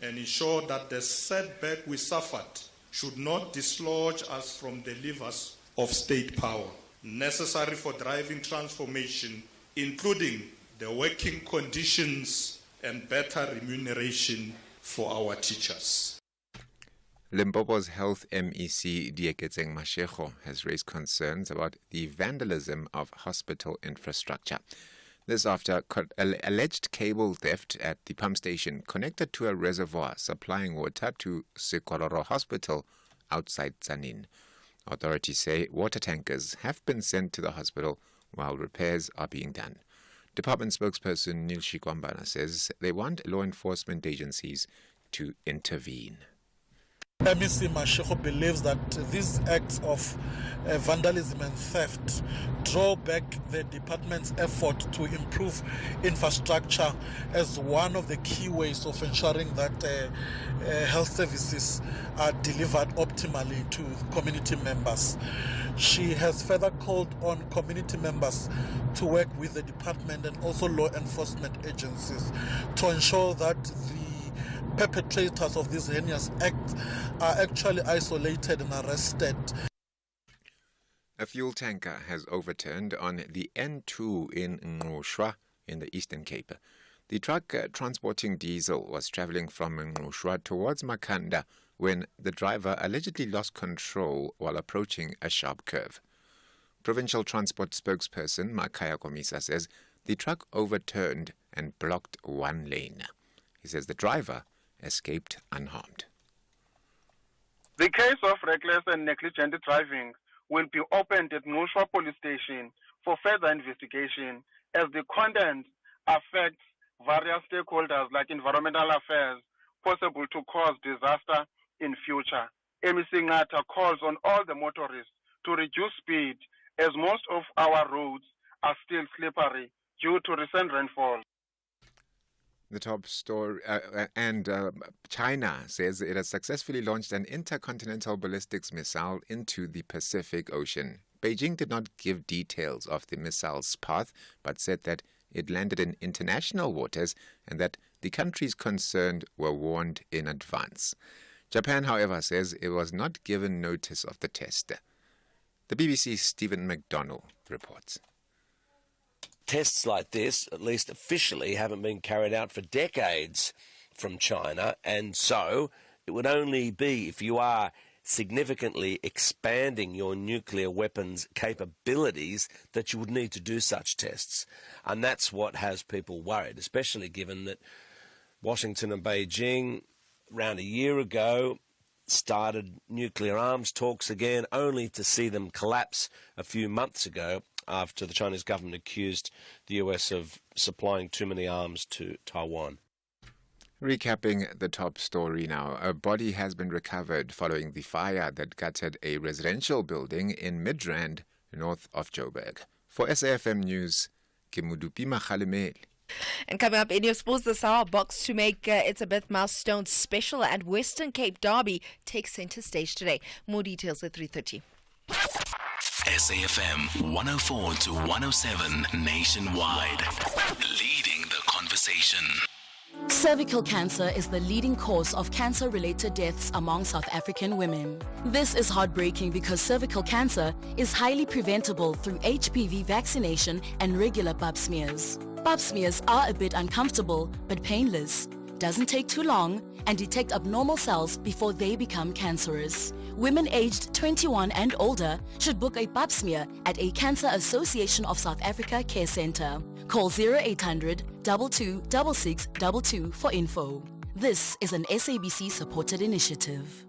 and ensure that the setback we suffered should not dislodge us from the levers of state power necessary for driving transformation, including the working conditions and better remuneration for our teachers. Limpopo's Health MEC Dickson has raised concerns about the vandalism of hospital infrastructure. This after alleged cable theft at the pump station connected to a reservoir supplying water to Sekororo Hospital outside Tsanin. Authorities say water tankers have been sent to the hospital while repairs are being done. Department spokesperson Neil Shikwambana says they want law enforcement agencies to intervene. MEC Mashego believes that these acts of vandalism and theft draw back the department's effort to improve infrastructure as one of the key ways of ensuring that health services are delivered optimally to community members. She has further called on community members to work with the department and also law enforcement agencies to ensure that the perpetrators of these heinous acts are actually isolated and arrested. A fuel tanker has overturned on the N2 in Ngqushwa in the Eastern Cape. The truck transporting diesel was travelling from Ngqushwa towards Makhanda when the driver allegedly lost control while approaching a sharp curve. Provincial Transport spokesperson Makaya Komisa says the truck overturned and blocked one lane. He says the driver escaped unharmed. The case of reckless and negligent driving will be opened at Ngqushwa Police Station for further investigation as the content affects various stakeholders like environmental affairs, possible to cause disaster in future. MEC Ngata calls on all the motorists to reduce speed as most of our roads are still slippery due to recent rainfall. The top story, China says it has successfully launched an intercontinental ballistics missile into the Pacific Ocean. Beijing did not give details of the missile's path, but said that it landed in international waters and that the countries concerned were warned in advance. Japan, however, says it was not given notice of the test. The BBC's Stephen McDonnell reports. Tests like this, at least officially, haven't been carried out for decades from China, and so it would only be if you are significantly expanding your nuclear weapons capabilities that you would need to do such tests. And that's what has people worried, especially given that Washington and Beijing, around a year ago, started nuclear arms talks again, only to see them collapse a few months ago after the Chinese government accused the US of supplying too many arms to Taiwan. Recapping the top story now, a body has been recovered following the fire that gutted a residential building in Midrand, north of Joburg. For SAFM News, Kimudupi Makhalimeli. And coming up in your sports this hour, box to make It's a Bit Milestone special and Western Cape Derby takes centre stage today. More details at 3:30. SAFM 104 to 107 nationwide, leading the conversation. Cervical cancer is the leading cause of cancer-related deaths among South African women. This is heartbreaking because cervical cancer is highly preventable through HPV vaccination and regular pap smears. Pap smears are a bit uncomfortable but painless, doesn't take too long, and detect abnormal cells before they become cancerous. Women aged 21 and older should book a pap smear at a Cancer Association of South Africa care centre. Call 0800 22 6622 for info. This is an SABC supported initiative.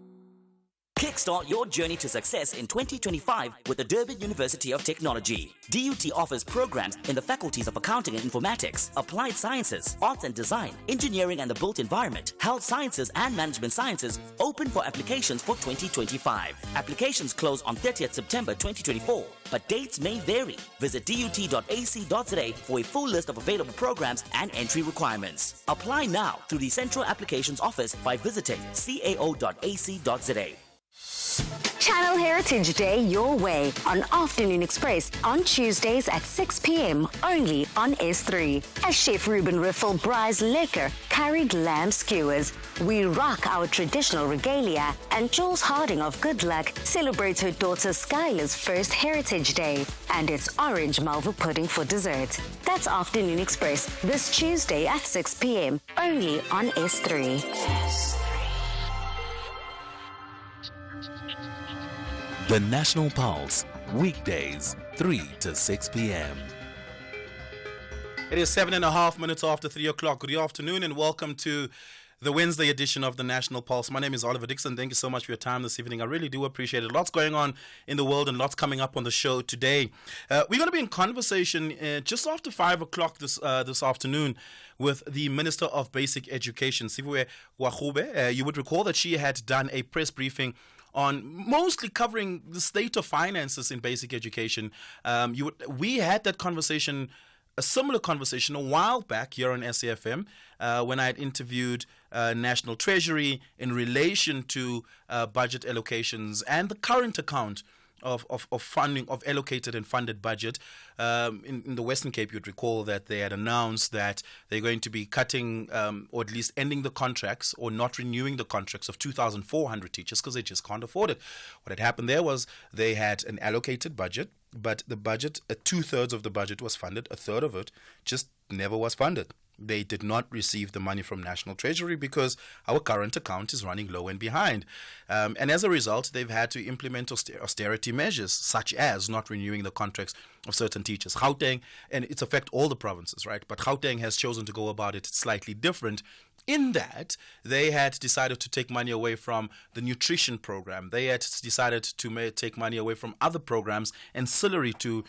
Kickstart your journey to success in 2025 with the Durban University of Technology. DUT offers programs in the faculties of Accounting and Informatics, Applied Sciences, Arts and Design, Engineering and the Built Environment, Health Sciences and Management Sciences, open for applications for 2025. Applications close on 30th September 2024, but dates may vary. Visit dut.ac.za for a full list of available programs and entry requirements. Apply now through the Central Applications Office by visiting cao.ac.za. Channel Heritage Day your way on Afternoon Express on Tuesdays at 6 p.m. only on S3. As Chef Ruben Riffel braais lekker curried lamb skewers, we rock our traditional regalia, and Jules Harding of Good Luck celebrates her daughter Skylar's first Heritage Day, and it's orange malva pudding for dessert. That's Afternoon Express this Tuesday at 6 p.m. only on S3. The National Pulse, weekdays, 3 to 6 p.m. It is 7.5 minutes after 3 o'clock. Good afternoon and welcome to the Wednesday edition of the National Pulse. My name is Oliver Dickson. Thank you so much for your time this evening. I really do appreciate it. Lots going on in the world and lots coming up on the show today. We're going to be in conversation just after 5 o'clock this afternoon with the Minister of Basic Education, Siphiwe Gwagube. You would recall that she had done a press briefing on mostly covering the state of finances in basic education. We had that conversation, a similar conversation, a while back here on SAFM when I had interviewed National Treasury in relation to budget allocations and the current account of funding, of allocated and funded budget. In the Western Cape, you'd recall that they had announced that they're going to be cutting or at least ending the contracts or not renewing the contracts of 2,400 teachers because they just can't afford it. What had happened there was they had an allocated budget, but the budget, 2/3 of the budget was funded, 1/3 of it just never was funded. They did not receive the money from National Treasury because our current account is running low and behind. And as a result, they've had to implement austerity measures, such as not renewing the contracts of certain teachers. Gauteng, and it's affect all the provinces, right? But Gauteng has chosen to go about it slightly different in that they had decided to take money away from the nutrition program. They had decided to take money away from other programs ancillary to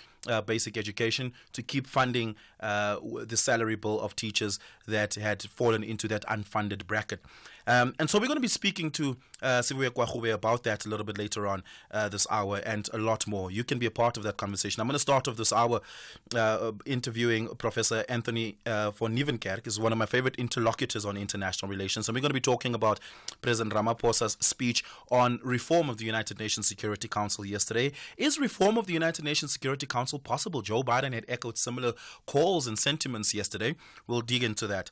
basic education to keep funding the salary bill of teachers that had fallen into that unfunded bracket. And so we're going to be speaking to Siphiwe Gwagube about that a little bit later on this hour and a lot more. You can be a part of that conversation. I'm going to start off this hour interviewing Professor Anthony von Nieuwenkerk. He's one of my favorite interlocutors on international relations. And we're going to be talking about President Ramaphosa's speech on reform of the United Nations Security Council yesterday. Is reform of the United Nations Security Council possible? Joe Biden had echoed similar calls and sentiments yesterday. We'll dig into that.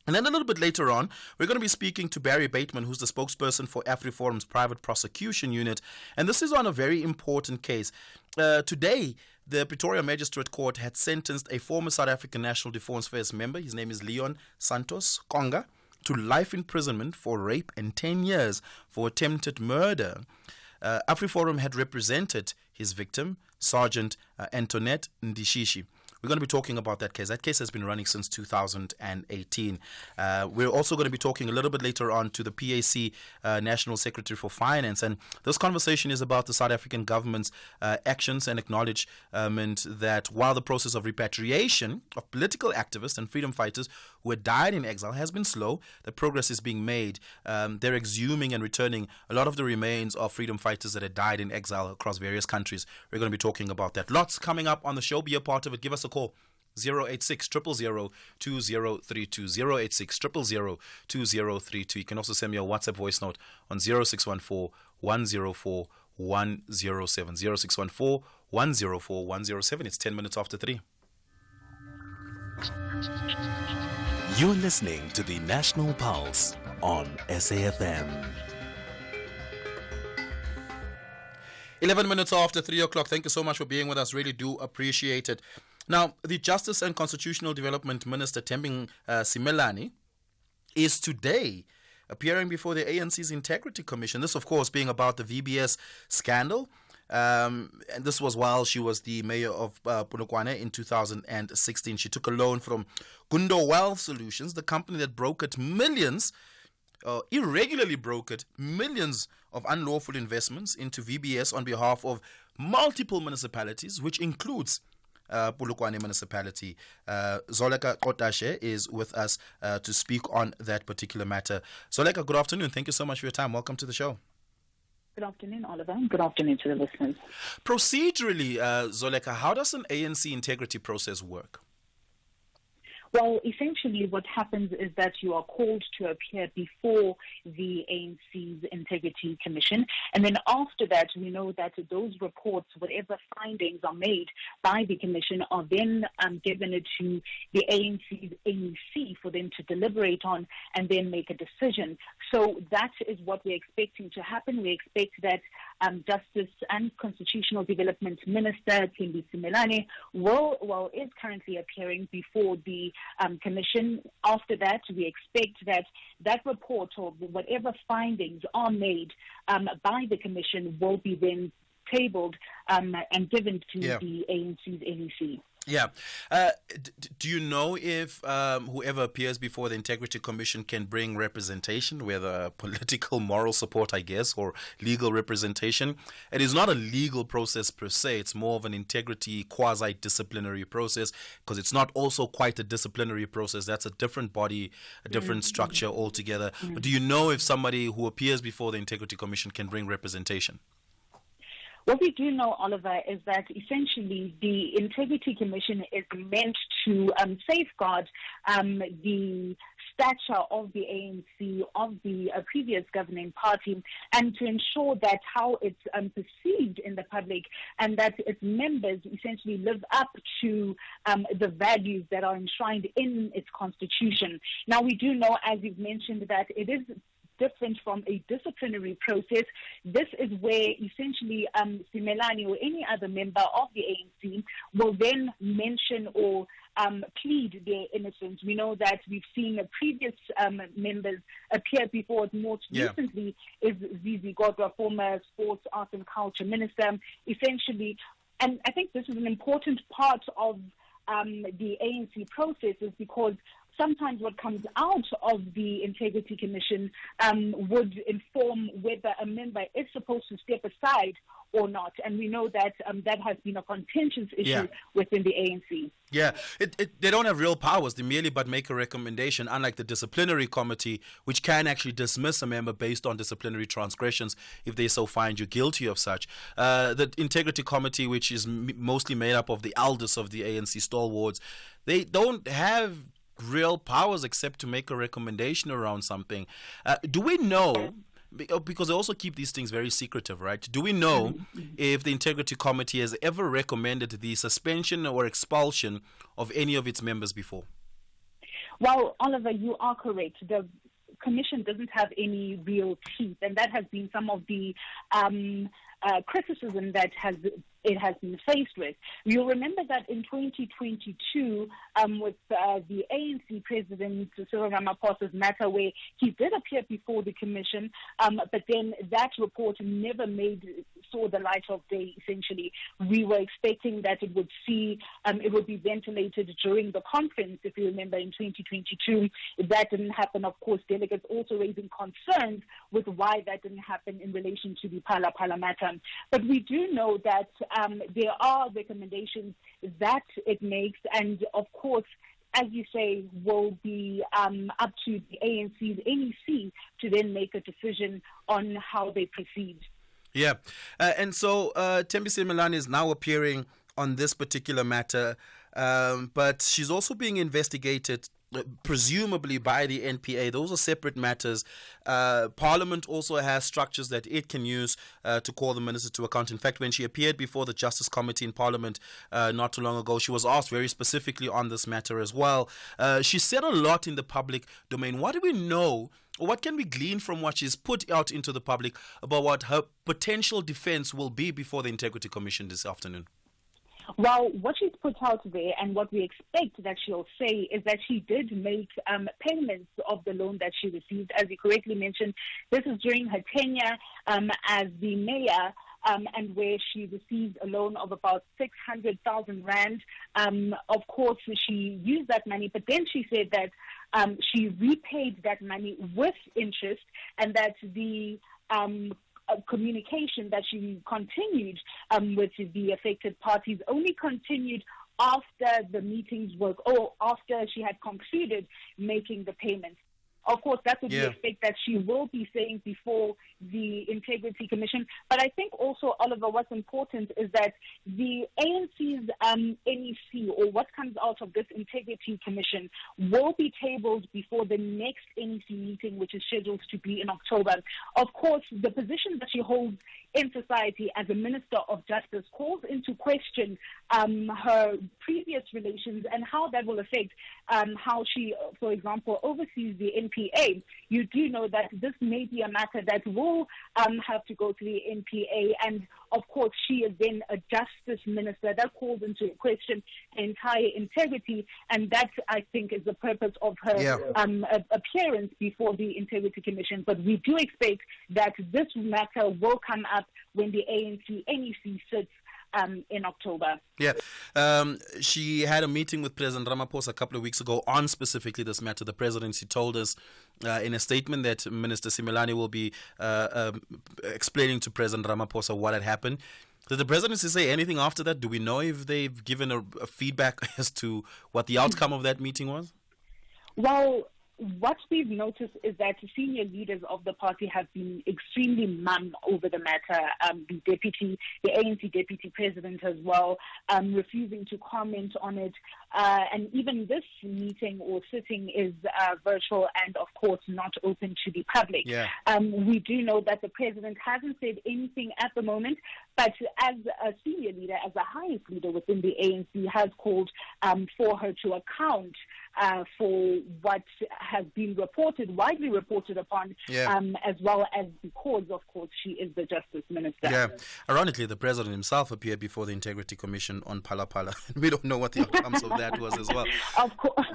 And then a little bit later on, we're going to be speaking to Barry Bateman, who's the spokesperson for AfriForum's private prosecution unit. And this is on a very important case. Today, the Pretoria Magistrate Court had sentenced a former South African National Defence Force member, his name is Leon Santos Konga, to life imprisonment for rape and 10 years for attempted murder. AfriForum had represented his victim, Sergeant Antoinette Ndishishi. We're going to be talking about that case. That case has been running since 2018. We're also going to be talking a little bit later on to the PAC National Secretary for Finance. And this conversation is about the South African government's actions and acknowledgement that while the process of repatriation of political activists and freedom fighters who had died in exile has been slow, the progress is being made. They're exhuming and returning a lot of the remains of freedom fighters that had died in exile across various countries. We're going to be talking about that. Lots coming up on the show. Be a part of it. Give us a call. 086 000 2032 086 000 2032. You can also send me a WhatsApp voice note on 0614 104 107 0614 104 107. It's 10 minutes after 3. You're listening to the National Pulse on SAFM. 11 minutes after 3 o'clock. Thank you so much for being with us. Really do appreciate it. Now, the Justice and Constitutional Development Minister, Tembing Simelane, is today appearing before the ANC's Integrity Commission. This, of course, being about the VBS scandal. And this was while she was the mayor of Polokwane in 2016. She took a loan from Gundo Wealth Solutions, the company that brokered millions, irregularly brokered millions of unlawful investments into VBS on behalf of multiple municipalities, which includes Polokwane municipality. Zoleka Kotashe is with us to speak on that particular matter. Zoleka, good afternoon. Thank you so much for your time. Welcome to the show. Good afternoon, Oliver. Good afternoon to the listeners. Procedurally, Zoleka, how does an ANC integrity process work? Well, essentially what happens is that you are called to appear before the ANC's Integrity Commission, and then after that we know that those reports, whatever findings are made by the Commission, are then given to the ANC's NEC for them to deliberate on and then make a decision. So that is what we're expecting to happen. We expect that Justice and Constitutional Development Minister Thembi Simelane is currently appearing before the Commission. After that, we expect that report or whatever findings are made by the Commission will be then tabled and given to the ANC's NEC. Yeah. Do you know if whoever appears before the Integrity Commission can bring representation, whether political, moral support, I guess, or legal representation? It is not a legal process per se. It's more of an integrity quasi-disciplinary process, because it's not also quite a disciplinary process. That's a different body, a different structure altogether. But do you know if somebody who appears before the Integrity Commission can bring representation? What we do know, Oliver, is that essentially the Integrity Commission is meant to safeguard the stature of the ANC, of the previous governing party, and to ensure that how it's perceived in the public and that its members essentially live up to the values that are enshrined in its constitution. Now, we do know, as you've mentioned, that it is different from a disciplinary process. This is where essentially Simelane or any other member of the ANC will then mention or plead their innocence. We know that we've seen previous members appear before us. Most recently is Zizi Godwa, former Sports, Arts and Culture Minister, essentially. And I think this is an important part of the ANC processes, because sometimes what comes out of the Integrity Commission would inform whether a member is supposed to step aside or not. And we know that that has been a contentious issue within the ANC. Yeah, they don't have real powers. They merely but make a recommendation, unlike the disciplinary committee, which can actually dismiss a member based on disciplinary transgressions if they so find you guilty of such. The Integrity Committee, which is mostly made up of the elders of the ANC stalwarts, they don't have real powers except to make a recommendation around something. Do we know, because they also keep these things very secretive, right? Do we know if the Integrity Committee has ever recommended the suspension or expulsion of any of its members before? Well, Oliver, you are correct. The Commission doesn't have any real teeth, and that has been some of the criticism that it has been faced with. You'll remember that in 2022, with the ANC President Cyril Ramaphosa's matter, where he did appear before the Commission, but then that report never saw the light of day, essentially. We were expecting that it would be ventilated during the conference, if you remember, in 2022. That didn't happen. Of course, delegates also raising concerns with why that didn't happen in relation to the Phala matter. But we do know that there are recommendations that it makes, and of course, as you say, will be up to the ANC's NEC to then make a decision on how they proceed. Yeah, and so Thembi Simelane is now appearing on this particular matter, but she's also being investigated presumably by the NPA. Those are separate matters. Parliament also has structures that it can use to call the minister to account. In fact, when she appeared before the Justice Committee in Parliament not too long ago, she was asked very specifically on this matter as well. She said a lot in the public domain. What do we know, or what can we glean from what she's put out into the public about what her potential defense will be before the Integrity Commission this afternoon? Well, what she's put out there and what we expect that she'll say is that she did make payments of the loan that she received. As you correctly mentioned, this is during her tenure as the mayor, and where she received a loan of about 600,000 rand. Of course, she used that money, but then she said that she repaid that money with interest, and that the communication that she continued with the affected parties only continued after the meetings were, or after she had concluded making the payments. of course, that's what we expect that she will be saying before the Integrity Commission. But I think also, Oliver, what's important is that the ANC's NEC, or what comes out of this Integrity Commission, will be tabled before the next NEC meeting, which is scheduled to be in October. Of course, the position that she holds in society as a Minister of Justice calls into question her previous relations and how that will affect how she, for example, oversees the NPA. You do know that this may be a matter that will have to go to the NPA, and of course she is then a Justice Minister. That calls into question the entire integrity, and that, I think, is the purpose of her appearance before the Integrity Commission. But we do expect that this matter will come up when the ANC NEC sits in October. She had a meeting with President Ramaphosa a couple of weeks ago on specifically this matter. The presidency told us in a statement that Minister Simelane will be explaining to President Ramaphosa what had happened. Did the presidency say anything after that? Do we know if they've given a feedback as to what the outcome of that meeting was? Well, what we've noticed is that senior leaders of the party have been extremely mum over the matter. The ANC deputy president as well, refusing to comment on it. And even this meeting or sitting is virtual and, of course, not open to the public. We do know that the president hasn't said anything at the moment, but as a senior leader, as the highest leader within the ANC, has called for her to account for what has been widely reported upon, as well as because, of course, she is the Justice Minister. Ironically, the president himself appeared before the Integrity Commission on Phala Phala. We don't know what the outcomes of that was as well. Of course.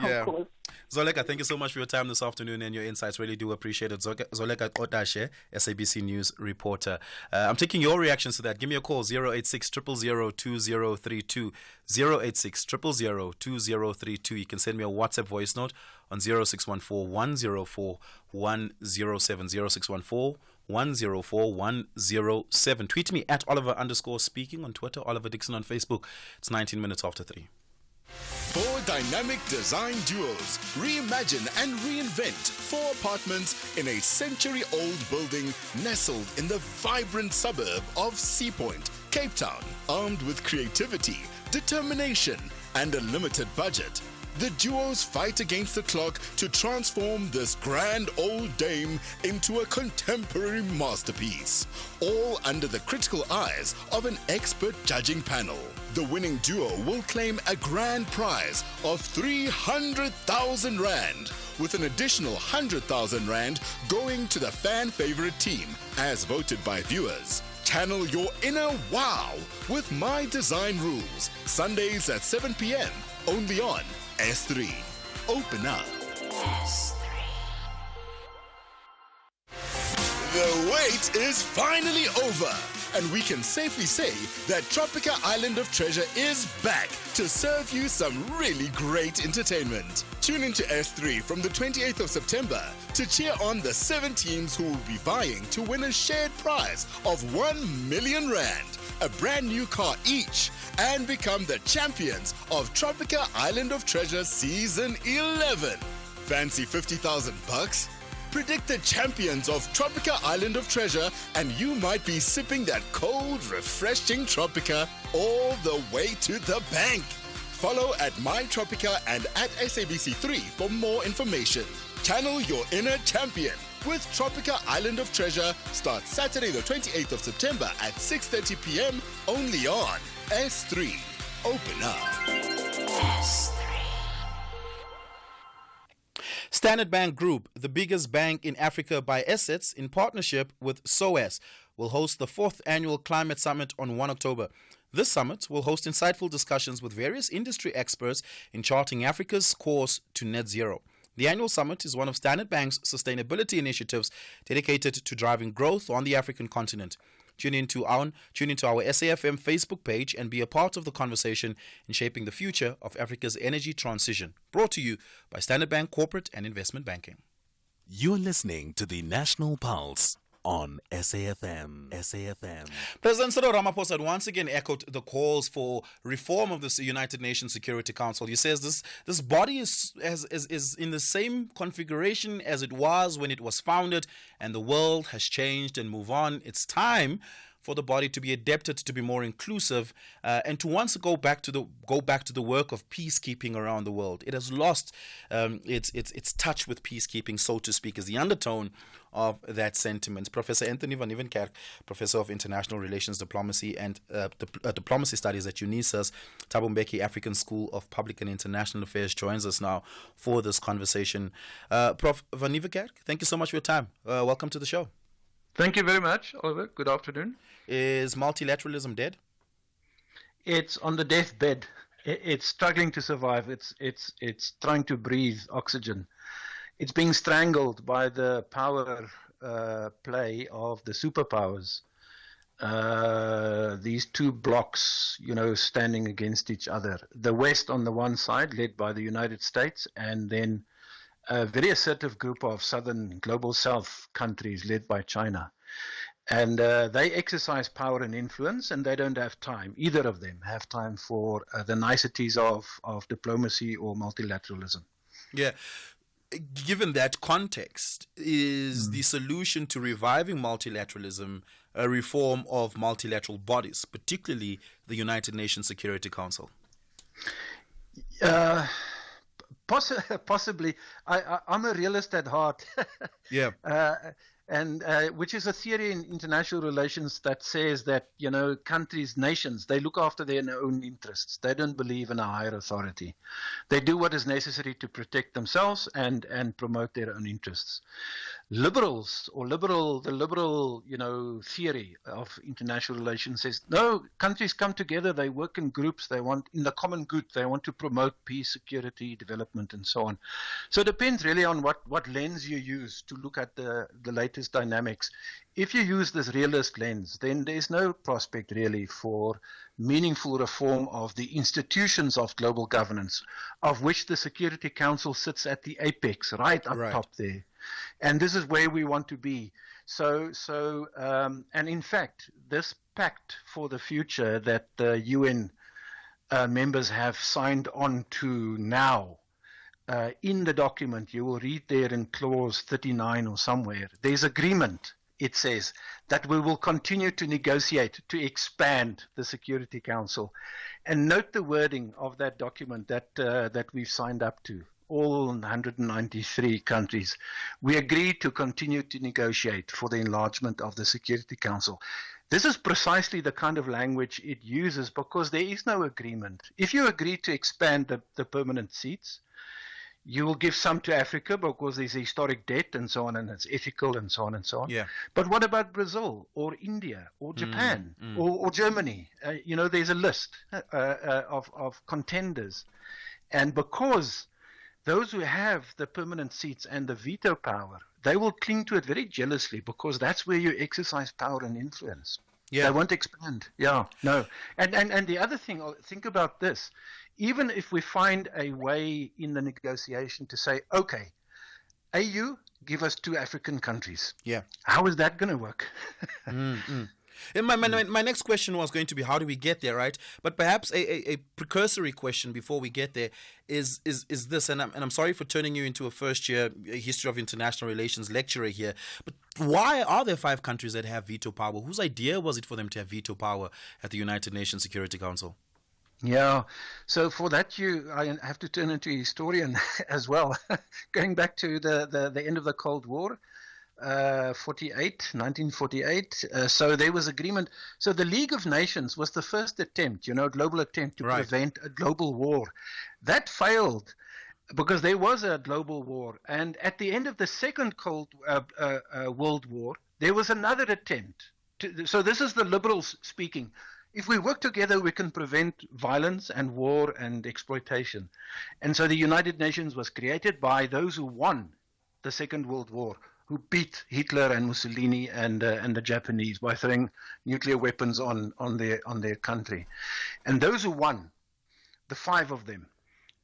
Zoleka, thank you so much for your time this afternoon and your insights. Really do appreciate it. Zoleka Otashe, SABC News reporter. I'm taking your reactions to that. Give me a call, 086 000 2032. 086 000 2032. You can send me a WhatsApp voice note on 0614 104 107. 0614 104 107. Tweet me at Oliver_speaking on Twitter, Oliver Dickson on Facebook. It's 19 minutes after 3. Four dynamic design duos reimagine and reinvent 4 apartments in a century-old building nestled in the vibrant suburb of Sea Point, Cape Town. Armed with creativity, determination, and a limited budget, the duos fight against the clock to transform this grand old dame into a contemporary masterpiece, all under the critical eyes of an expert judging panel. The winning duo will claim a grand prize of 300,000 Rand, with an additional 100,000 Rand going to the fan favorite team, as voted by viewers. Channel your inner wow with My Design Rules, Sundays at 7 p.m, only on S3. Open up. S3. The wait is finally over, and we can safely say that Tropica Island of Treasure is back to serve you some really great entertainment. Tune into S3 from the 28th of September to cheer on the 7 teams who will be vying to win a shared prize of 1 million Rand, a brand new car each, and become the champions of Tropica Island of Treasure Season 11. Fancy 50,000 bucks? Predict the champions of Tropica Island of Treasure, and you might be sipping that cold, refreshing Tropica all the way to the bank. Follow at MyTropica and at SABC3 for more information. Channel your inner champion with Tropica Island of Treasure. Starts Saturday the 28th of September at 6:30 p.m. only on S3. Open up. S3. Standard Bank Group, the biggest bank in Africa by assets, in partnership with SOAS, will host the 4th Annual Climate Summit on 1 October. This summit will host insightful discussions with various industry experts in charting Africa's course to net zero. The annual summit is one of Standard Bank's sustainability initiatives dedicated to driving growth on the African continent. Tune into our SAFM Facebook page and be a part of the conversation in shaping the future of Africa's energy transition. Brought to you by Standard Bank Corporate and Investment Banking. You're listening to the National Pulse. on SAFM. SAFM. President Cyril Ramaphosa had once again echoed the calls for reform of the United Nations Security Council. He says this body is in the same configuration as it was when it was founded, and the world has changed and moved on. It's time for the body to be adapted to be more inclusive and to once go back to the work of peacekeeping around the world. It has lost its touch with peacekeeping, so to speak, is the undertone of that sentiment. Professor Anthony van Nieuwenkerk, Professor of International Relations, Diplomacy and Diplomacy Studies at UNISA's Thabo Mbeki African School of Public and International Affairs, joins us now for this conversation. Prof. van Nieuwenkerk, thank you so much for your time. Welcome to the show. Thank you very much, Oliver. Good afternoon. Is multilateralism dead? It's on the deathbed. It's struggling to survive. It's trying to breathe oxygen. It's being strangled by the power play of the superpowers. These two blocks, standing against each other. The West on the one side, led by the United States, and then a very assertive group of southern global south countries led by China. And they exercise power and influence, and they don't have time. Either of them have time for the niceties of diplomacy or multilateralism. Yeah. Given that context, is the solution to reviving multilateralism a reform of multilateral bodies, particularly the United Nations Security Council? Possibly. I'm a realist at heart. Yeah. And which is a theory in international relations that says that, countries, nations, they look after their own interests. They don't believe in a higher authority. They do what is necessary to protect themselves and promote their own interests. Liberals, or the liberal, theory of international relations says, no, countries come together, they work in groups, they want, in the common good, they want to promote peace, security, development, and so on. So it depends really on what lens you use to look at the latest dynamics. If you use this realist lens, then there's no prospect really for meaningful reform of the institutions of global governance, of which the Security Council sits at the apex, right up top there. And this is where we want to be. So, and in fact, this pact for the future that the UN members have signed on to now, in the document, you will read there in clause 39 or somewhere, there's agreement, it says, that we will continue to negotiate to expand the Security Council. And note the wording of that document that we've signed up to. All 193 countries. We agreed to continue to negotiate for the enlargement of the Security Council. This is precisely the kind of language it uses because there is no agreement. If you agree to expand the permanent seats, you will give some to Africa because there's a historic debt and so on, and it's ethical and so on and so on. Yeah. But what about Brazil or India or Japan or Germany? There's a list of contenders. And because those who have the permanent seats and the veto power, they will cling to it very jealously because that's where you exercise power and influence. Yeah. They won't expand. Yeah, no. And the other thing, think about this. Even if we find a way in the negotiation to say, okay, AU, give us 2 African countries. Yeah. How is that going to work? And my next question was going to be, how do we get there, right? But perhaps a precursory question before we get there is this, and I'm sorry for turning you into a first-year history of international relations lecturer here, but why are there 5 countries that have veto power? Whose idea was it for them to have veto power at the United Nations Security Council? Yeah, so for that I have to turn into a historian as well. Going back to the end of the Cold War, 1948. So there was agreement. So the League of Nations was the first attempt, global attempt to prevent a global war. That failed because there was a global war. And at the end of the Second World War, there was another attempt. So this is the liberals speaking. If we work together, we can prevent violence and war and exploitation. And so the United Nations was created by those who won the Second World War, who beat Hitler and Mussolini and the Japanese by throwing nuclear weapons on their country. And those who won, the 5 of them,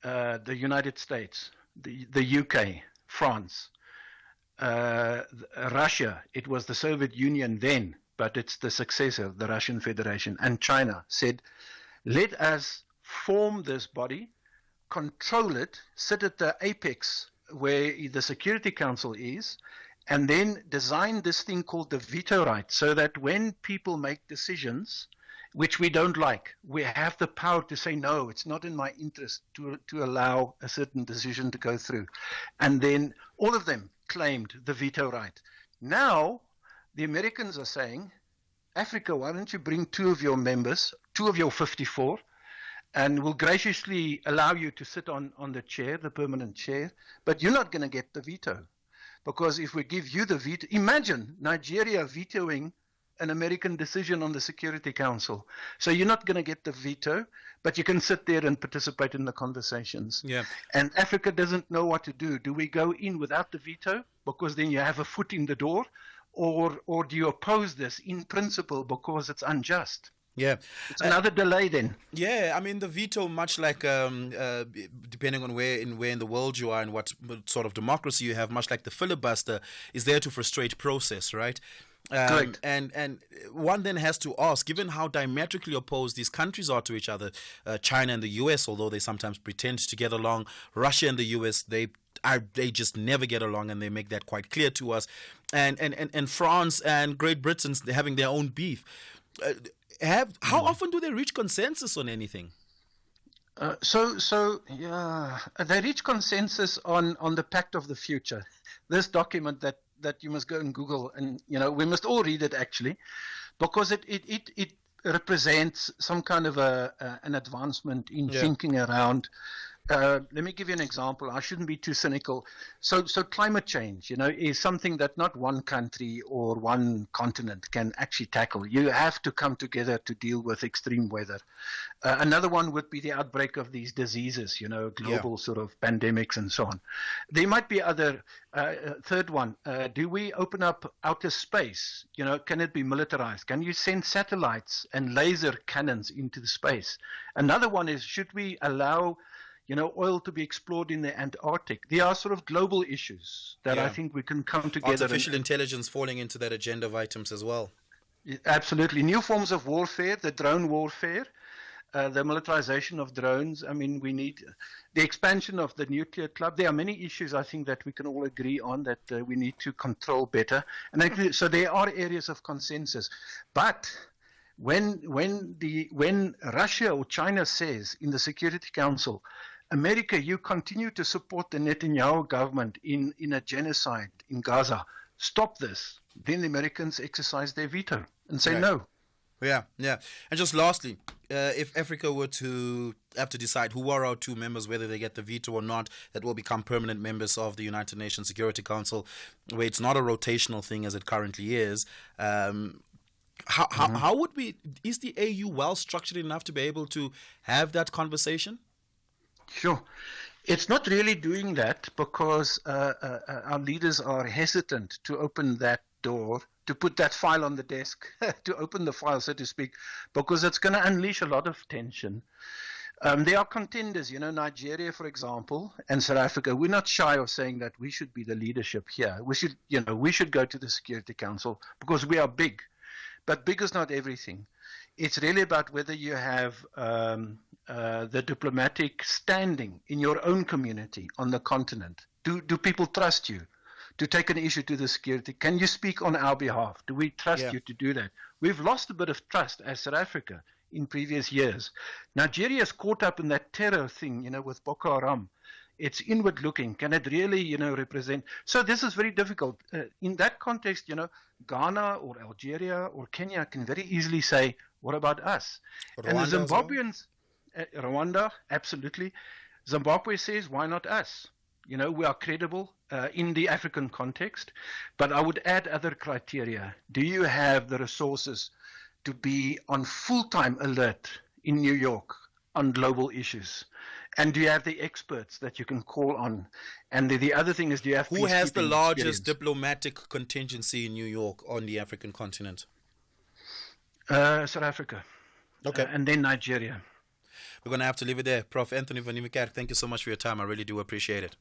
the United States, the UK, France, Russia, it was the Soviet Union then, but it's the successor, the Russian Federation, and China said, let us form this body, control it, sit at the apex where the Security Council is, and then design this thing called the veto right, so that when people make decisions which we don't like, we have the power to say, no, it's not in my interest to allow a certain decision to go through. And then all of them claimed the veto right. Now, the Americans are saying, Africa, why don't you bring 2 of your members, 2 of your 54, and we'll graciously allow you to sit on the chair, the permanent chair, but you're not going to get the veto. Because if we give you the veto, imagine Nigeria vetoing an American decision on the Security Council. So you're not going to get the veto, but you can sit there and participate in the conversations. Yeah. And Africa doesn't know what to do. Do we go in without the veto because then you have a foot in the door? Or do you oppose this in principle because it's unjust? Yeah. It's another delay then. Yeah, I mean, the veto, much like depending on where in the world you are and what sort of democracy you have, much like the filibuster, is there to frustrate process, right? Correct. And one then has to ask, given how diametrically opposed these countries are to each other, China and the US, although they sometimes pretend to get along, Russia and the US, they just never get along, and they make that quite clear to us. And France and Great Britain having their own beef. How often do they reach consensus on anything? They reach consensus on the Pact of the Future. This document that you must go and Google, and we must all read it actually, because it represents some kind of an advancement in thinking around. Let me give you an example. I shouldn't be too cynical. So climate change, is something that not one country or one continent can actually tackle. You have to come together to deal with extreme weather. Another one would be the outbreak of these diseases, global sort of pandemics and so on. There might be other. Third one, do we open up outer space? Can it be militarized? Can you send satellites and laser cannons into the space? Another one is, should we allow oil to be explored in the Antarctic? There are sort of global issues that I think we can come together. Artificial intelligence falling into that agenda of items as well. Absolutely. New forms of warfare, the drone warfare, the militarization of drones. I mean, we need the expansion of the nuclear club. There are many issues, I think, that we can all agree on that we need to control better. And so there are areas of consensus. But when Russia or China says in the Security Council, America, you continue to support the Netanyahu government in a genocide in Gaza, stop this, then the Americans exercise their veto and say no. Yeah. And just lastly, if Africa were to have to decide who are our 2 members, whether they get the veto or not, that will become permanent members of the United Nations Security Council, where it's not a rotational thing as it currently is, how would we, is the AU well structured enough to be able to have that conversation? Sure. It's not really doing that because our leaders are hesitant to open that door, to put that file on the desk, to open the file, so to speak, because it's going to unleash a lot of tension. There are contenders, Nigeria, for example, and South Africa. We're not shy of saying that we should be the leadership here. We should go to the Security Council because we are big. But big is not everything. It's really about whether you have the diplomatic standing in your own community on the continent. Do people trust you to take an issue to the security? Can you speak on our behalf? Do we trust you to do that? We've lost a bit of trust as South Africa in previous years. Nigeria is caught up in that terror thing, with Boko Haram. It's inward looking. Can it really, represent? So this is very difficult. In that context, Ghana or Algeria or Kenya can very easily say, what about us? Rwanda, and the Zimbabweans, Rwanda, absolutely. Zimbabwe says, why not us? We are credible in the African context, but I would add other criteria. Do you have the resources to be on full-time alert in New York on global issues? And do you have the experts that you can call on? And the other thing is, do you have who has the largest diplomatic contingency in New York on the African continent? South Africa. Okay. And then Nigeria. We're going to have to leave it there. Prof. Anthony van Niekerk, thank you so much for your time. I really do appreciate it.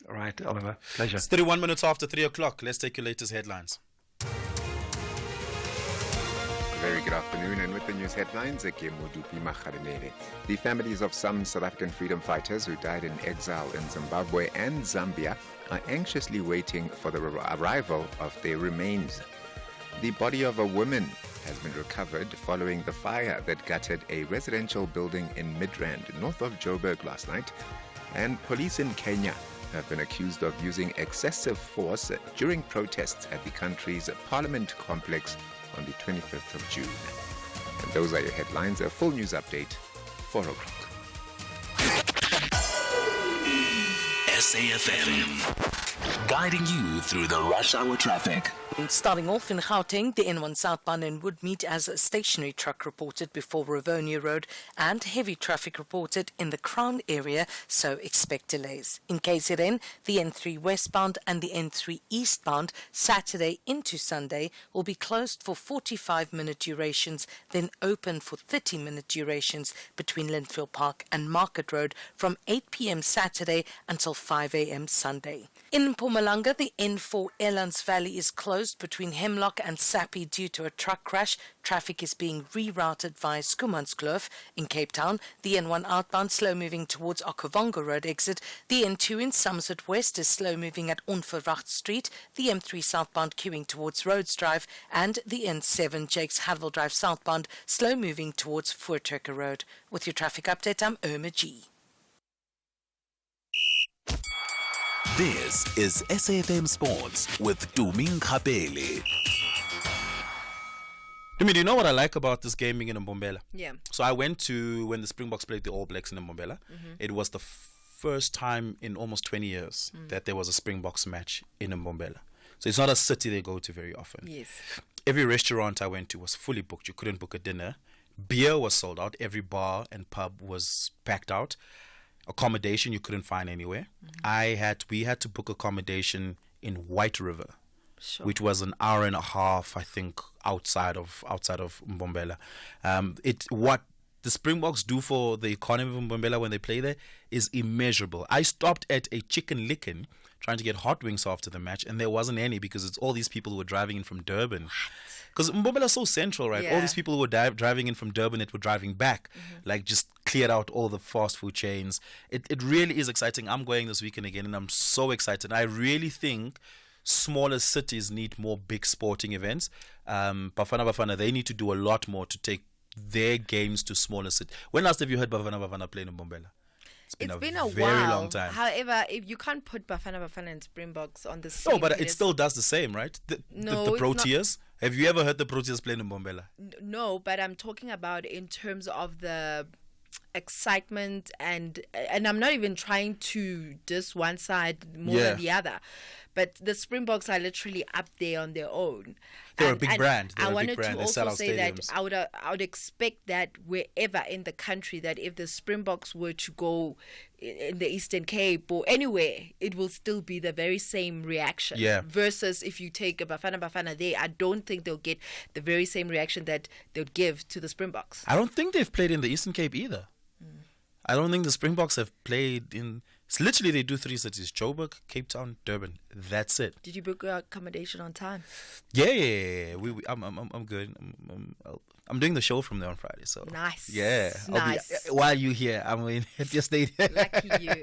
All right, Oliver. Pleasure. It's 31 minutes after 3 o'clock. Let's take your latest headlines. Very good afternoon, and with the news headlines, the families of some South African freedom fighters who died in exile in Zimbabwe and Zambia are anxiously waiting for the arrival of their remains. The body of a woman has been recovered following the fire that gutted a residential building in Midrand, north of Joburg last night, and police in Kenya have been accused of using excessive force during protests at the country's parliament complex on the 25th of June. And those are your headlines. A full news update, 4 o'clock. SAFM, guiding you through the rush hour traffic. Starting off in Gauteng, the N1 southbound in Woodmead as a stationary truck reported before Rivonia Road and heavy traffic reported in the Crown area, so expect delays. In KZN, the N3 westbound and the N3 eastbound Saturday into Sunday will be closed for 45-minute durations, then open for 30-minute durations between Linfield Park and Market Road from 8 p.m. Saturday until 5 a.m. Sunday. In Mpumalanga, the N4 Elands Valley is closed between Hemlock and Sappi due to a truck crash. Traffic is being rerouted via Skumanskloof. In Cape Town, the N1 outbound slow moving towards Okavongo Road exit. The N2 in Somerset West is slow moving at Onverwacht Street. The M3 southbound queuing towards Rhodes Drive, and the N7 Jakes Hadwell Drive southbound slow moving towards Voortrekker Road. With your traffic update, I'm Irma G. This is SAFM Sports with Tuming Kapele. Dumi, do you know what I like about this game being in Mbombela? Yeah. So I went to when the Springboks played the All Blacks in Mbombela. It was the first time in almost 20 years that there was a Springboks match in Mbombela. So it's not a city they go to very often. Yes. Every restaurant I went to was fully booked. You couldn't book a dinner. Beer was sold out. Every bar and pub was packed out. Accommodation you couldn't find anywhere. We had to book accommodation in White River, which was an hour and a half, I think, outside of Mbombela. What the Springboks do for the economy of Mbombela when they play there is immeasurable. I stopped at a Chicken Licken trying to get hot wings after the match, and there wasn't any because it's all these people who were driving in from Durban. Because Mbombela is so central, right? Yeah. All these people who were driving in from Durban that were driving back, like just cleared out all the fast food chains. It really is exciting. I'm going this weekend again, and I'm so excited. I really think smaller cities need more big sporting events. Bafana, they need to do a lot more to take their games to smaller cities. When last have you heard Bafana play in Mbombela? It's been a very while. long time. However, if you can't put Bafana and Springboks on the same. No, but it still does the same, right? The Proteas. Have you ever heard the Proteas play in Mbombela? No, but I'm talking about in terms of the excitement and I'm not even trying to diss one side more than the other, but the Springboks are literally up there on their own. They're a big brand. I wanted to also say that I would expect that wherever in the country that if the Springboks were to go in the Eastern Cape or anywhere, it will still be the very same reaction. Yeah. Versus if you take a Bafana there, I don't think they'll get the very same reaction that they'll give to the Springboks. I don't think they've played in the Eastern Cape either. I don't think the Springboks have played in. It's literally, they do 3 cities: Joburg, Cape Town, Durban. That's it. Did you book your accommodation on time? Yeah. I'm good. I'm doing the show from there on Friday. So nice. Yeah. Nice. While you here, I mean, if you stay there. Lucky you.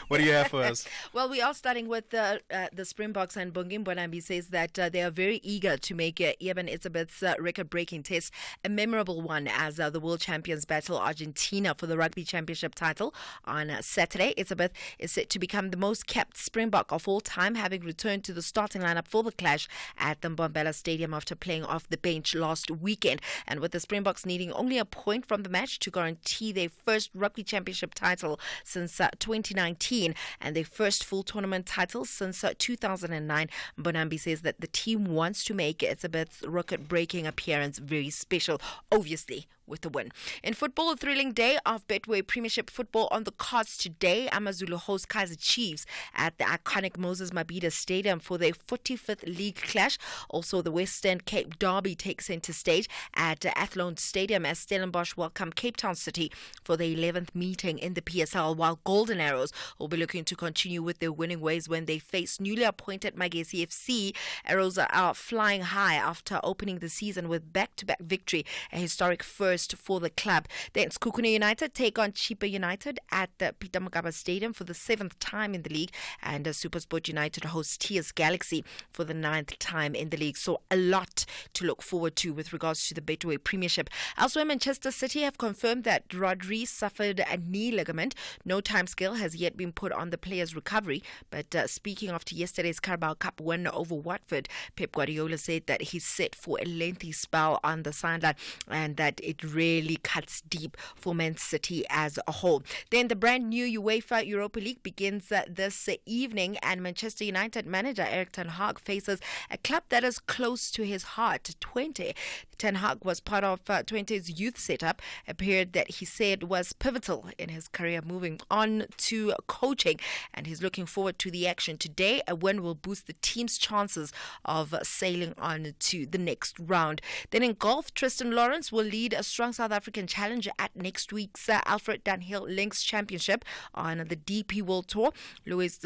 What do you have for us? Well, we are starting with the Springboks, and Bongim Bonambi says that they are very eager to make Eben Etzebeth's record-breaking test a memorable one as the world champions battle Argentina for the Rugby Championship title on Saturday. Etzebeth is set to become the most capped Springbok of all time, having returned to the starting lineup for the clash at the Mbombela Stadium after playing off the bench last weekend. And with the Springboks needing only a point from the match to guarantee their first Rugby Championship title since 2019 and their first full tournament title since 2009, Bonambi says that the team wants to make Etzebeth's record-breaking appearance very special. Obviously, with the win. In football, a thrilling day of Betway Premiership football on the cards today. AmaZulu host Kaizer Chiefs at the iconic Moses Mabhida Stadium for their 45th league clash. Also, the Western Cape Derby takes center stage at Athlone Stadium as Stellenbosch welcome Cape Town City for the 11th meeting in the PSL, while Golden Arrows will be looking to continue with their winning ways when they face newly appointed Magesi FC. Arrows are flying high after opening the season with back-to-back victory, a historic first for the club. Then Sekhukhune United take on Chippa United at the Peter Mokaba Stadium for the 7th time in the league, and SuperSport United hosts TS Galaxy for the 9th time in the league. So a lot to look forward to with regards to the Betway Premiership. Elsewhere, Manchester City have confirmed that Rodri suffered a knee ligament. No timescale has yet been put on the player's recovery, but speaking after yesterday's Carabao Cup win over Watford, Pep Guardiola said that he's set for a lengthy spell on the sideline and that it really cuts deep for Man City as a whole. Then the brand new UEFA Europa League begins this evening, and Manchester United manager Erik ten Hag faces a club that is close to his heart, Twente. Ten Hag was part of Twente's youth setup, a period that he said was pivotal in his career, moving on to coaching, and he's looking forward to the action today. A win will boost the team's chances of sailing on to the next round. Then in golf, Tristan Lawrence will lead a strong South African challenger at next week's Alfred Dunhill Links Championship on the DP World Tour. Louis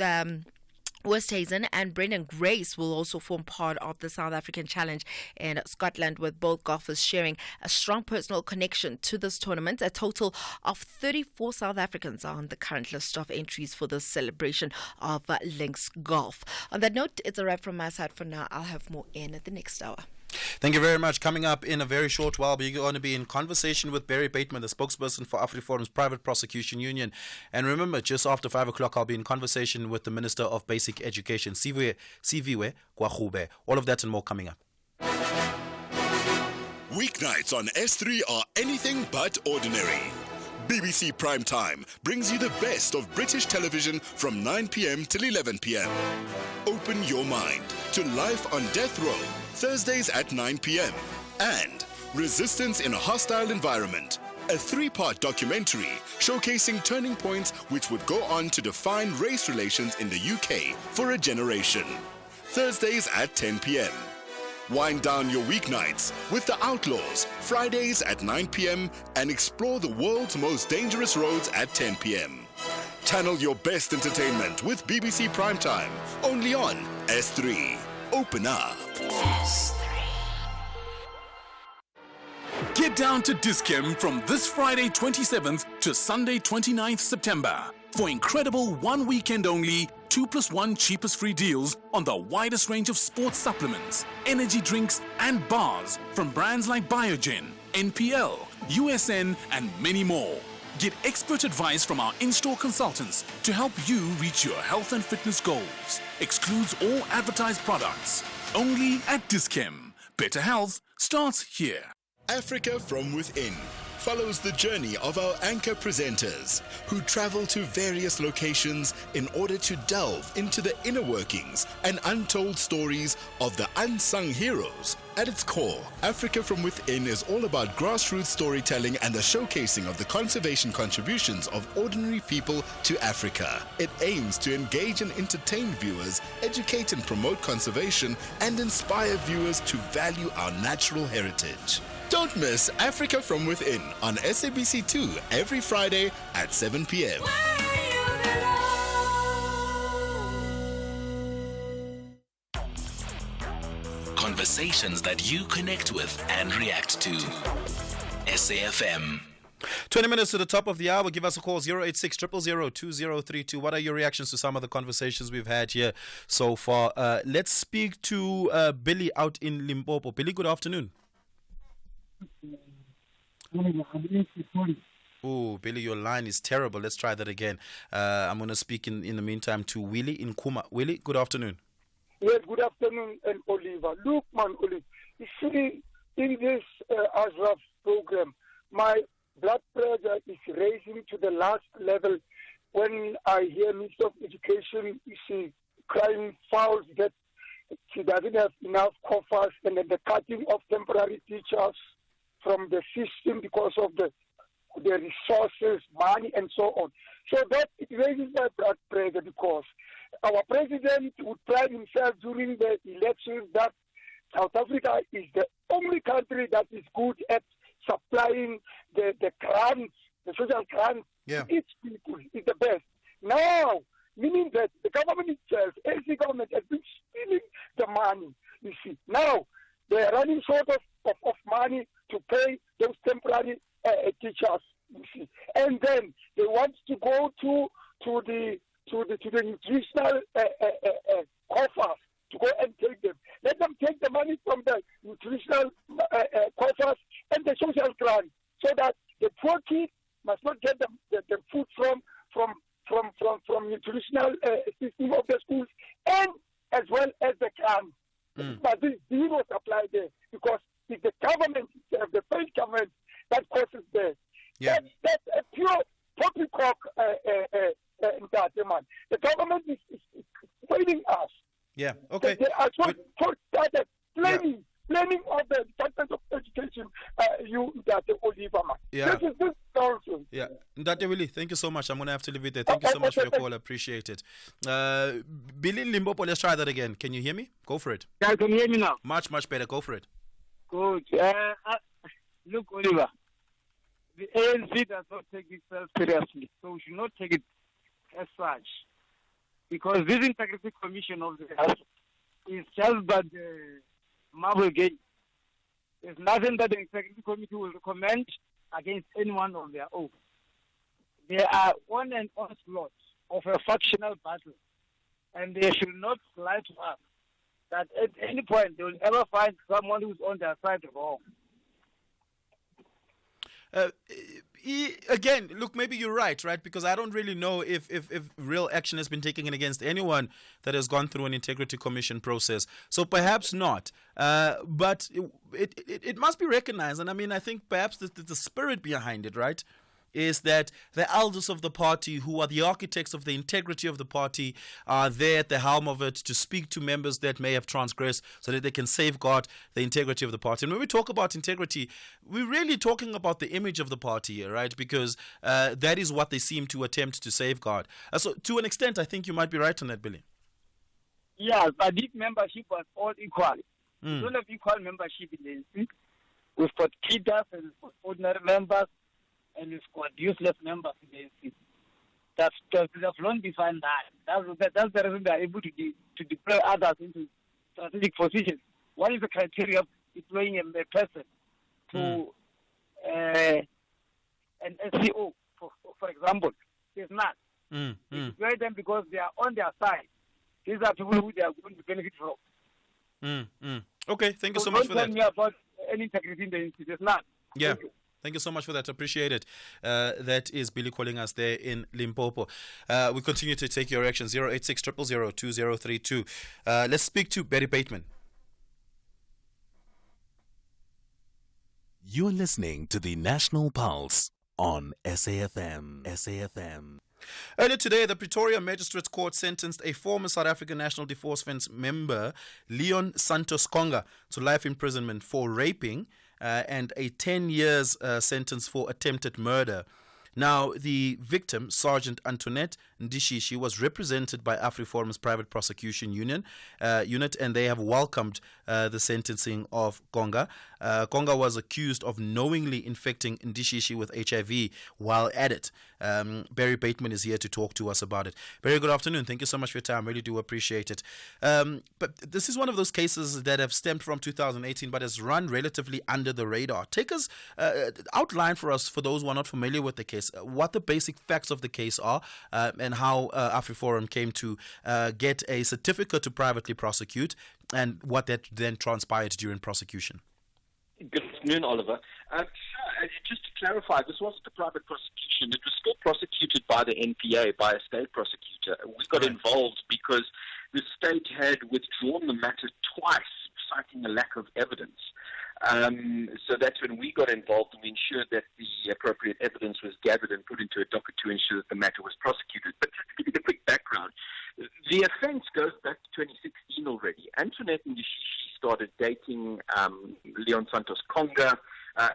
Westhuizen and Brendan Grace will also form part of the South African Challenge in Scotland, with both golfers sharing a strong personal connection to this tournament. A total of 34 South Africans are on the current list of entries for this celebration of links golf. On that note, it's a wrap from my side for now. I'll have more in at the next hour. Thank you very much. Coming up in a very short while, we're going to be in conversation with Barry Bateman, the spokesperson for AfriForum's Private Prosecution Union. And remember, just after 5 o'clock, I'll be in conversation with the Minister of Basic Education, Siviwe Gwagube. All of that and more coming up. Weeknights on S3 are anything but ordinary. BBC Primetime brings you the best of British television from 9 p.m. till 11 p.m. Open your mind to Life on Death Row, Thursdays at 9 p.m. and Resistance in a Hostile Environment, a 3-part documentary showcasing turning points which would go on to define race relations in the UK for a generation. Thursdays at 10 p.m. Wind down your weeknights with The Outlaws, Fridays at 9 p.m. and explore the world's most dangerous roads at 10 p.m. Channel your best entertainment with BBC Primetime, only on S3. Open up. S3. Get down to Dickson from this Friday 27th to Sunday 29th September for incredible one weekend only 2+1 cheapest free deals on the widest range of sports supplements, energy drinks and bars from brands like Biogen, NPL, USN and many more. Get expert advice from our in-store consultants to help you reach your health and fitness goals. Excludes all advertised products. Only at Dickson. Better health starts here. Africa from Within follows the journey of our anchor presenters who travel to various locations in order to delve into the inner workings and untold stories of the unsung heroes. At its core, Africa from Within is all about grassroots storytelling and the showcasing of the conservation contributions of ordinary people to Africa. It aims to engage and entertain viewers, educate and promote conservation, and inspire viewers to value our natural heritage. Don't miss Africa from Within on SABC2 every Friday at 7 p.m. Conversations that you connect with and react to. SAFM. 20 minutes to the top of the hour. Give us a call, 086 000 2032. What are your reactions to some of the conversations we've had here so far? Let's speak to Billy out in Limpopo. Billy, good afternoon. Oh, Billy, your line is terrible. Let's try that again. I'm going to speak in the meantime to Willie in Kuma. Willie, good afternoon. Yes, good afternoon, and Oliver. Look, man, Oliver, you see, in this Ashraf program, my blood pressure is raising to the last level when I hear Minister of Education, you see, crying fouls that she doesn't have enough coffers, and then the cutting of temporary teachers. from the system because of the resources, money, and so on. So that it raises my blood pressure because our president would pride himself during the elections that South Africa is the only country that is good at supplying the grants, the social grants to its people. Is the best. Now, meaning that the government itself, AC government, has been stealing the money. You see, now they are running short of money to pay those temporary teachers. You see, and then they want to go to the nutritional coffers to go and take them. Let them take the money from the nutritional coffers and the social grant, so that the poor kids must not get the food from nutritional system of the schools, and as well as the grant. But this was applied there because it's the government, the paid government, that causes the. That's a pure poppycock, man. The government is failing us. Yeah. Okay. They are started planning of the Department of Education. Oliver, man. Yeah. This is nonsense. Yeah. Ndate Willie, thank you so much. I'm going to have to leave it there. Thank you so much for your call. I appreciate it. Billy Limpopo, let's try that again. Can you hear me? Go for it. Yeah, can you hear me now? Much better. Go for it. Good. Look, Oliver, the ANC does not take itself seriously, so we should not take it as such. Because this Integrity Commission of the House is just but the marble game. There's nothing that the Integrity Committee will recommend against anyone of their own. They are on an onslaught of a factional battle, and they should not lie to us that at any point they will ever find someone who's on their side wrong. Again, look, maybe you're right? Because I don't really know if real action has been taken against anyone that has gone through an integrity commission process. So perhaps not. But it must be recognized. And I mean, I think perhaps the spirit behind it, right, is that the elders of the party, who are the architects of the integrity of the party, are there at the helm of it to speak to members that may have transgressed so that they can safeguard the integrity of the party. And when we talk about integrity, we're really talking about the image of the party here, right? Because that is what they seem to attempt to safeguard. So to an extent, I think you might be right on that, Billy. Yeah, but if membership was all equal, we don't have equal membership in the ANC. We've got leaders and we've got ordinary members, and we've got useless members in the ANC. That's long defined that. That's the reason they are able to deploy others into strategic positions. What is the criteria of deploying a person to an SCO, for example? There's none. They deploy them because they are on their side. These are people who they are going to benefit from. Okay, thank you so much for that. Don't tell me about any integrity in the ANC. There's none. Yeah. Thank you so much for that. Appreciate it. That is Billy calling us there in Limpopo. We continue to take your reaction. 086 000 2032. Let's speak to Barry Bateman. You're listening to the National Pulse on SAFM. SAFM. Earlier today, the Pretoria Magistrates Court sentenced a former South African National Defence member, Leon Santos Konga, to life imprisonment for raping and a 10 years sentence for attempted murder. Now, the victim, Sergeant Antoinette Ndishishi, was represented by AfriForum's private prosecution unit, and they have welcomed the sentencing of Konga. Konga was accused of knowingly infecting Ndishishi with HIV while at it. Barry Bateman is here to talk to us about it. Barry, good afternoon. Thank you so much for your time. Really do appreciate it. But this is one of those cases that have stemmed from 2018 but has run relatively under the radar. Take us, outline for us, for those who are not familiar with the case, what the basic facts of the case are and how AfriForum came to get a certificate to privately prosecute and what that then transpired during prosecution. Good afternoon, Oliver. Just to clarify, this wasn't a private prosecution. It was still prosecuted by the NPA, by a state prosecutor. We got involved because the state had withdrawn the matter twice, citing a lack of evidence. So that's when we got involved, and we ensured that the appropriate evidence was gathered and put into a docket to ensure that the matter was prosecuted. But just to give you the quick background, the offence goes back to 2016 already. Antoinette Ndishishi started dating Leon Santos Konga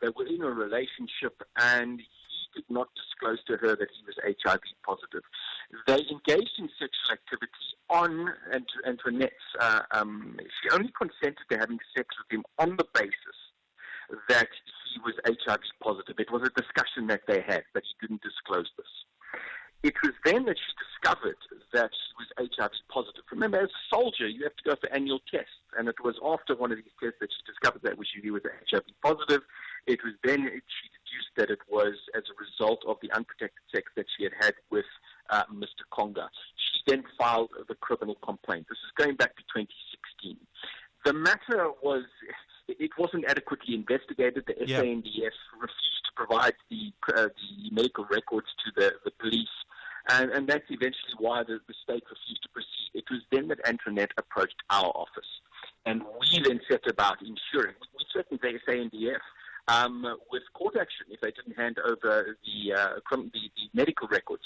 They were in a relationship, and he did not disclose to her that he was HIV positive. They engaged in sexual activity on Antoinette's. She only consented to having sex with him on the basis that he was HIV positive. It was a discussion that they had, but he didn't disclose this. It was then that she discovered that she was HIV positive. Remember, as a soldier, you have to go for annual tests, and it was after one of these tests that she discovered that she was HIV positive. It was then she deduced that it was as a result of the unprotected sex that she had had with Mr. Conga. She then filed the criminal complaint. This is going back to 2016. The matter it wasn't adequately investigated. The SANDF refused to provide the medical records to the police, and that's eventually why the state refused to proceed. It was then that Antoinette approached our office, and we then set about ensuring. We threatened the SANDF with court action if they didn't hand over the medical records,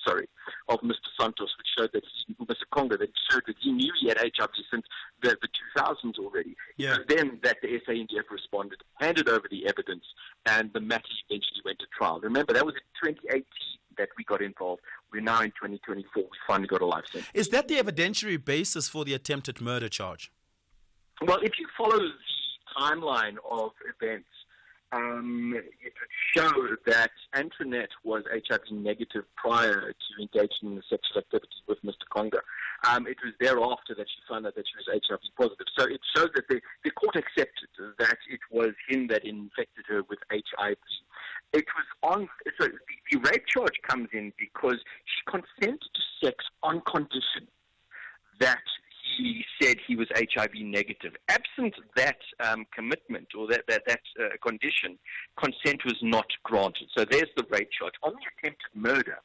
of Mr. Santos, which showed that Mr. Conga, that showed that he knew he had HIV since the 2000s already. Yeah. It was then that the SANDF responded, handed over the evidence, and the matter eventually went to trial. Remember, that was in 2018 that we got involved. We're now in 2024. We finally got a life sentence. Is that the evidentiary basis for the attempted murder charge? Well, if you follow the timeline of events, it would show that Antoinette was HIV negative prior to engaging in the sexual activity with Mr. Conga. It was thereafter that she found out that she was HIV positive. So it shows that the court accepted that it was him that infected her with HIV. It was so the rape charge comes in because she consented to sex on condition that he said he was HIV negative. Absent that commitment or that condition, consent was not granted. So there's the rape charge. On the attempted murder,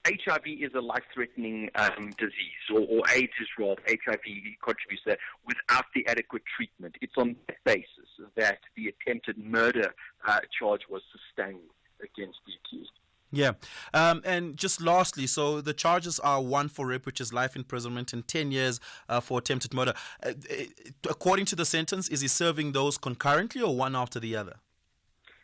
HIV is a life-threatening disease, or AIDS is rather. HIV contributes to that without the adequate treatment. It's on that basis that the attempted murder charge was sustained against the accused. Yeah. And just lastly, so the charges are 1 for rape, which is life imprisonment, and 10 years for attempted murder. According to the sentence, is he serving those concurrently or one after the other?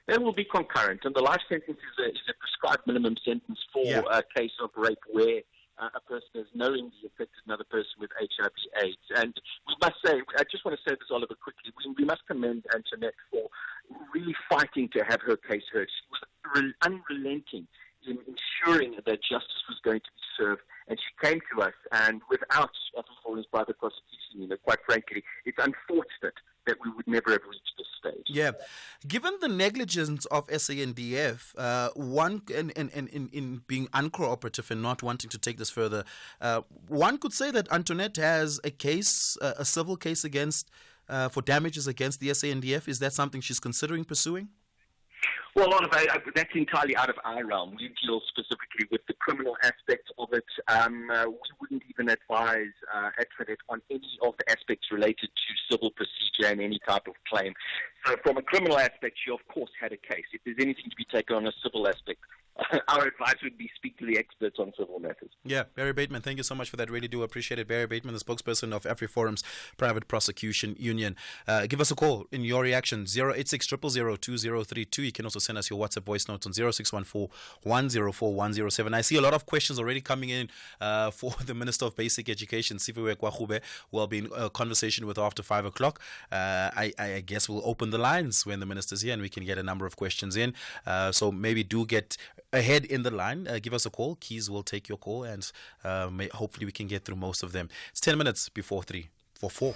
They will be concurrent, and the life sentence is a prescribed minimum sentence for a case of rape where a person has knowingly infected another person with HIV/AIDS. And we must say, I just want to say this, Oliver, quickly, we must commend Antoinette for really fighting to have her case heard. She was unrelenting in ensuring that justice was going to be served, and she came to us, and without performance by the prosecution, quite frankly, it's unfortunate that we would never have reached this stage. Yeah. Given the negligence of SANDF, one in being uncooperative and not wanting to take this further, one could say that Antoinette has a case, a civil case against for damages against the SANDF. Is that something she's considering pursuing? Well, that's entirely out of our realm. We deal specifically with the criminal aspects of it. We wouldn't even advise Antoinette on any of the aspects related to civil procedure and any type of claim. So from a criminal aspect, she of course had a case. If there's anything to be taken on a civil aspect, our advice would be speak to the experts on civil matters. Yeah, Barry Bateman, thank you so much for that. Really do appreciate it. Barry Bateman, the spokesperson of AfriForum's Private Prosecution Union. Give us a call in your reaction, 086 000 2032. You can also send us your WhatsApp voice notes on 0614 104 107. I see a lot of questions already coming in for the Minister of Basic Education, Sifiwe Kwahube, who will be in a conversation with after 5 o'clock. I guess we'll open the lines when the Minister's here and we can get a number of questions in. So maybe do get ahead in the line. Give us a call. Keys will take your call, and hopefully we can get through most of them. It's 10 minutes before 3 for 4.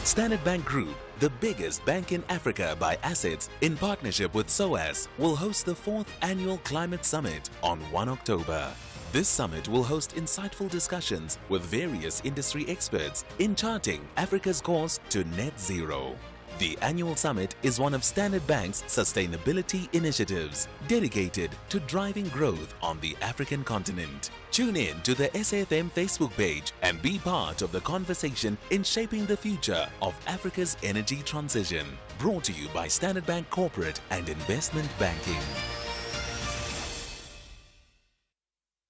Standard Bank Group, the biggest bank in Africa by assets, in partnership with SOAS, will host the 4th Annual Climate Summit on 1 October. This summit will host insightful discussions with various industry experts in charting Africa's course to net zero. The annual summit is one of Standard Bank's sustainability initiatives dedicated to driving growth on the African continent. Tune in to the SAFM Facebook page and be part of the conversation in shaping the future of Africa's energy transition. Brought to you by Standard Bank Corporate and Investment Banking.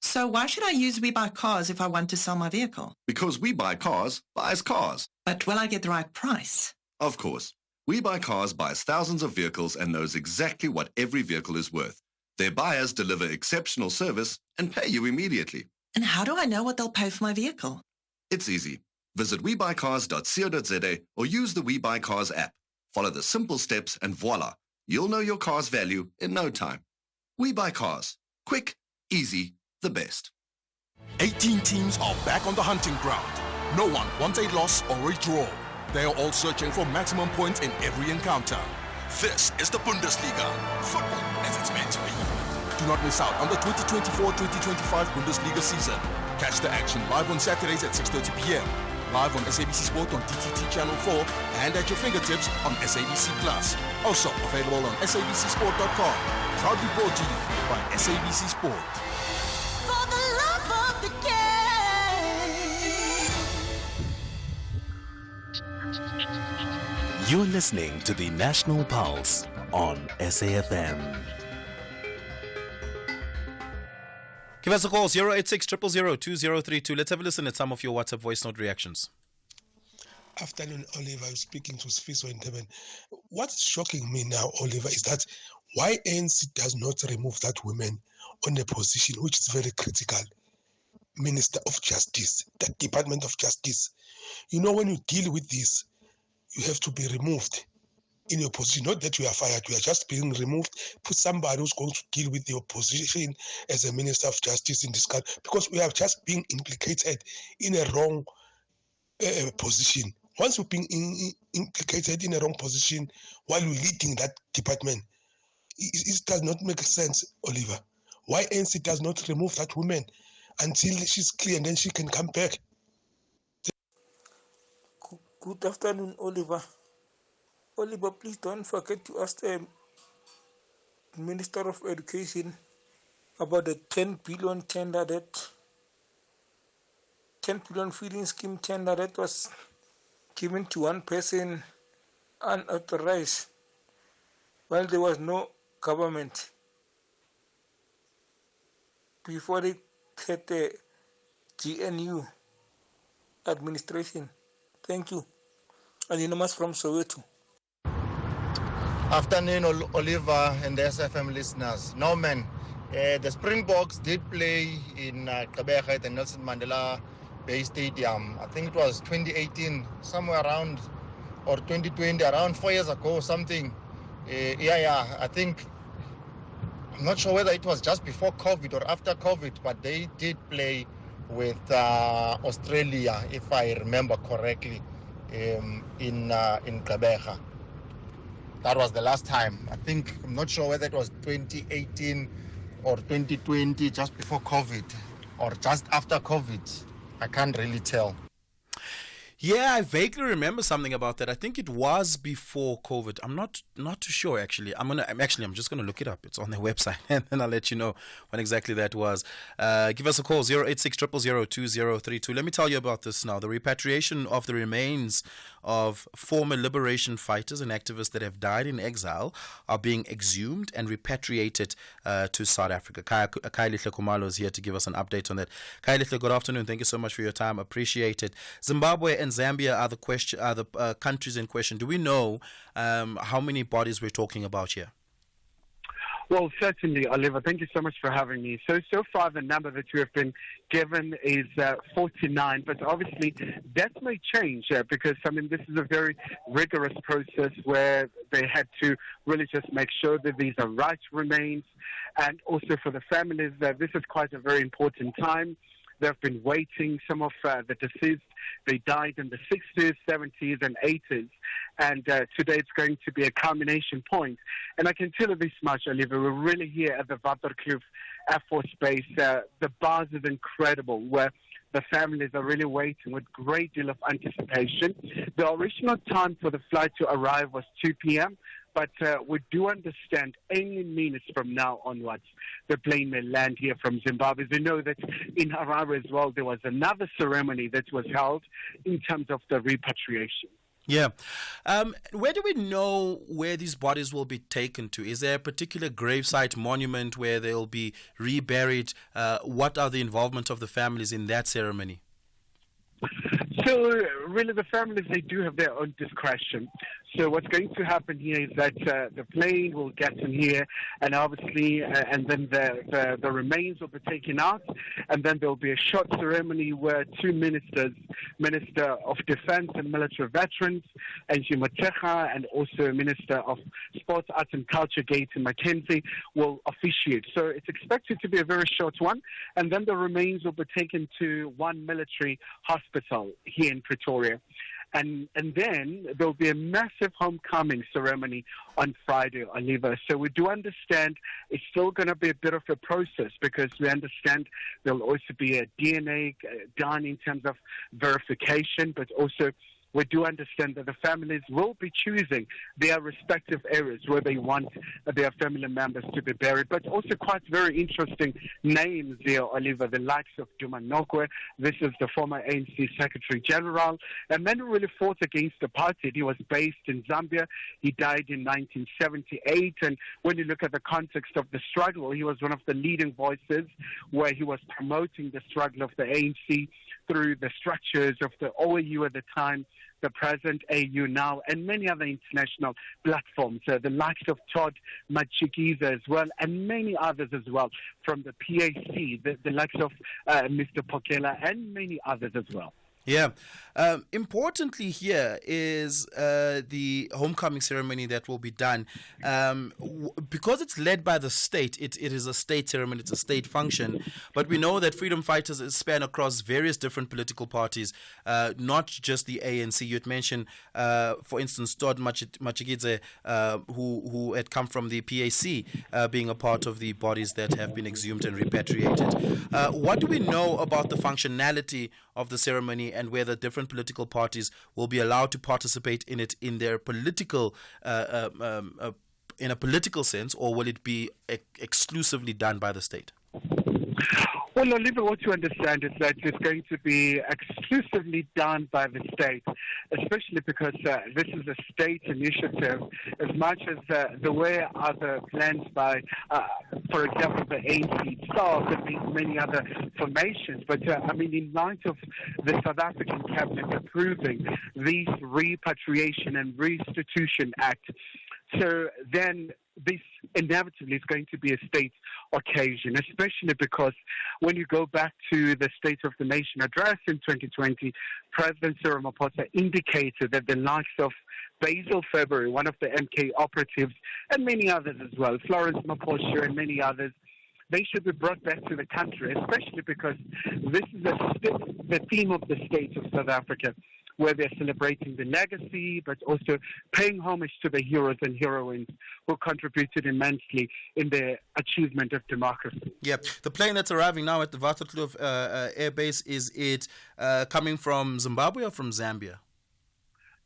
So why should I use We Buy Cars if I want to sell my vehicle? Because We Buy Cars buys cars. But will I get the right price? Of course. We Buy Cars buys thousands of vehicles and knows exactly what every vehicle is worth. Their buyers deliver exceptional service and pay you immediately. And how do I know what they'll pay for my vehicle? It's easy. Visit webuycars.co.za or use the We Buy Cars app. Follow the simple steps and voila, you'll know your car's value in no time. We Buy Cars. Quick, easy, the best. 18 teams are back on the hunting ground. No one wants a loss or a draw. They are all searching for maximum points in every encounter. This is the Bundesliga. Football as it's meant to be. Do not miss out on the 2024-2025 Bundesliga season. Catch the action live on Saturdays at 6:30 p.m. Live on SABC Sport on DTT Channel 4 and at your fingertips on SABC Plus. Also available on sabcsport.com. Proudly brought to you by SABC Sport. For the love of the game. You're listening to the National Pulse on SAFM. Give us a call, 086 000 2032. Let's have a listen at some of your WhatsApp voice note reactions. Afternoon, Oliver. I'm speaking to Sfiso in Durban. What's shocking me now, Oliver, is that why ANC does not remove that woman on a position which is very critical. Minister of Justice, the Department of Justice. You know, when you deal with this, you have to be removed in your position. Not that you are fired, you are just being removed. Put somebody who's going to deal with your position as a Minister of Justice in this country, because we have just been implicated in a wrong position. Once you've been implicated in a wrong position while you're leading that department, it does not make sense, Oliver. Why ANC does not remove that woman until she's clear and then she can come back? Good afternoon, Oliver. Oliver, please don't forget to ask the Minister of Education about the 10 billion tender that 10 billion feeding scheme tender that was given to one person unauthorized while there was no government before they had the GNU administration. Thank you. Anonymous from Soweto. Afternoon, Oliver and the SFM listeners. No, man, the Springboks did play in Gqeberha at the Nelson Mandela Bay Stadium. I think it was 2018, somewhere around, or 2020, around 4 years ago, something. I think, I'm not sure whether it was just before COVID or after COVID, but they did play with Australia, if I remember correctly, in Gqeberha. That was the last time. I think, I'm not sure whether it was 2018 or 2020, just before COVID, or just after COVID. I can't really tell. Yeah, I vaguely remember something about that. I think it was before COVID. I'm not too sure actually. I'm just gonna look it up. It's on their website, and then I'll let you know when exactly that was. Give us a call, 086 000 2032. Let me tell you about this now. The repatriation of the remains of former liberation fighters and activists that have died in exile are being exhumed and repatriated to South Africa. Kailihle Kumalo is here to give us an update on that. Kailihle, good afternoon. Thank you so much for your time. Appreciate it. Zimbabwe and Zambia are the countries in question. Do we know how many bodies we're talking about here? Well, certainly, Oliver. Thank you so much for having me. So far, the number that you have been given is 49, but obviously that may change because, this is a very rigorous process where they had to really just make sure that these are right remains, and also for the families, this is quite a very important time. They've been waiting. Some of the deceased, they died in the 60s, 70s, and 80s. And today it's going to be a culmination point. And I can tell you this much, Oliver, we're really here at the Waterkloof Air Force Base. The bars is incredible, where the families are really waiting with a great deal of anticipation. The original time for the flight to arrive was 2 p.m., but we do understand any minutes from now onwards, the plane may land here from Zimbabwe. We know that in Harare as well, there was another ceremony that was held in terms of the repatriation. Yeah. Where do we know where these bodies will be taken to? Is there a particular gravesite monument where they'll be reburied? What are the involvement of the families in that ceremony? So really the families, they do have their own discretion. So what's going to happen here is that the plane will get in here, and obviously, and then the remains will be taken out, and then there will be a short ceremony where two ministers, Minister of Defense and Military Veterans, and Jimatecha, and also Minister of Sports, Arts and Culture, Gaten Mackenzie, will officiate. So it's expected to be a very short one, and then the remains will be taken to one military hospital here in Pretoria. And then there'll be a massive homecoming ceremony on Friday, Oliver. So we do understand it's still going to be a bit of a process, because we understand there'll also be a DNA done in terms of verification, but also we do understand that the families will be choosing their respective areas where they want their family members to be buried, but also quite very interesting names there, Oliver, the likes of Duma Nokwe. This is the former ANC Secretary General, a man who really fought against apartheid. He was based in Zambia. He died in 1978, and when you look at the context of the struggle, he was one of the leading voices where he was promoting the struggle of the ANC through the structures of the OAU at the time, the present AU now, and many other international platforms, the likes of Todd Matshikiza as well, and many others as well, from the PAC, the likes of Mr. Pokela, and many others as well. Yeah. Importantly here is the homecoming ceremony that will be done. Because it's led by the state, it is a state ceremony, it's a state function. But we know that freedom fighters span across various different political parties, not just the ANC. You had mentioned, for instance, Todd Machigidze, who had come from the PAC, being a part of the bodies that have been exhumed and repatriated. What do we know about the functionality of the ceremony, and whether different political parties will be allowed to participate in it in their political, in a political sense, or will it be exclusively done by the state? Well, Oliver, what you understand is that it's going to be exclusively done by the state, especially because this is a state initiative, as much as the way other plans by, for example, the ANC itself and many other formations. But, in light of the South African cabinet approving this Repatriation and Restitution Act, so then this inevitably is going to be a state occasion, especially because when you go back to the State of the Nation address in 2020, President Cyril Ramaphosa indicated that the likes of Basil February, one of the MK operatives, and many others as well, Florence Maposha and many others, they should be brought back to the country, especially because this is the theme of the state of South Africa, where they're celebrating the legacy, but also paying homage to the heroes and heroines who contributed immensely in the achievement of democracy. Yeah, the plane that's arriving now at the Waterkloof Air Base, is it coming from Zimbabwe or from Zambia?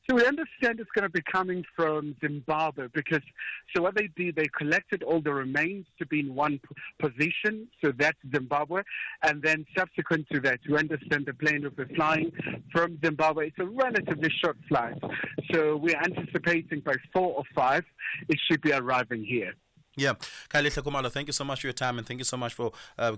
So we understand it's going to be coming from Zimbabwe, because so what they did, they collected all the remains to be in one position, so that's Zimbabwe, and then subsequent to that, we understand the plane will be flying from Zimbabwe. It's a relatively short flight, so we're anticipating by 4 or 5 it should be arriving here. Yeah, Kailihle Kumalo, thank you so much for your time, and thank you so much for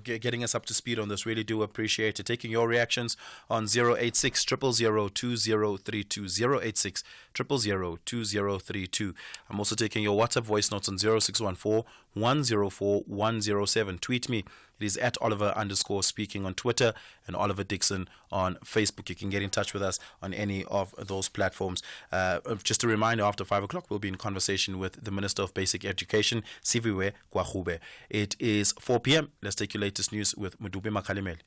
getting us up to speed on this. Really do appreciate it. Taking your reactions on 086 000 2032, 086 000 2032. I'm also taking your WhatsApp voice notes on 0614 104 107. Tweet me. It is at Oliver_speaking on Twitter, and Oliver Dickson on Facebook. You can get in touch with us on any of those platforms. Just a reminder, after 5 o'clock, we'll be in conversation with the Minister of Basic Education, Siviwe Kwahube. It is 4 p.m. Let's take your latest news with Mudube Makalimeli.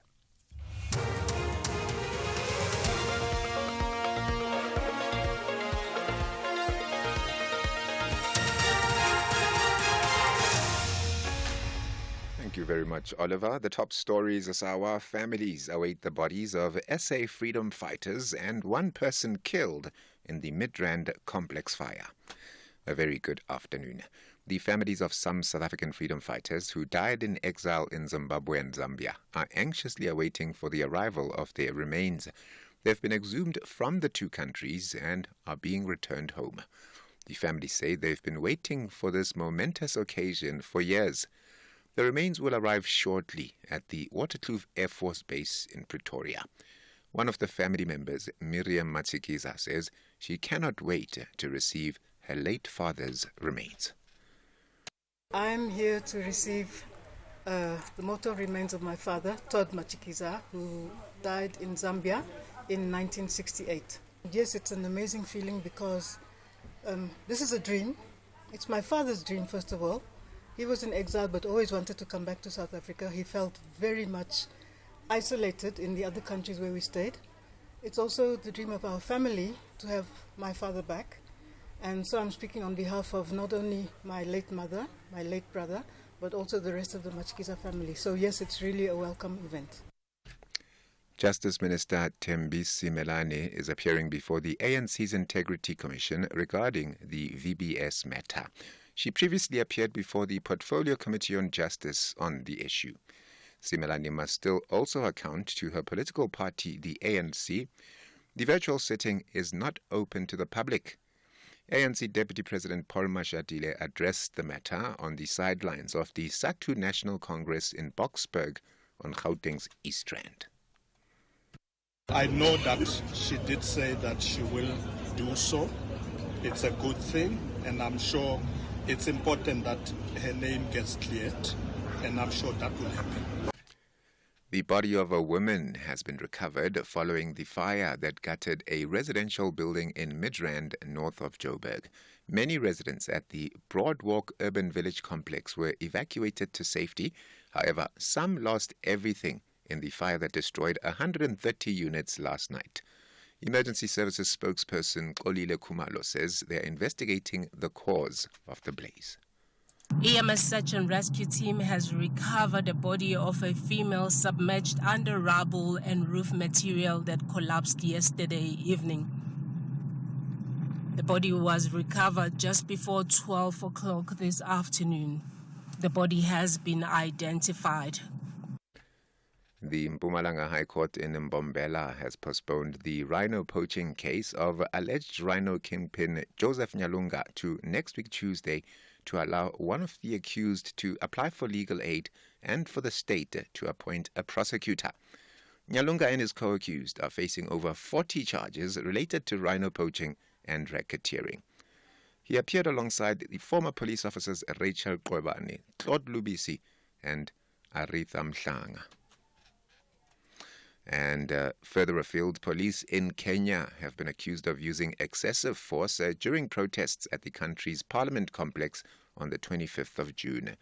Thank you very much, Oliver. The top stories this hour: families await the bodies of SA freedom fighters and one person killed in the Midrand complex fire. A very good afternoon. The families of some South African freedom fighters who died in exile in Zimbabwe and Zambia are anxiously awaiting for the arrival of their remains. They've been exhumed from the two countries and are being returned home. The families say they've been waiting for this momentous occasion for years. The remains will arrive shortly at the Waterkloof Air Force Base in Pretoria. One of the family members, Miriam Matsikiza, says she cannot wait to receive her late father's remains. I'm here to receive the mortal remains of my father, Todd Machikiza, who died in Zambia in 1968. Yes, it's an amazing feeling because this is a dream. It's my father's dream, first of all. He was in exile but always wanted to come back to South Africa. He felt very much isolated in the other countries where we stayed. It's also the dream of our family to have my father back. And so I'm speaking on behalf of not only my late mother, my late brother, but also the rest of the Machikiza family. So yes, it's really a welcome event. Justice Minister Thembisi Melane is appearing before the ANC's Integrity Commission regarding the VBS matter. She previously appeared before the Portfolio Committee on Justice on the issue. Simelane must still also account to her political party, the ANC. The virtual sitting is not open to the public. ANC Deputy President Paul Mashatile addressed the matter on the sidelines of the SATU National Congress in Boksburg on Gauteng's East Rand. I know that she did say that she will do so. It's a good thing, and I'm sure it's important that her name gets cleared, and I'm sure that will happen. The body of a woman has been recovered following the fire that gutted a residential building in Midrand, north of Joburg. Many residents at the Broadwalk Urban Village complex were evacuated to safety. However, some lost everything in the fire that destroyed 130 units last night. Emergency Services spokesperson Kolile Kumalo says they are investigating the cause of the blaze. EMS search and rescue team has recovered the body of a female submerged under rubble and roof material that collapsed yesterday evening. The body was recovered just before 12 o'clock this afternoon. The body has been identified. The Mpumalanga High Court in Mbombela has postponed the rhino poaching case of alleged rhino kingpin Joseph Nyalunga to next week Tuesday to allow one of the accused to apply for legal aid and for the state to appoint a prosecutor. Nyalunga and his co-accused are facing over 40 charges related to rhino poaching and racketeering. He appeared alongside the former police officers Rachel Kobane, Claude Lubisi, and Aritha Mhlanga. And further afield, police in Kenya have been accused of using excessive force during protests at the country's parliament complex on the 25th of June.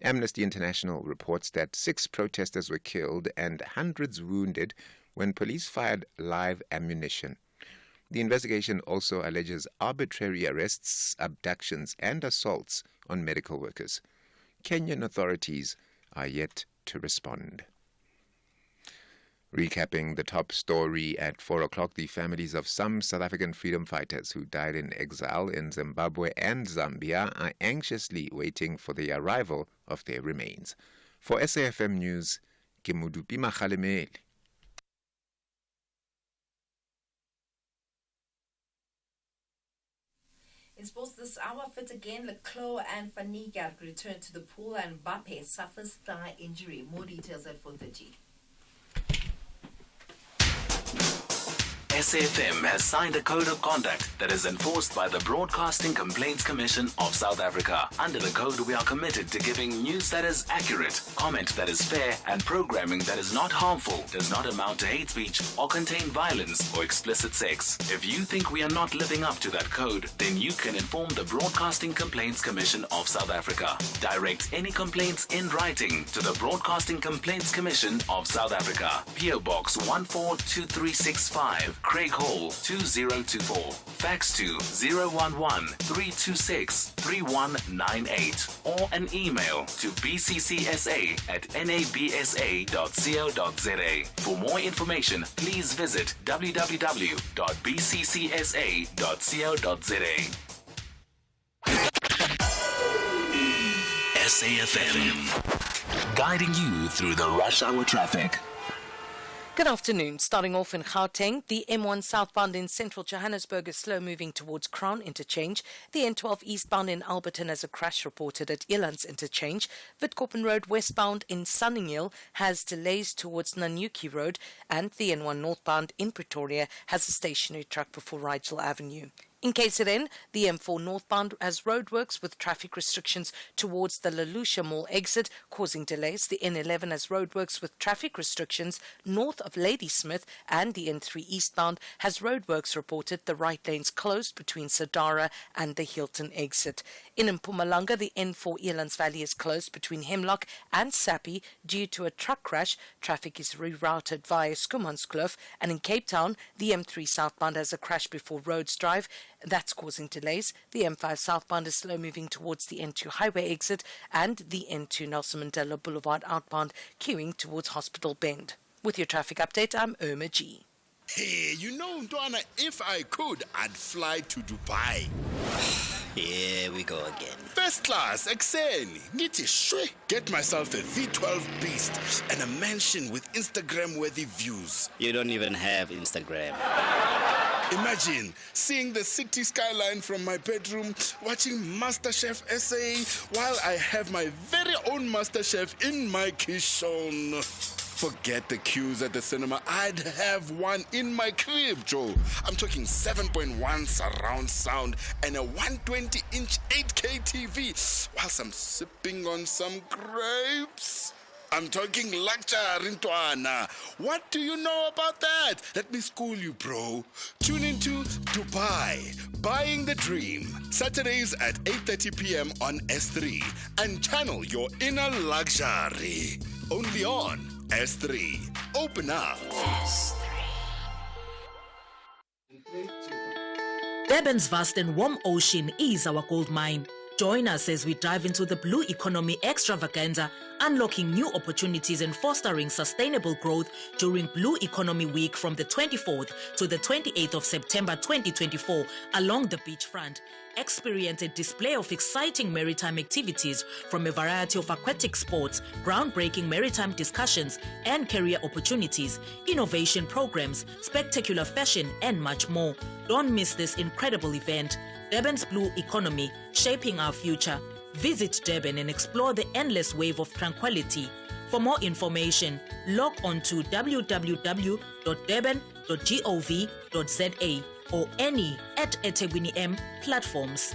Amnesty International reports that 6 protesters were killed and hundreds wounded when police fired live ammunition. The investigation also alleges arbitrary arrests, abductions, and assaults on medical workers. Kenyan authorities are yet to respond. Recapping the top story at 4 o'clock, the families of some South African freedom fighters who died in exile in Zimbabwe and Zambia are anxiously waiting for the arrival of their remains. For SAFM News, Kimudupi Makhalemeli. In sports this hour, fit again, Leclerc and Faniga return to the pool and Mbappe suffers thigh injury. More details at 4:30. SAFM has signed a code of conduct that is enforced by the Broadcasting Complaints Commission of South Africa. Under the code, we are committed to giving news that is accurate, comment that is fair, and programming that is not harmful, does not amount to hate speech, or contain violence or explicit sex. If you think we are not living up to that code, then you can inform the Broadcasting Complaints Commission of South Africa. Direct any complaints in writing to the Broadcasting Complaints Commission of South Africa. PO Box 142365. Craig Hall 2024. Fax to 011-326-3198 or an email to bccsa@nabsa.co.za. For more information, please visit www.bccsa.co.za. SAFM, guiding you through the rush hour traffic. Good afternoon. Starting off in Gauteng, the M1 southbound in central Johannesburg is slow moving towards Crown Interchange. The N12 eastbound in Alberton has a crash reported at Elands Interchange. Witkoppen Road westbound in Sunninghill has delays towards Nanyuki Road, and the N1 northbound in Pretoria has a stationary truck before Rigel Avenue. In KZN, the M4 northbound has roadworks with traffic restrictions towards the Lelusha Mall exit, causing delays. The N11 has roadworks with traffic restrictions north of Ladysmith, and the N3 eastbound has roadworks reported the right lanes closed between Sadara and the Hilton exit. In Mpumalanga, the N4 Elands Valley is closed between Hemlock and Sappi due to a truck crash. Traffic is rerouted via Schoemanskloof, and in Cape Town, the M3 southbound has a crash before Rhodes Drive. That's causing delays. The M5 southbound is slow moving towards the N2 highway exit, and the N2 Nelson Mandela Boulevard outbound queuing towards Hospital Bend. With your traffic update, I'm Irma G. Hey, you know, Ntwana, if I could, I'd fly to Dubai. Here we go again. First class, Exeni. Ngithi shwe. Get myself a V12 Beast and a mansion with Instagram-worthy views. You don't even have Instagram. Imagine seeing the city skyline from my bedroom, watching MasterChef SA while I have my very own MasterChef in my kitchen. Forget the queues at the cinema. I'd have one in my crib, Joe. I'm talking 7.1 surround sound and a 120-inch 8K TV whilst I'm sipping on some grapes. I'm talking luxury, Ntwana. What do you know about that? Let me school you, bro. Tune into Dubai, Buying the Dream. Saturdays at 8:30 p.m. on S3. And channel your inner luxury. Only on S3. Open up. Durban's vast and warm ocean is our gold mine. Join us as we dive into the blue economy extravaganza, unlocking new opportunities and fostering sustainable growth during Blue Economy Week from the 24th to the 28th of September 2024 along the beachfront. Experience a display of exciting maritime activities from a variety of aquatic sports, groundbreaking maritime discussions and career opportunities, innovation programs, spectacular fashion, and much more. Don't miss this incredible event. Durban's Blue Economy, shaping our future. Visit Durban and explore the endless wave of tranquility. For more information, log on to www.durban.gov.za or any @eThekwini platforms.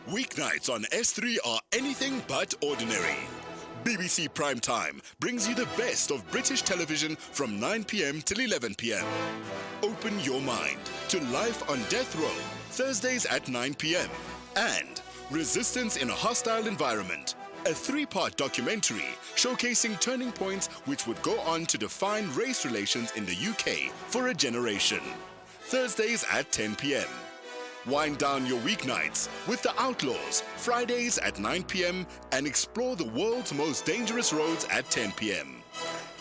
Weeknights on S3 are anything but ordinary. BBC Primetime brings you the best of British television from 9 p.m. till 11 p.m. Open your mind to Life on Death Row, Thursdays at 9 p.m. and Resistance in a Hostile Environment, a 3-part documentary showcasing turning points which would go on to define race relations in the UK for a generation. Thursdays at 10 p.m. Wind down your weeknights with The Outlaws, Fridays at 9 p.m. and explore the world's most dangerous roads at 10 p.m.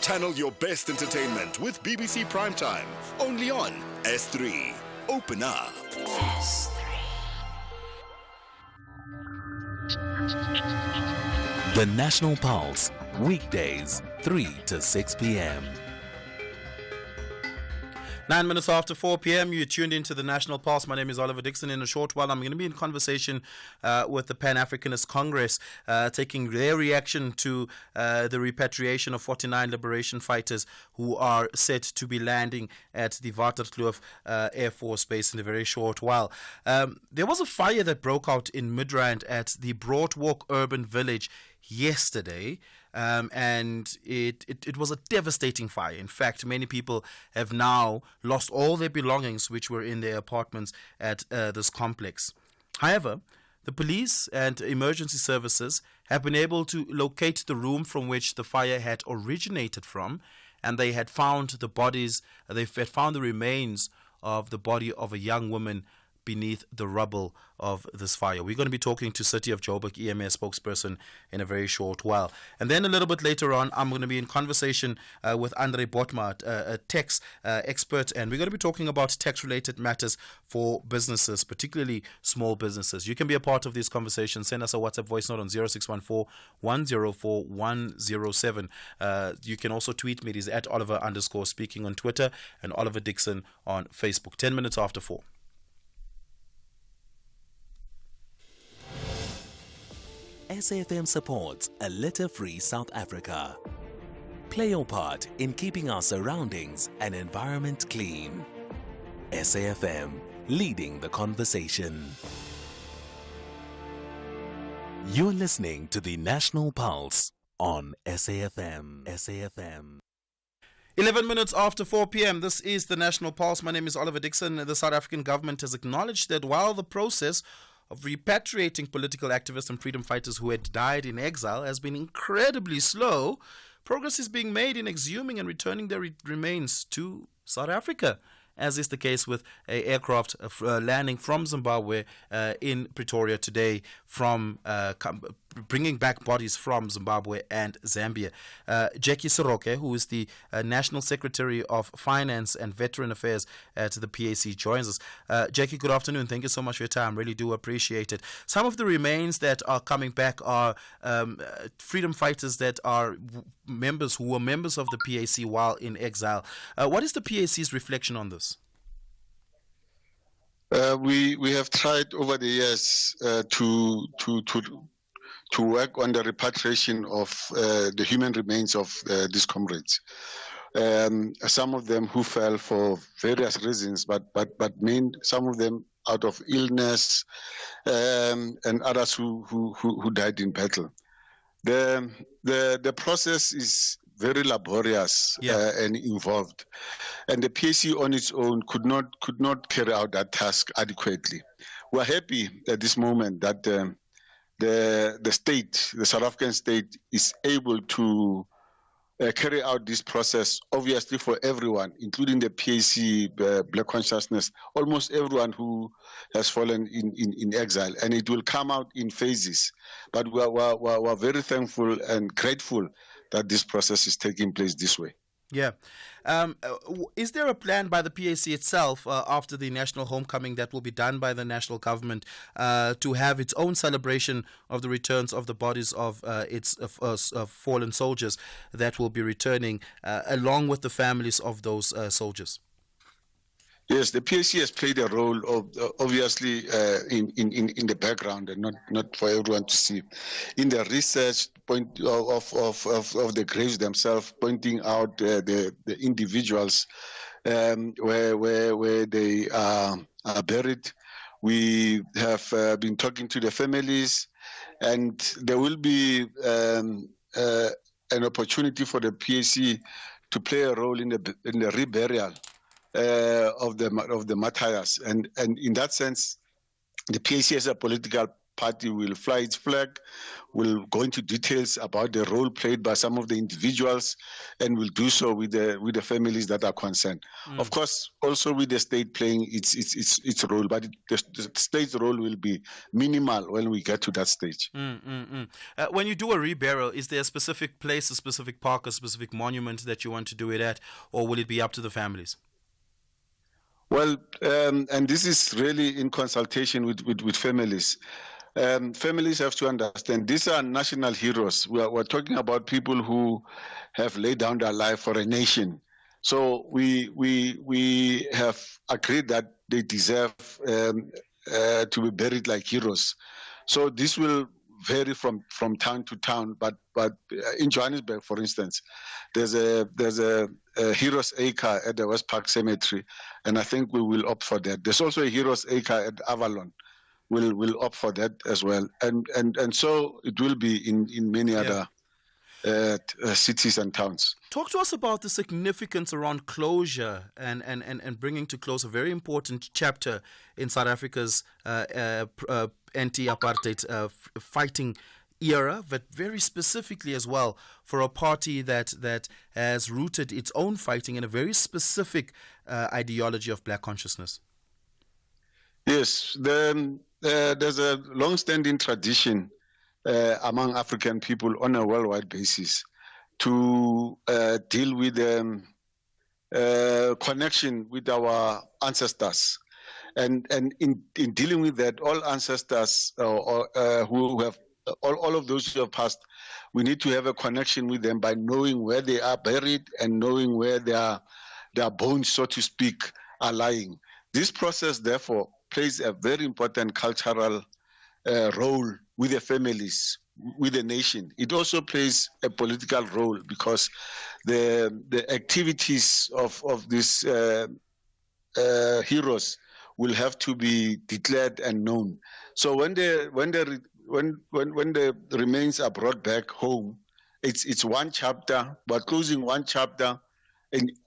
Channel your best entertainment with BBC Primetime, only on S3. Open up. The National Pulse, weekdays, 3 to 6 p.m. 9 minutes after 4 p.m., you're tuned into the National Pulse. My name is Oliver Dickson. In a short while, I'm going to be in conversation with the Pan-Africanist Congress, taking their reaction to the repatriation of 49 liberation fighters who are set to be landing at the Waterkloof Air Force Base in a very short while. There was a fire that broke out in Midrand at the Broadwalk Urban Village yesterday. And it was a devastating fire. In fact, many people have now lost all their belongings which were in their apartments at this complex. However, the police and emergency services have been able to locate the room from which the fire had originated from, and they had found the remains of the body of a young woman beneath the rubble of this fire. We're going to be talking to City of Joburg EMS spokesperson in a very short while. And then a little bit later on, I'm going to be in conversation with Andre Botma, a tax expert, and we're going to be talking about tax-related matters for businesses, particularly small businesses. You can be a part of this conversation. Send us a WhatsApp voice note on 0614-104-107. You can also tweet me. It is at Oliver_speaking on Twitter and Oliver Dickson on Facebook. 10 minutes after 4. SAFM supports a litter-free South Africa. Play your part in keeping our surroundings and environment clean. SAFM, leading the conversation. You're listening to the National Pulse on SAFM. SAFM. 11 minutes after 4 p.m. This is the National Pulse. My name is Oliver Dickson. The South African government has acknowledged that while the process of repatriating political activists and freedom fighters who had died in exile has been incredibly slow, progress is being made in exhuming and returning their remains to South Africa, as is the case with an aircraft landing from Zimbabwe in Pretoria today, from bringing back bodies from Zimbabwe and Zambia. Jackie Soroke, who is the National Secretary of Finance and Veteran Affairs at the PAC, joins us. Jackie, good afternoon. Thank you so much for your time. Really do appreciate it. Some of the remains that are coming back are freedom fighters that are members who were members of the PAC while in exile. What is the PAC's reflection on this? We have tried over the years to work on the repatriation of the human remains of these comrades. Some of them who fell for various reasons, but some of them out of illness, and others who died in battle. The process is very laborious and involved, and the PAC on its own could not carry out that task adequately. We're happy at this moment that the state, the South African state, is able to carry out this process, obviously for everyone, including the PAC, Black Consciousness, almost everyone who has fallen in exile, and it will come out in phases. But we're very thankful and grateful that this process is taking place this way. Yeah. Is there a plan by the PAC itself after the national homecoming that will be done by the national government to have its own celebration of the returns of the bodies of its fallen soldiers that will be returning along with the families of those soldiers? Yes, the PAC has played a role, obviously, in the background and not for everyone to see. In the research point of the graves themselves, pointing out the individuals where they are buried. We have been talking to the families, and there will be an opportunity for the PAC to play a role in the reburial of the martyrs, and in that sense, the PAC as a political party will fly its flag, will go into details about the role played by some of the individuals, and will do so with the families that are concerned. Of course, also with the state playing its role, but the state's role will be minimal when we get to that stage. When you do a reburial, is there a specific place, a specific park, a specific monument that you want to do it at, or will it be up to the families? Well, and this is really in consultation with families. Families have to understand these are national heroes. We're talking about people who have laid down their life for a nation. So we have agreed that they deserve to be buried like heroes. So this will vary from town to town, but in Johannesburg, for instance, there's a Heroes Acre at the West Park Cemetery, and I think we will opt for that. There's also a Heroes Acre at Avalon. We'll opt for that as well, and so it will be in many other cities and towns. Talk to us about the significance around closure and bringing to close a very important chapter in South Africa's anti-apartheid fighting era, but very specifically as well for a party that has rooted its own fighting in a very specific ideology of black consciousness. Yes, there's a long-standing tradition among African people on a worldwide basis to deal with connection with our ancestors. And in dealing with that, all ancestors who have, all of those who have passed, we need to have a connection with them by knowing where they are buried and knowing where their bones, so to speak, are lying. This process, therefore, plays a very important cultural role with the families, with the nation. It also plays a political role because the activities of these heroes will have to be declared and known. So when the remains are brought back home, it's one chapter, but closing one chapter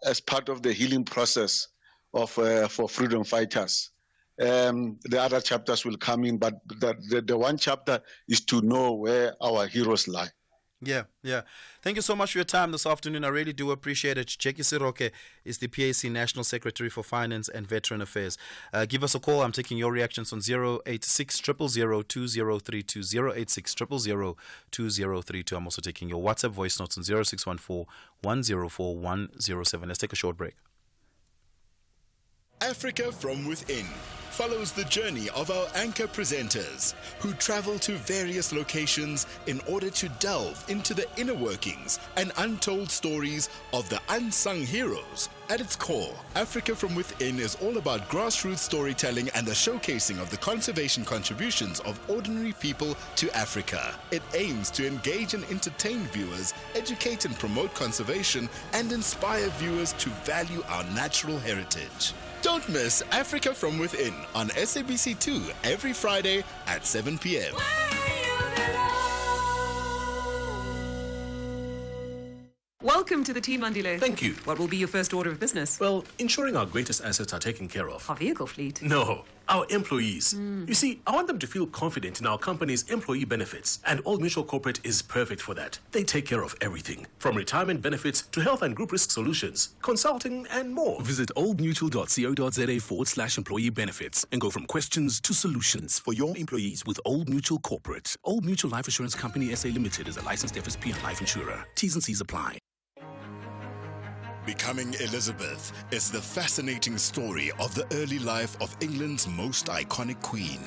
as part of the healing process of for freedom fighters. The other chapters will come in, but the one chapter is to know where our heroes lie. Yeah. Thank you so much for your time this afternoon. I really do appreciate it. Jackie Siroke is the PAC National Secretary for Finance and Veteran Affairs. Give us a call. I'm taking your reactions on 086 000 2032, 086 000 2032. I'm also taking your WhatsApp voice notes on 0614 104 107. Let's take a short break. Africa from Within follows the journey of our anchor presenters who travel to various locations in order to delve into the inner workings and untold stories of the unsung heroes. At its core, Africa from Within is all about grassroots storytelling and the showcasing of the conservation contributions of ordinary people to Africa. It aims to engage and entertain viewers, educate and promote conservation, and inspire viewers to value our natural heritage. Don't miss Africa from Within on SABC2 every Friday at 7 p.m. Welcome to the team, Andile. Thank you. What will be your first order of business? Well, ensuring our greatest assets are taken care of. Our vehicle fleet? No, our employees. You see, I want them to feel confident in our company's employee benefits, and Old Mutual Corporate is perfect for that. They take care of everything, from retirement benefits to health and group risk solutions, consulting, and more. Visit oldmutual.co.za/employee benefits and go from questions to solutions for your employees with Old Mutual Corporate. Old Mutual Life Assurance Company SA Limited is a licensed FSP and life insurer. T's and C's apply. Becoming Elizabeth is the fascinating story of the early life of England's most iconic queen.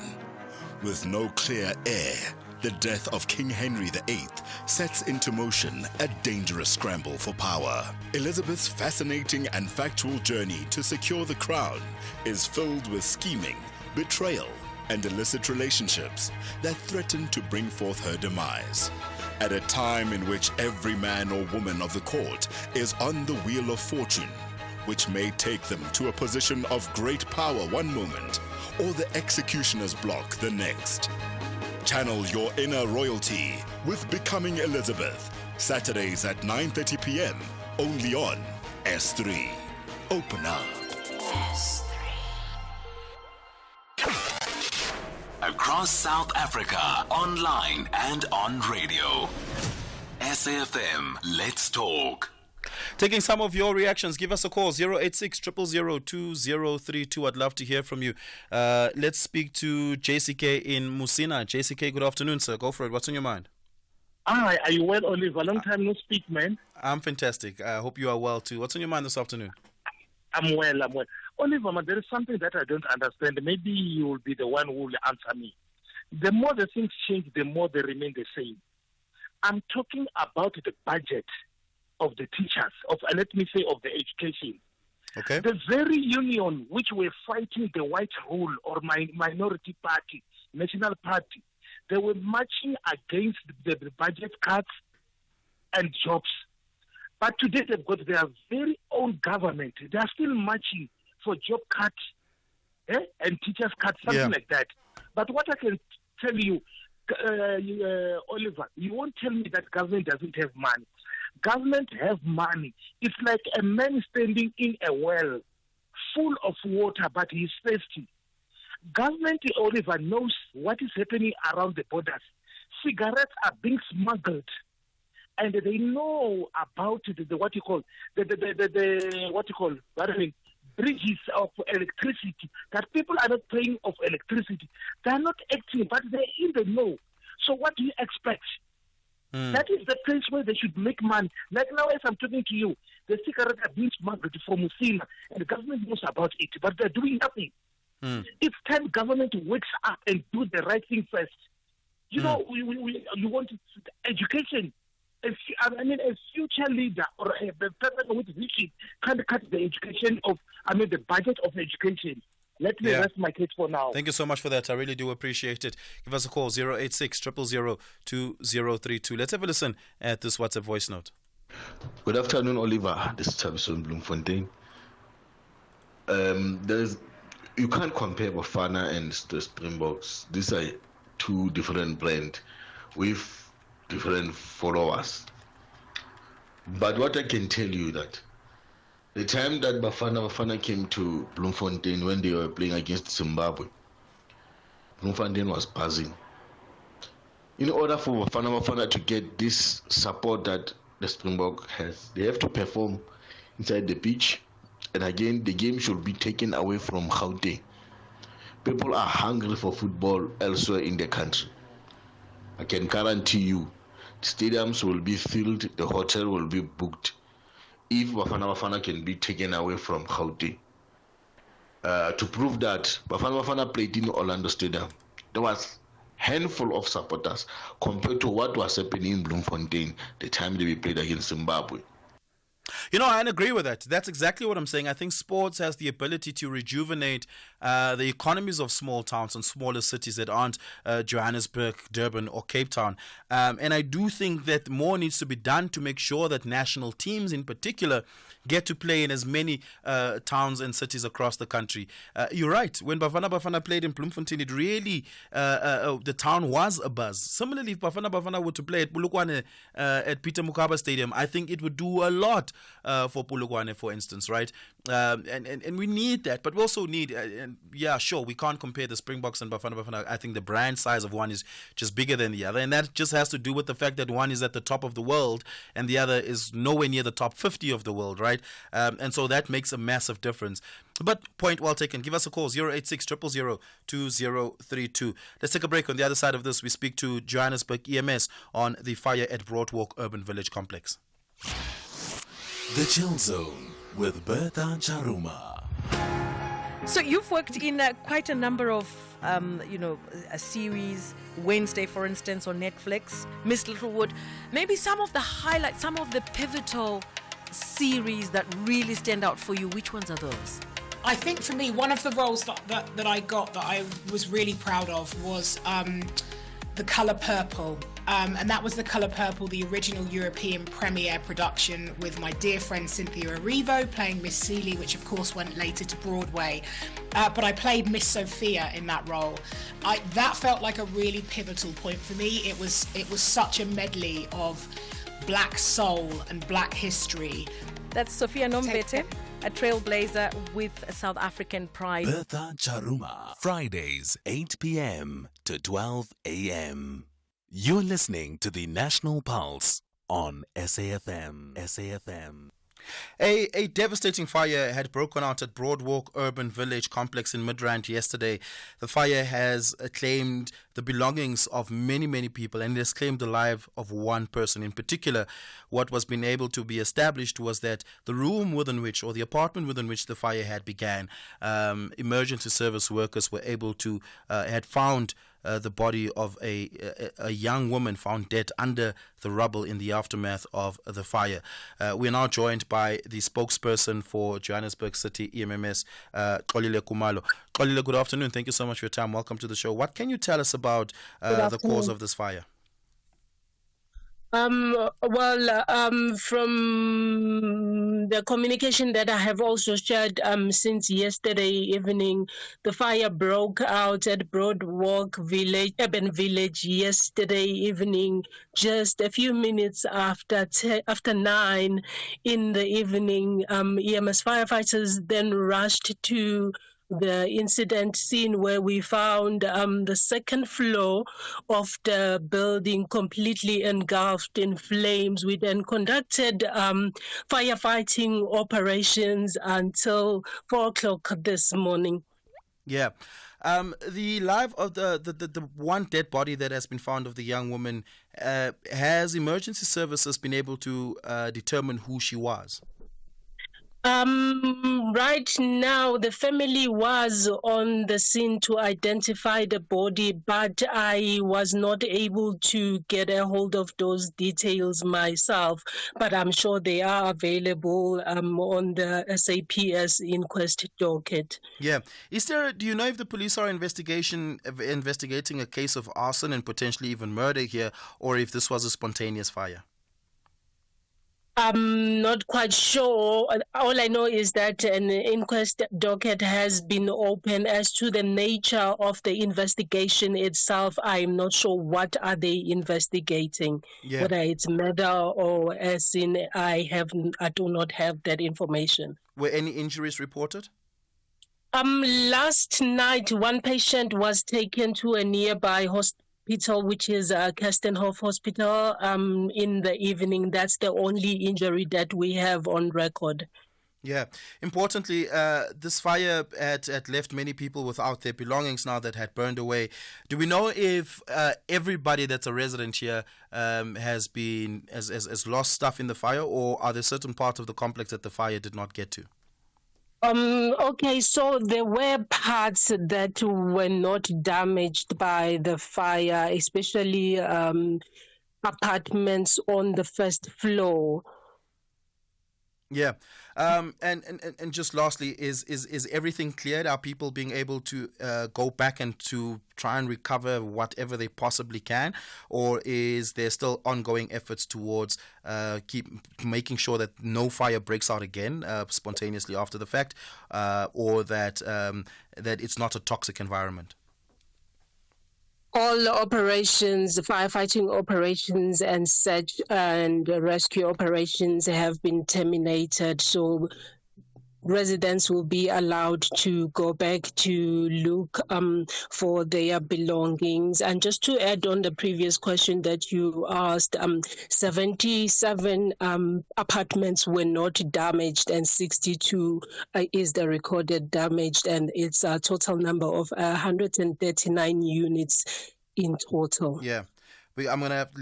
With no clear heir, the death of King Henry VIII sets into motion a dangerous scramble for power. Elizabeth's fascinating and factual journey to secure the crown is filled with scheming, betrayal, and illicit relationships that threaten to bring forth her demise. At a time in which every man or woman of the court is on the wheel of fortune, which may take them to a position of great power one moment, or the executioner's block the next. Channel your inner royalty with Becoming Elizabeth, Saturdays at 9:30 p.m. only on S3. Open up. S3. Across South Africa, online and on radio. SAFM, let's talk. Taking some of your reactions, give us a call, 086 000 2032. I'd love to hear from you. Let's speak to JCK in Musina. JCK, good afternoon, sir. Go for it. What's on your mind? Hi, are you well, Oliver? Long time no speak, man. I'm fantastic. I hope you are well too. What's on your mind this afternoon? I'm well. Oliver, man, there is something that I don't understand. Maybe you will be the one who will answer me. The more the things change, the more they remain the same. I'm talking about the budget of the teachers, let me say, of the education. Okay. The very union which were fighting the white rule or minority party, national party, they were marching against the budget cuts and jobs. But today they've got their very own government. They are still marching for job cuts and teachers cuts, something like that. But what I can tell you, Oliver, you won't tell me that government doesn't have money. Government have money. It's like a man standing in a well full of water, but he's thirsty. Government, Oliver, knows what is happening around the borders. Cigarettes are being smuggled. And they know about the ridges of electricity, that people are not paying of electricity. They are not acting, but they're in the know. So what do you expect? That is the place where they should make money. Like now, as I'm talking to you, the cigarettes are being smuggled from Musina, and the government knows about it, but they're doing nothing. It's time government wakes up and do the right thing first. You know, you want education. I mean, a future leader or a person with vision can't cut the education of, the budget of education. Let me rest my case for now. Thank you so much for that. I really do appreciate it. Give us a call, 086 000 2032. Let's have a listen at this WhatsApp voice note. Good afternoon, Oliver. This is Chabison Bloemfontein. You can't compare Bafana and the Springboks. These are two different brands with different followers. But what I can tell you that the time that Bafana came to Bloemfontein when they were playing against Zimbabwe, Bloemfontein was buzzing. In order for Bafana to get this support that the Springbok has, they have to perform inside the pitch. And again, the game should be taken away from Gauteng. People are hungry for football elsewhere in the country. I can guarantee you, stadiums will be filled, the hotel will be booked. If Bafana can be taken away from Gauteng. To prove that, Bafana played in Orlando Stadium. There was a handful of supporters compared to what was happening in Bloemfontein the time they played against Zimbabwe. You know, I agree with that. That's exactly what I'm saying. I think sports has the ability to rejuvenate the economies of small towns and smaller cities that aren't Johannesburg, Durban, or Cape Town. And I do think that more needs to be done to make sure that national teams in particular get to play in as many towns and cities across the country. You're right. When Bafana played in Bloemfontein, it really, the town was abuzz. Similarly, if Bafana were to play at Polokwane at Peter Mokaba Stadium, I think it would do a lot for Polokwane, for instance, right? And we need that, but we also need, sure, we can't compare the Springboks and Bafana. I think the brand size of one is just bigger than the other, and that just has to do with the fact that one is at the top of the world and the other is nowhere near the top 50 of the world, right? And so that makes a massive difference. But point well taken. Give us a call, 086 000 2032. Let's take a break. On the other side of this, we speak to Johannesburg EMS on the fire at Broadwalk Urban Village Complex. The Chill Zone with Bertha Charuma. So you've worked in quite a number of, a series, Wednesday, for instance, on Netflix, Miss Littlewood. Maybe some of the highlights, some of the pivotal series that really stand out for you. Which ones are those? I think for me, one of the roles that I got that I was really proud of was The Colour Purple. And that was The Colour Purple, the original European premiere production with my dear friend Cynthia Erivo playing Miss Seeley, which of course went later to Broadway. But I played Miss Sophia in that role. That felt like a really pivotal point for me. It was such a medley of black soul and black history. That's Sophia Nombete, a trailblazer with a South African pride. Bertha Charuma, Fridays, 8 p.m. to 12 a.m. You're listening to the National Pulse on SAFM. A devastating fire had broken out at Broadwalk Urban Village Complex in Midrand yesterday. The fire has claimed the belongings of many, many people, and it has claimed the life of one person. In particular, what was being able to be established was that the room within which, or the apartment within which the fire had began, emergency service workers were able to, had found the body of a young woman found dead under the rubble in the aftermath of the fire. We are now joined by the spokesperson for Johannesburg City EMMS, Xolile Kumalo. Xolile, good afternoon. Thank you so much for your time. Welcome to the show. What can you tell us about the cause of this fire? From the communication that I have also shared since yesterday evening, the fire broke out at Broadwalk Urban Village yesterday evening, just a few minutes after 9 in the evening. EMS firefighters then rushed to the incident scene where we found the second floor of the building completely engulfed in flames. We then conducted firefighting operations until 4 o'clock this morning. Yeah. The live of the one dead body that has been found of the young woman, has emergency services been able to determine who she was? Right now, the family was on the scene to identify the body, but I was not able to get a hold of those details myself. But I'm sure they are available on the SAPS inquest docket. Yeah. Do you know if the police are investigating a case of arson and potentially even murder here, or if this was a spontaneous fire? I'm not quite sure. All I know is that an inquest docket has been open. As to the nature of the investigation itself, I'm not sure what are they investigating. Yeah. Whether it's murder or as in I do not have that information. Were any injuries reported? Last night, one patient was taken to a nearby hospital, which is Kirstenhof Hospital, in the evening. That's the only injury that we have on record. Yeah. Importantly, this fire had left many people without their belongings now that had burned away. Do we know if everybody that's a resident here has lost stuff in the fire, or are there certain parts of the complex that the fire did not get to? Okay, so there were parts that were not damaged by the fire, especially apartments on the first floor. Yeah. And just lastly, is everything cleared? Are people being able to go back and to try and recover whatever they possibly can? Or is there still ongoing efforts towards keep making sure that no fire breaks out again spontaneously after the fact, or that it's not a toxic environment? All operations, firefighting operations and search and rescue operations have been terminated. So residents will be allowed to go back to look for their belongings. And just to add on the previous question that you asked, 77 apartments were not damaged and 62 is the recorded damaged, and it's a total number of 139 units in total. Yeah. I'm going to have to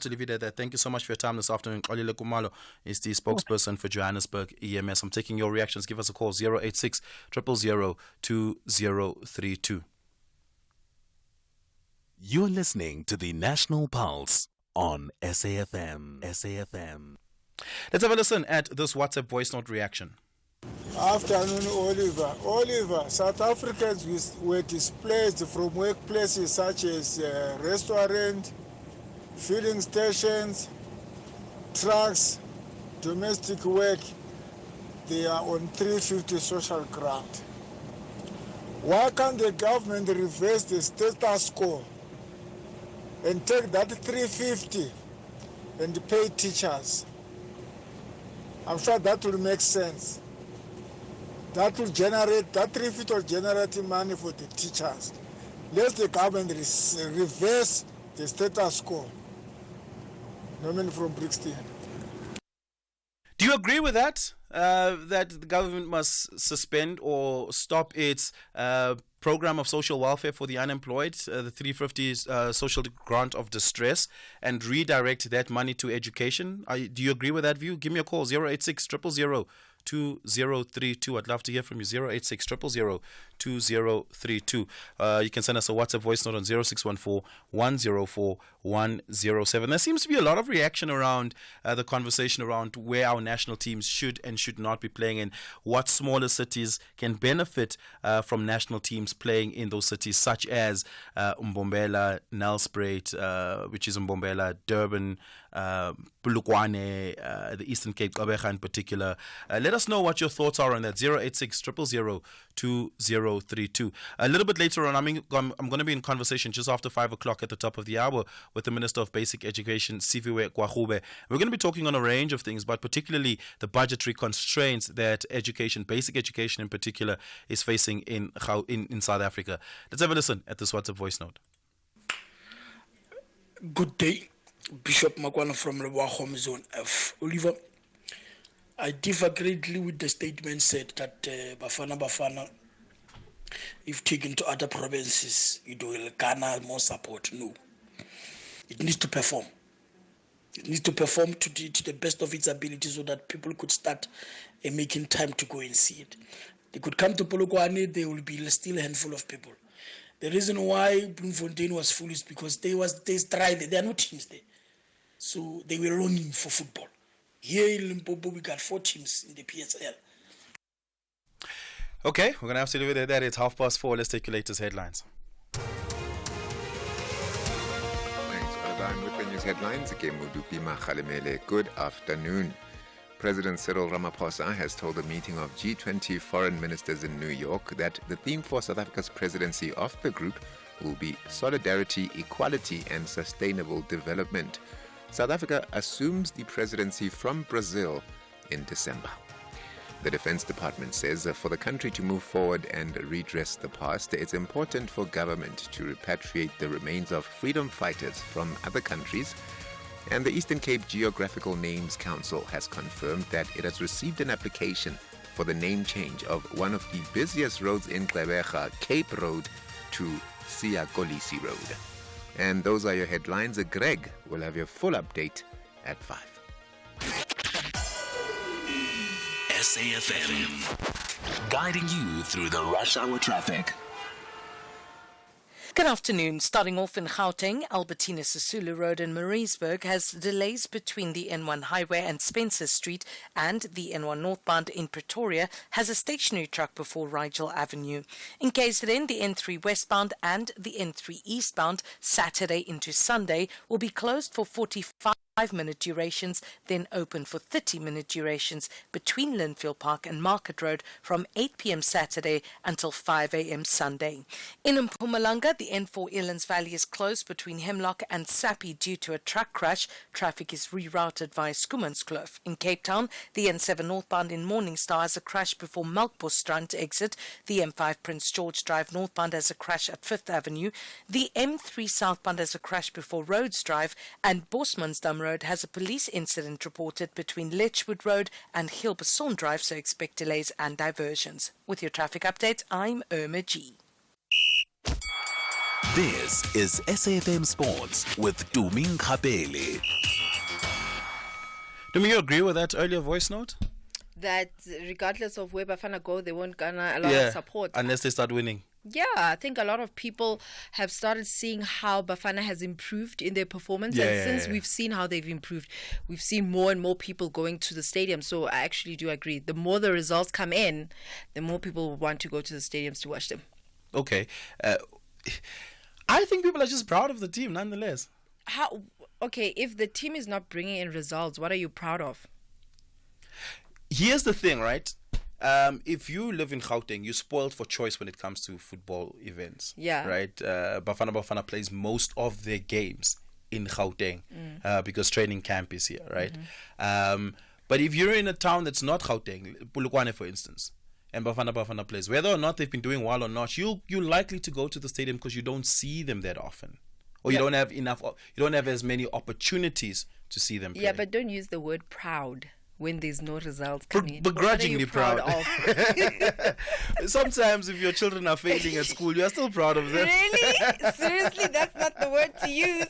leave it at that. Thank you so much for your time this afternoon. Olile Kumalo is the spokesperson for Johannesburg EMS. I'm taking your reactions. Give us a call, 086 000 2032. You're listening to the National Pulse on SAFM. Let's have a listen at this WhatsApp voice note reaction. Afternoon, Oliver. South Africans were displaced from workplaces such as restaurants, filling stations, trucks, domestic work. They are on 350 social grant. Why can't the government reverse the status quo and take that 350 and pay teachers? I'm sure that will make sense. That 350 will generate money for the teachers. Let the government reverse the status quo. Norman from Brixton. Do you agree with that? That the government must suspend or stop its program of social welfare for the unemployed, the 350 social grant of distress, and redirect that money to education? Do you agree with that view? Give me a call, 086 000 2032. I'd love to hear from you. 086 000 2032. You can send us a WhatsApp voice note on 0614 104 107. There seems to be a lot of reaction around the conversation around where our national teams should and should not be playing, and what smaller cities can benefit from national teams playing in those cities, such as Mbombela, Nelspruit, which is Mbombela, Durban, Polokwane, the Eastern Cape, Gqeberha in particular. Let us know what your thoughts are on that. 086 000 2032. A little bit later on, I'm going to be in conversation just after 5 o'clock at the top of the hour with the Minister of Basic Education, Siviwe Gwagube. We're going to be talking on a range of things, but particularly the budgetary constraints that education, basic education in particular, is facing in South Africa. Let's have a listen at this WhatsApp voice note. Good day, Bishop Makwana from Leboa Zone F. Oliver, I differ greatly with the statement said that Bafana, if taken to other provinces, it will garner more support. No. It needs to perform. It needs to perform to the best of its ability so that people could start making time to go and see it. They could come to Polokwane, there will be still a handful of people. The reason why Bloemfontein was full is because they tried. There are no teams there. So they were longing for football. Here in Limpopo, we got 4 teams in the PSL. Okay, we're going to have to leave it at that. It's 4:30. Let's take your latest headlines. Thanks, Oliver. With the news headlines, good afternoon. President Cyril Ramaphosa has told a meeting of G20 foreign ministers in New York that the theme for South Africa's presidency of the group will be solidarity, equality, and sustainable development. South Africa assumes the presidency from Brazil in December. The Defense Department says for the country to move forward and redress the past, it's important for government to repatriate the remains of freedom fighters from other countries. And the Eastern Cape Geographical Names Council has confirmed that it has received an application for the name change of one of the busiest roads in Gqeberha, Cape Road, to Siyakolisi Road. And those are your headlines. Greg will have your full update at 5. SAFM, guiding you through the rush hour traffic. Good afternoon. Starting off in Gauteng, Albertina Sisulu Road in Maritzburg has delays between the N1 Highway and Spencer Street, and the N1 northbound in Pretoria has a stationary truck before Rigel Avenue. In KZN, the N3 westbound and the N3 eastbound Saturday into Sunday will be closed for 45-minute durations, then open for 30-minute durations between Linfield Park and Market Road from 8 p.m. Saturday until 5 a.m. Sunday. In Mpumalanga, the N4 Elands Valley is closed between Hemlock and Sappi due to a truck crash. Traffic is rerouted via Schoemanskloof. In Cape Town, the N7 northbound in Morningstar has a crash before Melkbosstrand exit. The M5 Prince George Drive northbound has a crash at 5th Avenue. The M3 southbound has a crash before Rhodes Drive, and Bosmansdam Road has a police incident reported between Letchwood Road and Hilberson Drive, so expect delays and diversions. With your traffic update, I'm Irma G. This is SAFM Sports with Tuming Khapele. Do you agree with that earlier voice note? That regardless of where Bafana go, they won't garner a lot of support. Unless they start winning. Yeah, I think a lot of people have started seeing how Bafana has improved in their performance. Since we've seen how they've improved, we've seen more and more people going to the stadium. So I actually do agree. The more the results come in, the more people want to go to the stadiums to watch them. Okay. I think people are just proud of the team nonetheless. Okay, if the team is not bringing in results, what are you proud of? Here's the thing, right? If you live in Gauteng, you're spoiled for choice when it comes to football events. Yeah. Right? Bafana plays most of their games in Gauteng because training camp is here, right? Mm-hmm. But if you're in a town that's not Gauteng, Polokwane for instance, and Bafana plays, whether or not they've been doing well or not, you're likely to go to the stadium because you don't see them that often. Or you don't have as many opportunities to see them play. Yeah, but don't use the word proud when there's no results coming. Begrudgingly proud of? Sometimes if your children are failing at school, you are still proud of them. Really? Seriously, that's not the word to use.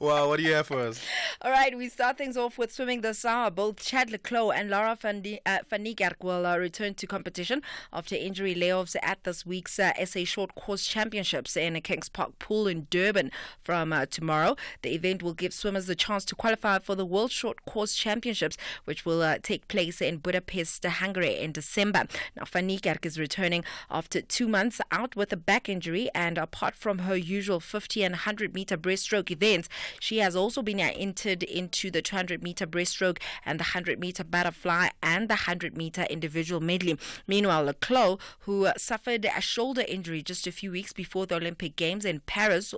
Wow, what do you have for us? All right, we start things off with swimming this hour. Both Chad Leclos and Laura van Niekerk will return to competition after injury layoffs at this week's SA Short Course Championships in Kings Park Pool in Durban from tomorrow. The event will give swimmers the chance to qualify for the World Short Course Championships, which will take place in Budapest, Hungary in December. Now, Van Niekerk is returning after 2 months out with a back injury, and apart from her usual 50 and 100-meter breaststroke events, she has also been entered into the 200-meter breaststroke and the 100-meter butterfly and the 100-meter individual medley. Meanwhile, Leclos, who suffered a shoulder injury just a few weeks before the Olympic Games in Paris,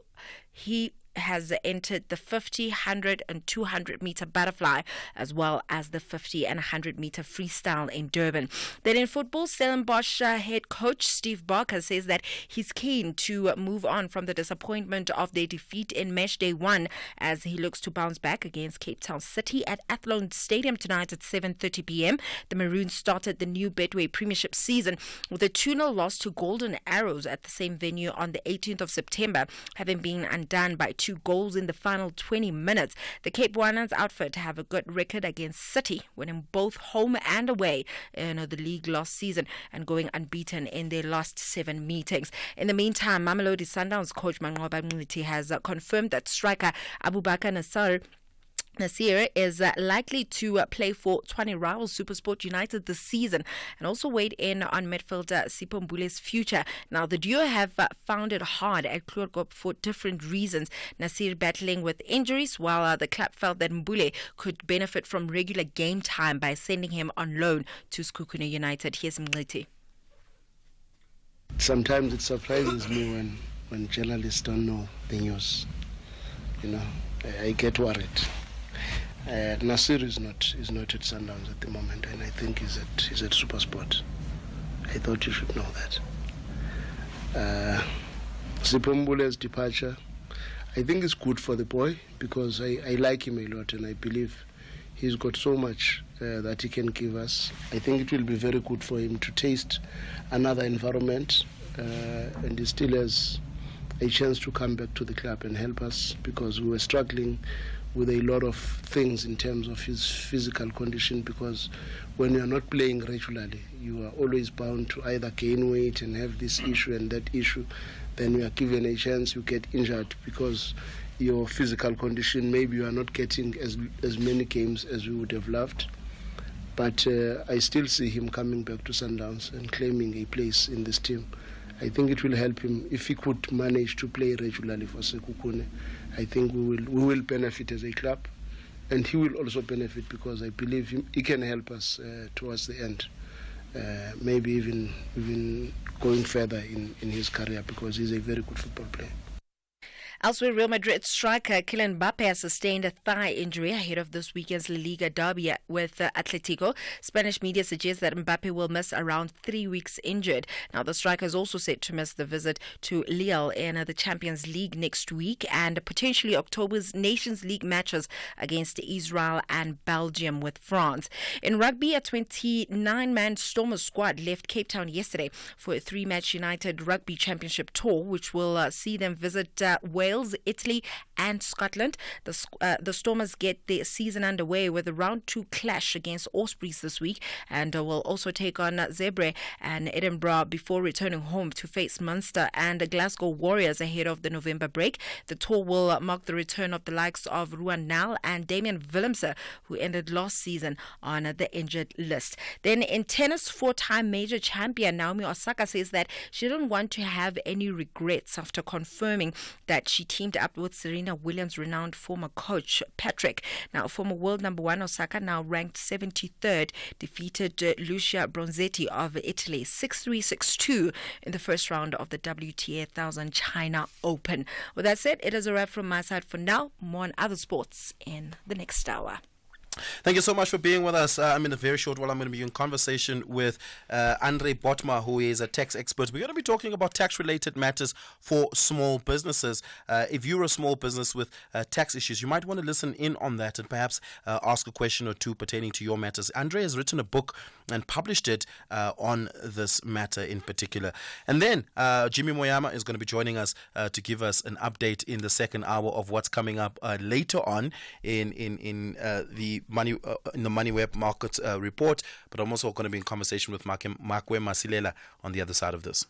he has entered the 50, 100 and 200-meter butterfly, as well as the 50 and 100-meter freestyle in Durban. Then in football, Stellenbosch head coach Steve Barker says that he's keen to move on from the disappointment of their defeat in match day 1 as he looks to bounce back against Cape Town City at Athlone Stadium tonight at 7:30 p.m. The Maroons started the new Betway Premiership season with a 2-0 loss to Golden Arrows at the same venue on the 18th of September, having been undone by 2 goals in the final 20 minutes. The Cape Winners outfit have a good record against City, winning both home and away in the league last season and going unbeaten in their last 7 meetings. In the meantime, Mamelodi Sundowns coach Manqoba Mngqithi has confirmed that striker Abubakar Nasir is likely to play for Tshwane Rivals SuperSport United this season, and also weighed in on midfielder Sipho Mbule's future. Now, the duo have found it hard at Kloorkop for different reasons. Nasir battling with injuries, while the club felt that Mbule could benefit from regular game time by sending him on loan to Sekhukhune United. Here's Mngqithi. Sometimes it surprises me when journalists don't know the news. I get worried. Nasir is not at Sundowns at the moment, and I think he's at SuperSport. I thought you should know that. Sipho Mbule's departure, I think is good for the boy because I like him a lot, and I believe he's got so much that he can give us. I think it will be very good for him to taste another environment, and he still has a chance to come back to the club and help us because we were struggling with a lot of things in terms of his physical condition, because when you are not playing regularly, you are always bound to either gain weight and have this issue and that issue. Then you are given a chance, you get injured because your physical condition, maybe you are not getting as many games as we would have loved. But I still see him coming back to Sundowns and claiming a place in this team. I think it will help him if he could manage to play regularly for Sekhukhune. I think we will benefit as a club, and he will also benefit because I believe he can help us towards the end, maybe even going further in his career because he's a very good football player. Elsewhere, Real Madrid striker Kylian Mbappe has sustained a thigh injury ahead of this weekend's La Liga derby with Atletico. Spanish media suggests that Mbappe will miss around 3 weeks injured. Now, the striker is also set to miss the visit to Lille in the Champions League next week and potentially October's Nations League matches against Israel and Belgium with France. In rugby, a 29-man Stormers squad left Cape Town yesterday for a 3-match United Rugby Championship tour, which will see them visit Wales, Italy and Scotland. The Stormers get their season underway with a round 2 clash against Ospreys this week and will also take on Zebre and Edinburgh before returning home to face Munster and Glasgow Warriors ahead of the November break. The tour will mark the return of the likes of Ruan Nel and Damian Willemse, who ended last season on the injured list. Then in tennis, 4-time major champion Naomi Osaka says that she didn't want to have any regrets after confirming that she teamed up with Serena Williams' renowned former coach, Patrick. Now, former world number 1 Osaka, now ranked 73rd, defeated Lucia Bronzetti of Italy 6-3, 6-2 in the first round of the WTA 1000 China Open. With that said, it is a wrap from my side for now. More on other sports in the next hour. Thank you so much for being with us. In a very short while, I'm going to be in conversation with Andre Botma, who is a tax expert. We're going to be talking about tax-related matters for small businesses. If you're a small business with tax issues, you might want to listen in on that and perhaps ask a question or two pertaining to your matters. Andre has written a book and published it on this matter in particular. And then Jimmy Moyama is going to be joining us to give us an update in the second hour of what's coming up later on in the Money Web Market report. But I'm also going to be in conversation with Makwe Masilela on the other side of this.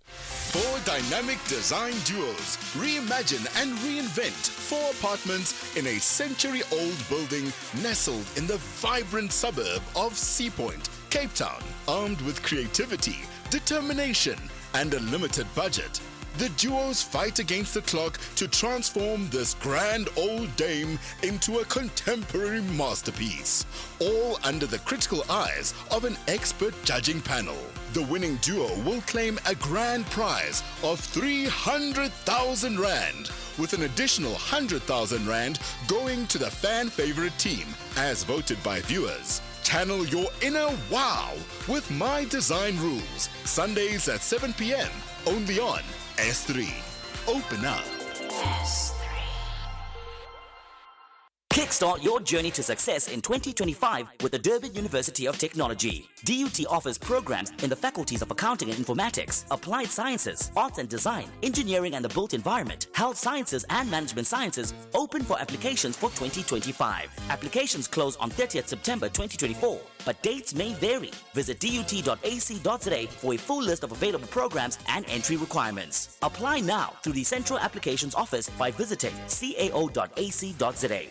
Four dynamic design duos reimagine and reinvent 4 apartments in a century-old building nestled in the vibrant suburb of Sea Point, Cape Town. Armed with creativity, determination, and a limited budget, the duos fight against the clock to transform this grand old dame into a contemporary masterpiece, all under the critical eyes of an expert judging panel. The winning duo will claim a grand prize of 300,000 Rand, with an additional 100,000 Rand going to the fan favorite team, as voted by viewers. Channel your inner wow with My Design Rules, Sundays at 7 p.m, only on S3. Open up. Kickstart your journey to success in 2025 with the Durban University of Technology. DUT offers programs in the faculties of Accounting and Informatics, Applied Sciences, Arts and Design, Engineering and the Built Environment, Health Sciences and Management Sciences, open for applications for 2025. Applications close on 30th September 2024, but dates may vary. Visit dut.ac.za for a full list of available programs and entry requirements. Apply now through the Central Applications Office by visiting cao.ac.za.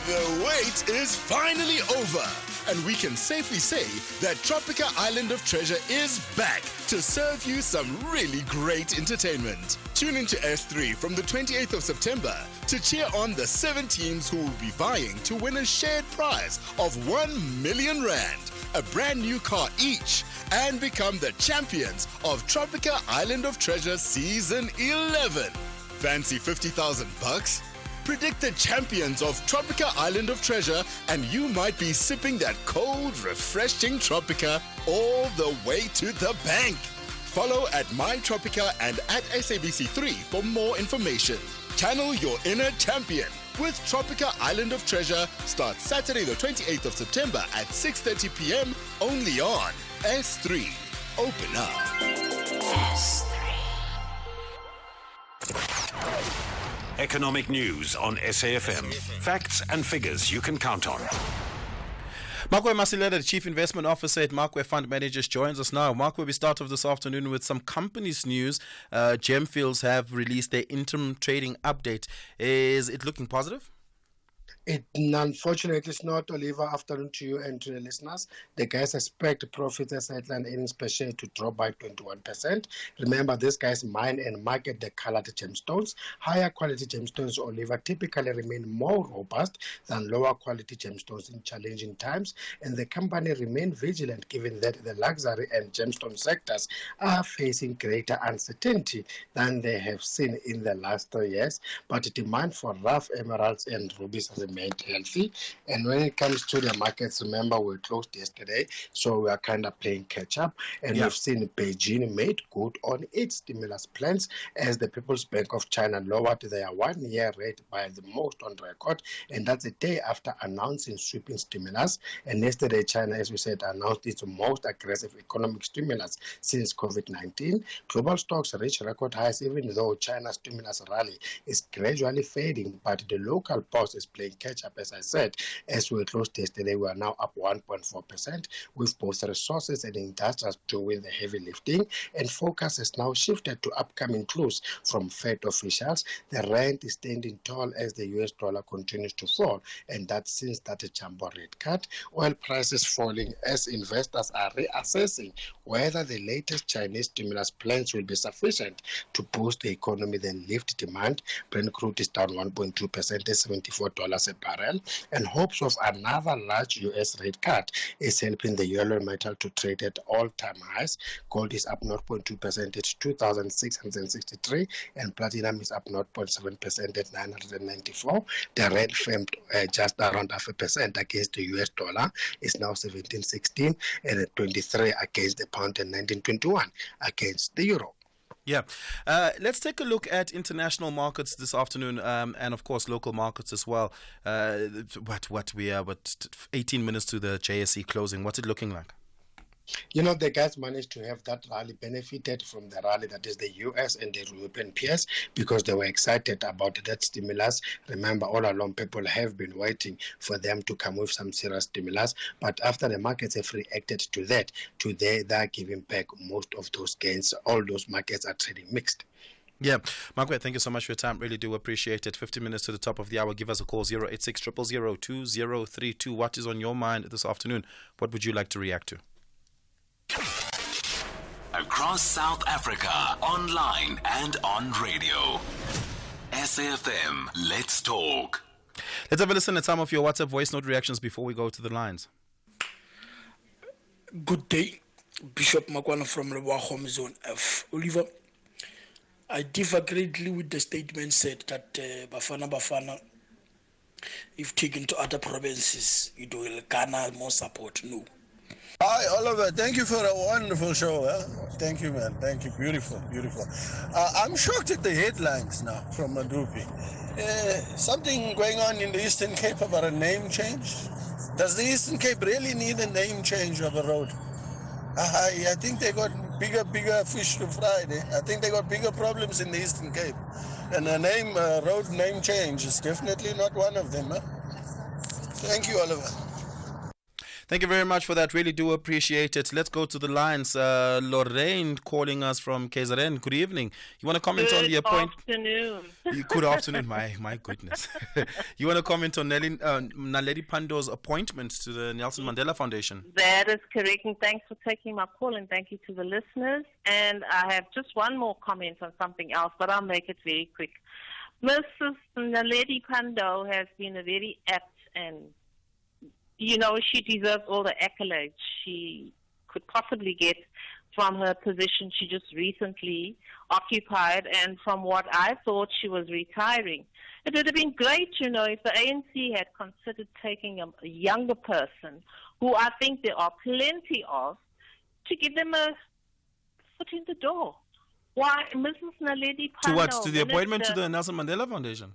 The wait is finally over, and we can safely say that Tropica Island of Treasure is back to serve you some really great entertainment. Tune into S3 from the 28th of September to cheer on the 7 teams who will be vying to win a shared prize of 1 million Rand, a brand new car each, and become the champions of Tropica Island of Treasure Season 11. Fancy 50,000 bucks? Predict the champions of Tropica Island of Treasure, and you might be sipping that cold, refreshing Tropica all the way to the bank. Follow at MyTropica and at SABC3 for more information. Channel your inner champion with Tropica Island of Treasure. Starts Saturday the 28th of September at 6:30 p.m. only on S3. Open up. S3. Economic news on SAFM. Facts and figures you can count on. Makwe Masileda, the Chief Investment Officer at Makwe Fund Managers, joins us now. Makwe, we start off this afternoon with some companies news. Gemfields have released their interim trading update. Is it looking positive? It unfortunately is not, Oliver. Afternoon to you and to the listeners. The guys expect profits as headline earnings per share to drop by 21%. Remember, these guys mine and market the colored gemstones. Higher quality gemstones, Oliver, typically remain more robust than lower quality gemstones in challenging times, and the company remain vigilant given that the luxury and gemstone sectors are facing greater uncertainty than they have seen in the last 3 years. But demand for rough emeralds and rubies has remained healthy. And when it comes to the markets, remember we closed yesterday, so we are kind of playing catch up. And we've seen Beijing made good on its stimulus plans as the People's Bank of China lowered their 1-year rate by the most on record. And that's a day after announcing sweeping stimulus. And yesterday, China, as we said, announced its most aggressive economic stimulus since COVID-19. Global stocks reached record highs, even though China's stimulus rally is gradually fading, but the local pulse is playing catch up, as I said. As we closed yesterday, we are now up 1.4%, with both resources and industrials doing the heavy lifting, and focus has now shifted to upcoming clues from Fed officials. The rand is standing tall as the US dollar continues to fall, and that's since that jumbo rate cut. Oil prices falling as investors are reassessing whether the latest Chinese stimulus plans will be sufficient to boost the economy, then lift demand. Brent crude is down 1.2% at $74 a barrel, and hopes of another large US rate cut is helping the euro metal to trade at all-time highs. Gold is up 0.2% at 2,663, and platinum is up 0.7% at 994. The rand firmed just around 0.5% against the US dollar, is now 17.16, and at 23 against the pound and 19.21 against the euro. Yeah. Let's take a look at international markets this afternoon, and of course local markets as well. 18 minutes to the JSE closing. What's it looking like? You know, the guys managed to have that rally, benefited from the rally, that is the US and the European peers, because they were excited about that stimulus. Remember, all along, people have been waiting for them to come with some serious stimulus. But after the markets have reacted to that, today they are giving back most of those gains. All those markets are trading mixed. Yeah, Margaret, thank you so much for your time. Really do appreciate it. 50 minutes to the top of the hour. Give us a call, 086 000 2032. What is on your mind this afternoon? What would you like to react to? Across South Africa, online and on radio. SAFM, let's talk. Let's have a listen at some of your WhatsApp voice note reactions before we go to the lines. Good day, Bishop Makwana from Rewahom Zone F. Oliver, I differ greatly with the statement said that Bafana, if taken to other provinces, it will garner more support. No. Hi, Oliver. Thank you for a wonderful show. Thank you, man. Thank you. Beautiful, beautiful. I'm shocked at the headlines now from Madupi. Something going on in the Eastern Cape about a name change. Does the Eastern Cape really need a name change of a road? I think they got bigger fish to fry there. I think they got bigger problems in the Eastern Cape. And a road name change is definitely not one of them. Thank you, Oliver. Thank you very much for that. Really do appreciate it. Let's go to the lines. Lorraine calling us from KZN. Good evening. You want to comment on the appointment? Good afternoon. Good afternoon. My goodness. You want to comment on Naledi Pando's appointment to the Nelson Mandela Foundation? That is correct. And thanks for taking my call, and thank you to the listeners. And I have just one more comment on something else, but I'll make it very quick. Mrs. Naledi Pando has been a very apt and she deserves all the accolades she could possibly get from her position she just recently occupied, and from what I thought she was retiring. It would have been great to know if the ANC had considered taking a younger person, who I think there are plenty of, to give them a foot in the door. Why, Mrs. Naledi Pando... To what? To the appointment to the Nelson Mandela Foundation?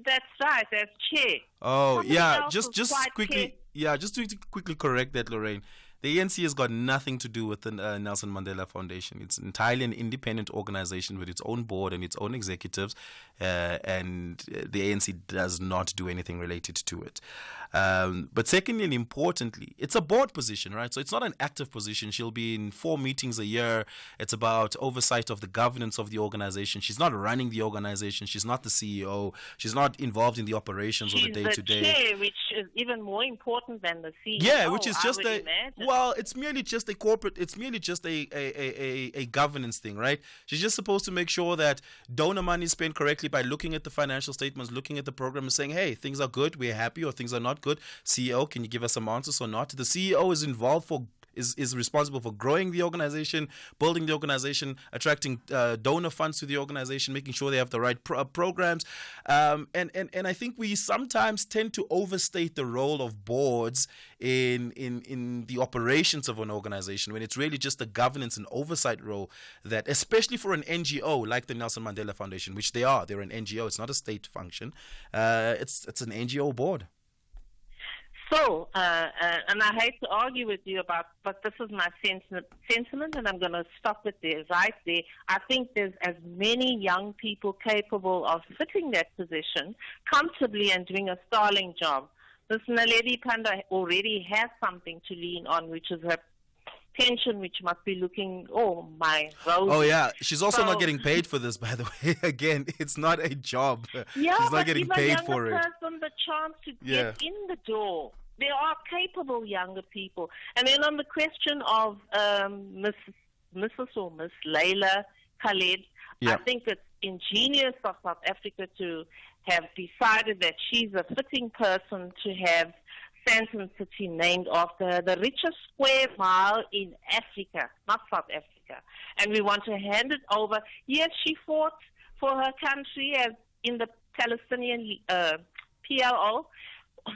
That's right, as chair. Oh, Somebody yeah, else just was quite quickly... careful. Yeah, just to quickly correct that, Lorraine. The ANC has got nothing to do with the Nelson Mandela Foundation. It's entirely an independent organization with its own board and its own executives, and the ANC does not do anything related to it. But secondly and importantly, it's a board position, right? So it's not an active position. She'll be in 4 meetings a year. It's about oversight of the governance of the organization. She's not running the organization. She's not the CEO. She's not involved in the operations of the day-to-day. She's the chair, which is even more important than the CEO. Yeah, which is just imagine. Well, it's merely just a corporate, it's merely just a governance thing, right? She's just supposed to make sure that donor money is spent correctly by looking at the financial statements, looking at the program and saying, hey, things are good, we're happy, or things are not good. CEO, can you give us some answers or not? The CEO is involved is responsible for growing the organization, building the organization, attracting donor funds to the organization, making sure they have the right programs. And I think we sometimes tend to overstate the role of boards in the operations of an organization, when it's really just a governance and oversight role that, especially for an NGO like the Nelson Mandela Foundation, which they're an NGO, it's not a state function, it's an NGO board. So, and I hate to argue with you but this is my sentiment, and I'm going to stop it there, right there. I think there's as many young people capable of fitting that position comfortably and doing a sterling job. This Naledi Panda already has something to lean on, which is her pension, which must be looking, my rose. Oh, yeah. She's also not getting paid for this, by the way. Again, it's not a job. Yeah, she's not getting paid for it. Person the chance to get in the door. There are capable younger people. And then on the question of Mrs. or Miss Layla Khaled, I think it's ingenious of South Africa to have decided that she's a fitting person to have Sandton City named after her, the richest square mile in Africa, not South Africa. And we want to hand it over. Yes, she fought for her country as in the Palestinian PLO.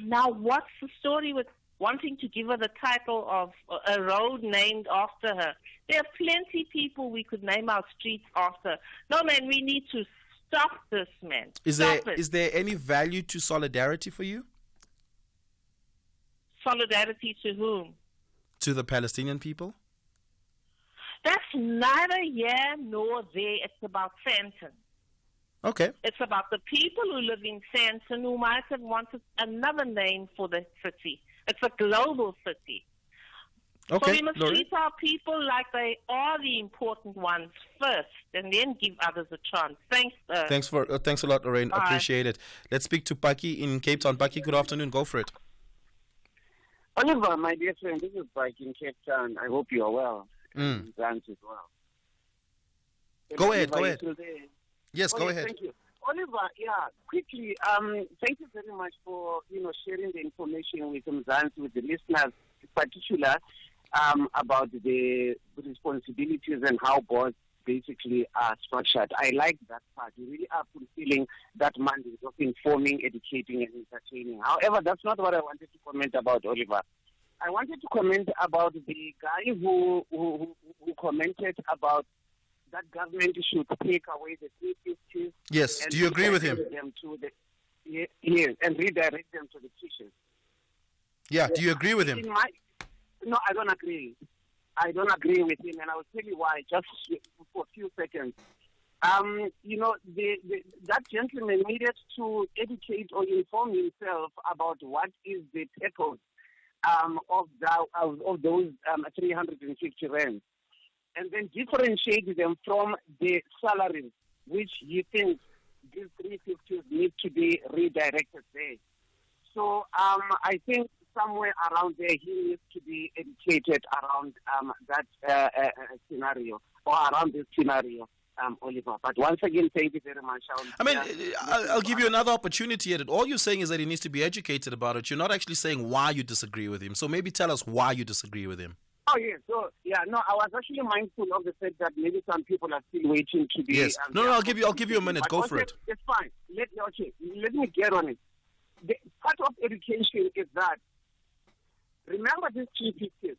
Now, what's the story with wanting to give her the title of a road named after her? There are plenty of people we could name our streets after. No, man, we need to stop this, man. Is there any value to solidarity for you? Solidarity to whom? To the Palestinian people? That's neither here nor there. It's about Sandton. Okay. It's about the people who live in Sandton who might have wanted another name for the city. It's a global city. Okay, so we must Laurie. treat our people like they are the important ones first, and then give others a chance. Thanks. Thanks a lot, Lorraine. Bye. Appreciate it. Let's speak to Paki in Cape Town. Paki, good afternoon. Go for it. Oliver, my dear friend, this is Paki in Cape Town. I hope you are well. Grant as well. Go ahead. Today. Yes, go ahead. Thank you. Oliver, quickly, thank you very much for, sharing the information with Mzansi, with the listeners in particular, about the responsibilities and how boards basically are structured. I like that part. You really are fulfilling that mandate of informing, educating, and entertaining. However, that's not what I wanted to comment about, Oliver. I wanted to comment about the guy who commented about that government should take away the 350s. Yes, do you agree with him? Yes, and redirect them to the teachers. Yeah, do you agree with him? No, I don't agree. I don't agree with him, and I will tell you why, just for a few seconds. That gentleman needed to educate or inform himself about what is the purpose of those 350 rands, and then differentiate them from the salaries, which he thinks these 350s need to be redirected there. So I think somewhere around there he needs to be educated around that scenario, or around this scenario, Oliver. But once again, thank you very much. I'll give you another opportunity at it. All you're saying is that he needs to be educated about it. You're not actually saying why you disagree with him. So maybe tell us why you disagree with him. Oh, yes. So, I was actually mindful of the fact that maybe some people are still waiting to be... Yes. No, I'll give you a minute. Go for it. It's fine. Let me get on it. The part of education is that, remember these 350s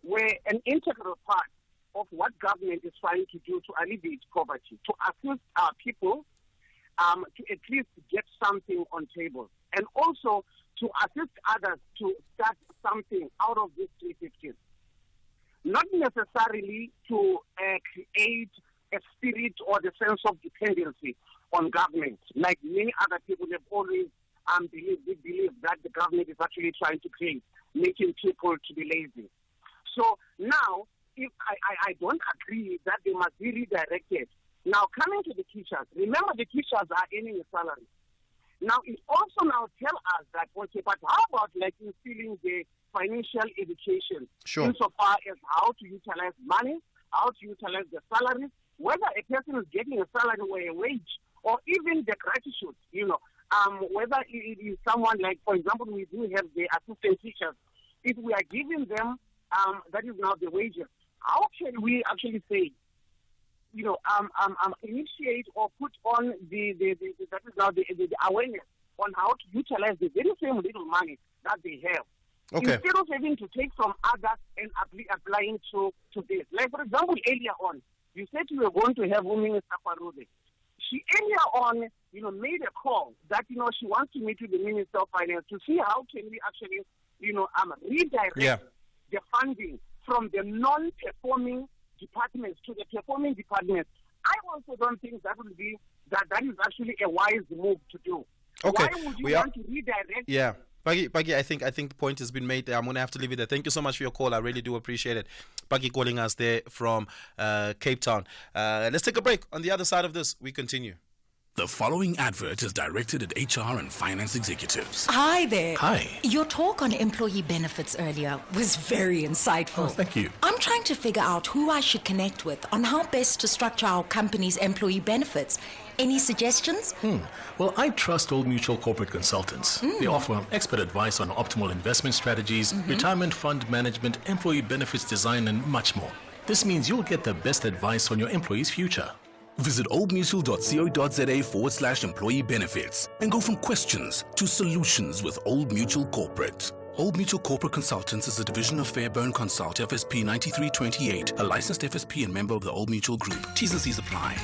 were an integral part of what government is trying to do to alleviate poverty, to assist our people to at least get something on table, and also to assist others to start something out of these 350s. Not necessarily to create a spirit or the sense of dependency on government, like many other people have always believe that the government is actually trying to create, making people to be lazy. So now, if I don't agree that they must be redirected. Now, coming to the teachers, remember the teachers are earning a salary. Now, it also now tell us that, okay, but how about like instilling the financial education insofar as how to utilize money, how to utilize the salaries, whether a person is getting a salary or a wage, or even the gratitude, whether it is someone like, for example, we do have the assistant teachers. If we are giving them, that is now the wages, how can we actually say, initiate or put on that is now the awareness on how to utilize the very same little money that they have. Okay. Instead of having to take from others and applying to this. Like, for example, earlier on, you said you were going to have Minister Farude. She earlier on, made a call that, she wants to meet with the Minister of Finance to see how can we actually, redirect the funding from the non-performing departments to the performing departments. I also don't think that would be that is actually a wise move to do. Okay. Why would you want to redirect? Yeah. Pagi, I think the point has been made there. I'm going to have to leave it there. Thank you so much for your call. I really do appreciate it. Pagi calling us there from Cape Town. Let's take a break. On the other side of this, we continue. The following advert is directed at HR and finance executives. Hi there. Hi. Your talk on employee benefits earlier was very insightful. Oh, thank you. I'm trying to figure out who I should connect with on how best to structure our company's employee benefits. Any suggestions? Well, I trust Old Mutual Corporate Consultants. They offer expert advice on optimal investment strategies, retirement fund management, employee benefits design, and much more. This means you'll get the best advice on your employee's future. Visit oldmutual.co.za/employee benefits and go from questions to solutions with Old Mutual Corporate. Old Mutual Corporate Consultants is a division of Fairburn Consult FSP 9328, a licensed FSP and member of the Old Mutual Group. T's and C's apply.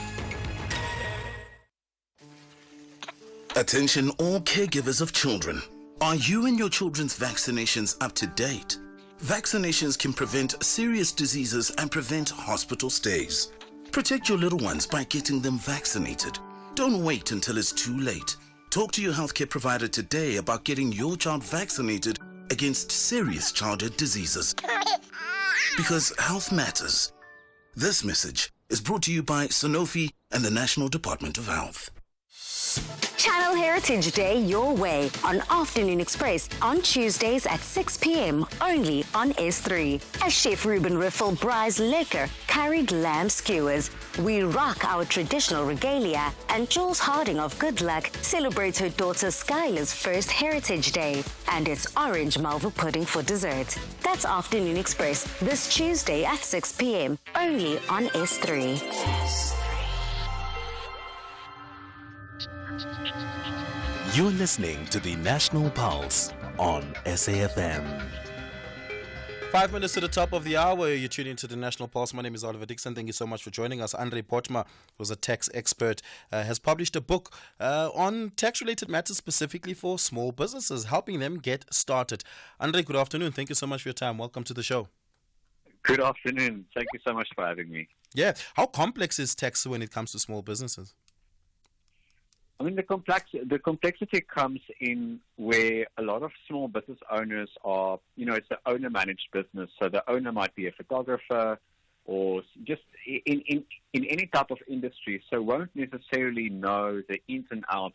Attention all caregivers of children. Are you and your children's vaccinations up to date? Vaccinations can prevent serious diseases and prevent hospital stays. Protect your little ones by getting them vaccinated. Don't wait until it's too late. Talk to your healthcare provider today about getting your child vaccinated against serious childhood diseases. Because health matters. This message is brought to you by Sanofi and the National Department of Health. Channel Heritage Day your way on Afternoon Express on Tuesdays at 6 p.m. only on S3. As Chef Ruben Riffel braais lekker curried lamb skewers, we rock our traditional regalia, and Jules Harding of Good Luck celebrates her daughter Skylar's first Heritage Day, and it's orange malva pudding for dessert. That's Afternoon Express this Tuesday at 6 p.m. only on S3. You're listening to the National Pulse on SAFM. 5 minutes to the top of the hour. You're tuning into the National Pulse. My name is Oliver Dickson. Thank you so much for joining us. Andre Potma, who's a tax expert, has published a book on tax-related matters specifically for small businesses, helping them get started. Andre, good afternoon. Thank you so much for your time. Welcome to the show. Good afternoon. Thank you so much for having me. Yeah. How complex is tax when it comes to small businesses? I mean, the complexity comes in where a lot of small business owners are, it's the owner-managed business. So the owner might be a photographer or just in any type of industry, so won't necessarily know the ins and outs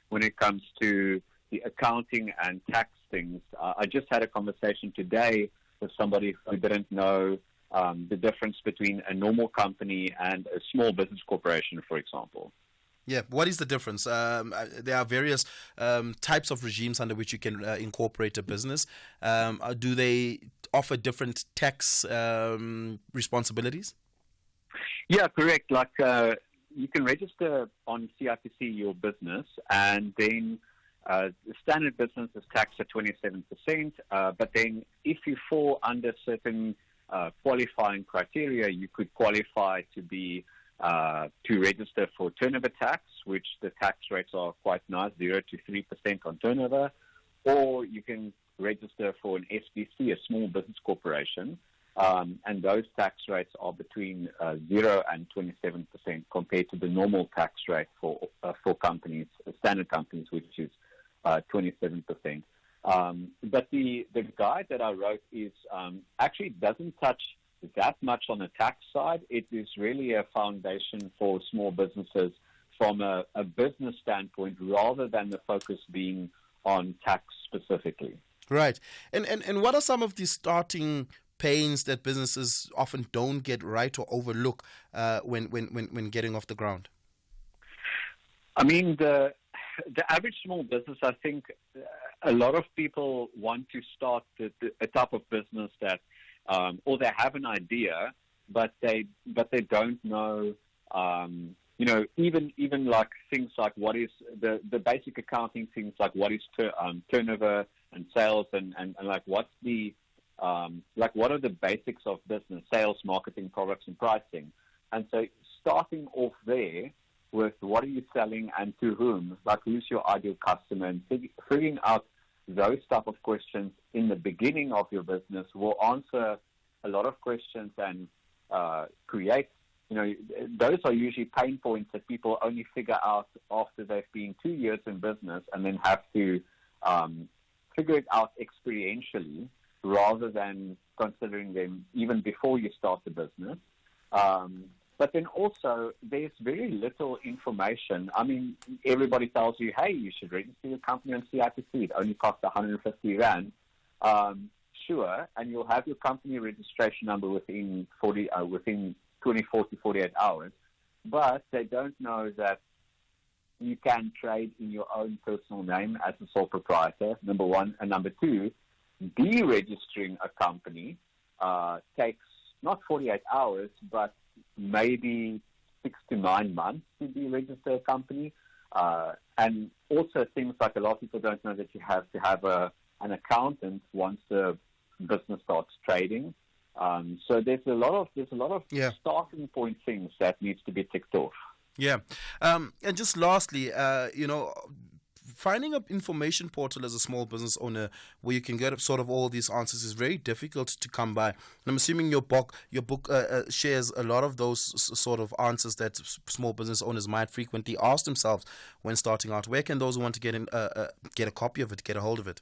when it comes to the accounting and tax things. I just had a conversation today with somebody who didn't know the difference between a normal company and a small business corporation, for example. Yeah, what is the difference? There are various types of regimes under which you can incorporate a business. Do they offer different tax responsibilities? Yeah, correct. Like you can register on CIPC your business, and then standard business is taxed at 27%. But then if you fall under certain qualifying criteria, you could qualify to be to register for turnover tax, which the tax rates are quite nice, 0 to 3% on turnover, or you can register for an SBC, a small business corporation, and those tax rates are between 0 and 27% compared to the normal tax rate for companies, standard companies, which is 27%. But the guide that I wrote is actually doesn't touch that much on the tax side. It is really a foundation for small businesses from a business standpoint, rather than the focus being on tax specifically. Right. And what are some of the starting pains that businesses often don't get right or overlook when getting off the ground? I mean, the average small business, I think a lot of people want to start a type of business that or they have an idea, but they don't know, even like things like what is the basic accounting things, like what is turnover and sales, and like what's the what are the basics of business, sales, marketing, products, and pricing. And so starting off there with what are you selling and to whom, like who's your ideal customer, and figuring out those type of questions in the beginning of your business will answer a lot of questions and create, those are usually pain points that people only figure out after they've been 2 years in business, and then have to figure it out experientially rather than considering them even before you start the business. But then also, there's very little information. I mean, everybody tells you, hey, you should register your company on CIPC. It only costs 150 Rand. Sure, and you'll have your company registration number within 24 to 48 hours. But they don't know that you can trade in your own personal name as a sole proprietor, number one. And number two, deregistering a company takes not 48 hours, but maybe 6 to 9 months to deregister a company. And also things like a lot of people don't know that you have to have an accountant once the business starts trading. So there's a lot of starting point things that needs to be ticked off. Yeah. And just lastly, finding an information portal as a small business owner where you can get sort of all these answers is very difficult to come by. And I'm assuming your book shares a lot of those sort of answers that small business owners might frequently ask themselves when starting out. Where can those who want to get a copy of it, get a hold of it?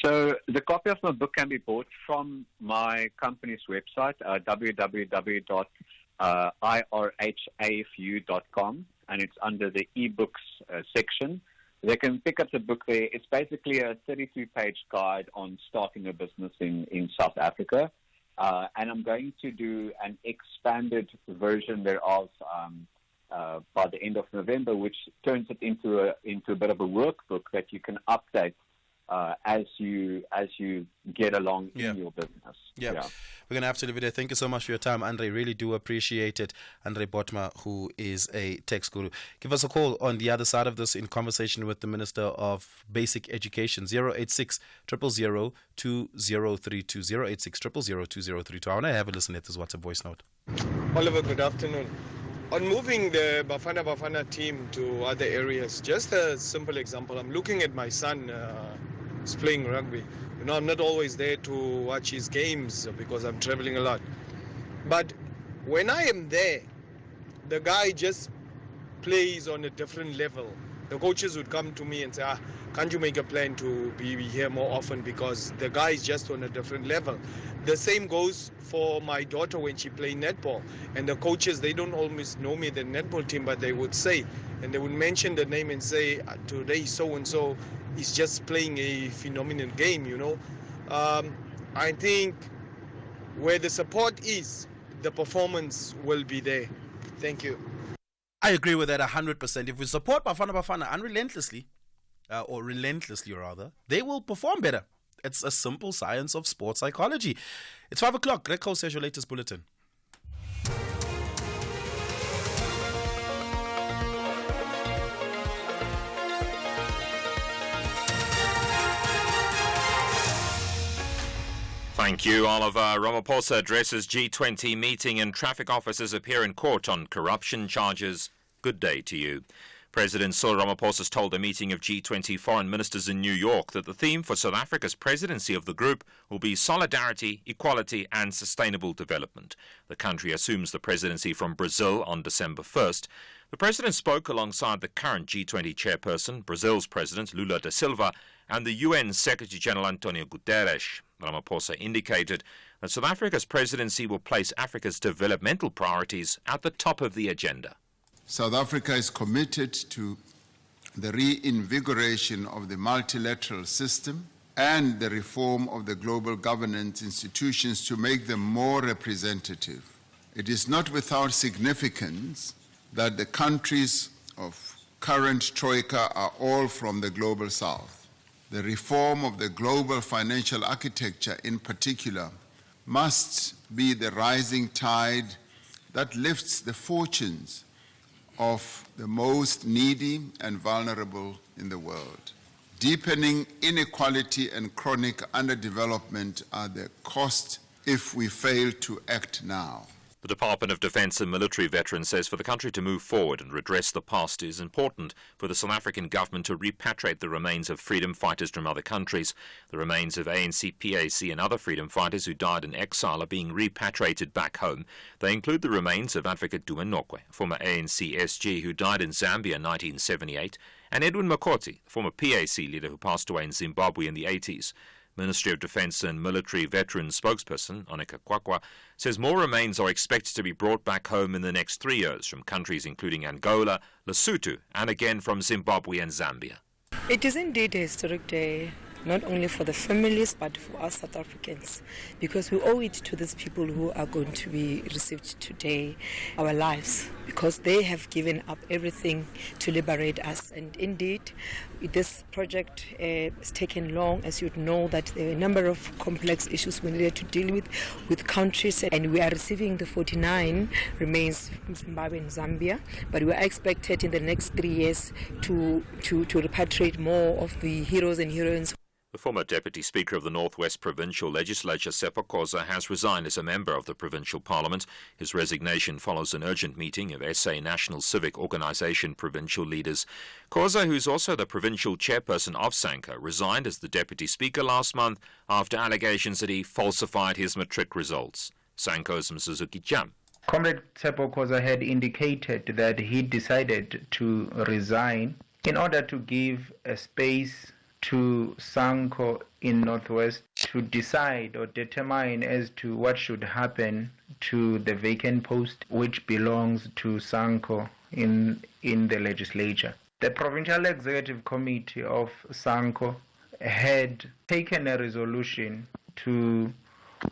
So the copy of my book can be bought from my company's website, www.irhafu.com, and it's under the ebooks section. They can pick up the book there. It's basically a 32-page guide on starting a business in South Africa. And I'm going to do an expanded version thereof by the end of November, which turns it into a bit of a workbook that you can update as you get along in your business. Yeah. We're going to have to leave it there. Thank you so much for your time, Andre. Really do appreciate it. Andre Botma, who is a tech guru. Give us a call on the other side of this in conversation with the Minister of Basic Education, 086 000 2032, 086 000 2032. I want to have a listen at this WhatsApp voice note. Oliver, good afternoon. On moving the Bafana Bafana team to other areas, just a simple example. I'm looking at my son who's playing rugby. You know, I'm not always there to watch his games because I'm traveling a lot. But when I am there, the guy just plays on a different level. The coaches would come to me and say, can't you make a plan to be here more often, because the guy is just on a different level. The same goes for my daughter when she plays netball. And the coaches, they don't always know me, the netball team, but they would say, and they would mention the name and say, today so-and-so is just playing a phenomenal game, you know. I think where the support is, the performance will be there. Thank you. I agree with that 100%. If we support Bafana Bafana unrelentlessly, or relentlessly rather, they will perform better. It's a simple science of sports psychology. It's 5 o'clock. Greg Cole says your latest bulletin. Thank you, Oliver. Ramaphosa addresses G20 meeting and traffic officers appear in court on corruption charges. Good day to you. President Cyril Ramaphosa has told a meeting of G20 foreign ministers in New York that the theme for South Africa's presidency of the group will be solidarity, equality and sustainable development. The country assumes the presidency from Brazil on December 1st. The president spoke alongside the current G20 chairperson, Brazil's President Lula da Silva, and the UN Secretary-General Antonio Guterres. Ramaphosa indicated that South Africa's presidency will place Africa's developmental priorities at the top of the agenda. South Africa is committed to the reinvigoration of the multilateral system and the reform of the global governance institutions to make them more representative. It is not without significance that the countries of current Troika are all from the global south. The reform of the global financial architecture in particular must be the rising tide that lifts the fortunes of the most needy and vulnerable in the world. Deepening inequality and chronic underdevelopment are the cost if we fail to act now. The Department of Defence and military veterans says for the country to move forward and redress the past, it is important for the South African government to repatriate the remains of freedom fighters from other countries. The remains of ANC, PAC and other freedom fighters who died in exile are being repatriated back home. They include the remains of Advocate Duma Nokwe, former ANC SG who died in Zambia in 1978, and Edwin Makoti, former PAC leader who passed away in Zimbabwe in the 80s. Ministry of Defence and military veterans spokesperson, Onika Kwakwa, says more remains are expected to be brought back home in the next 3 years from countries including Angola, Lesotho, and again from Zimbabwe and Zambia. It is indeed a historic day, not only for the families but for us South Africans, because we owe it to these people who are going to be received today our lives, because they have given up everything to liberate us. And indeed, this project has taken long, as you know, that there are a number of complex issues we needed to deal with countries, and we are receiving the 49 remains from Zimbabwe and Zambia, but we are expected in the next 3 years to repatriate more of the heroes and heroines. The former Deputy Speaker of the Northwest Provincial Legislature, Sepo Khoza, has resigned as a member of the Provincial Parliament. His resignation follows an urgent meeting of SA National Civic Organisation provincial leaders. Khoza, who's also the provincial chairperson of SANCO, resigned as the Deputy Speaker last month after allegations that he falsified his matric results. SANCO's Msuzuki Jam. Comrade Sepo Khoza had indicated that he decided to resign in order to give a space to SANCO in Northwest to decide or determine as to what should happen to the vacant post which belongs to SANCO in the legislature. The Provincial Executive Committee of SANCO had taken a resolution to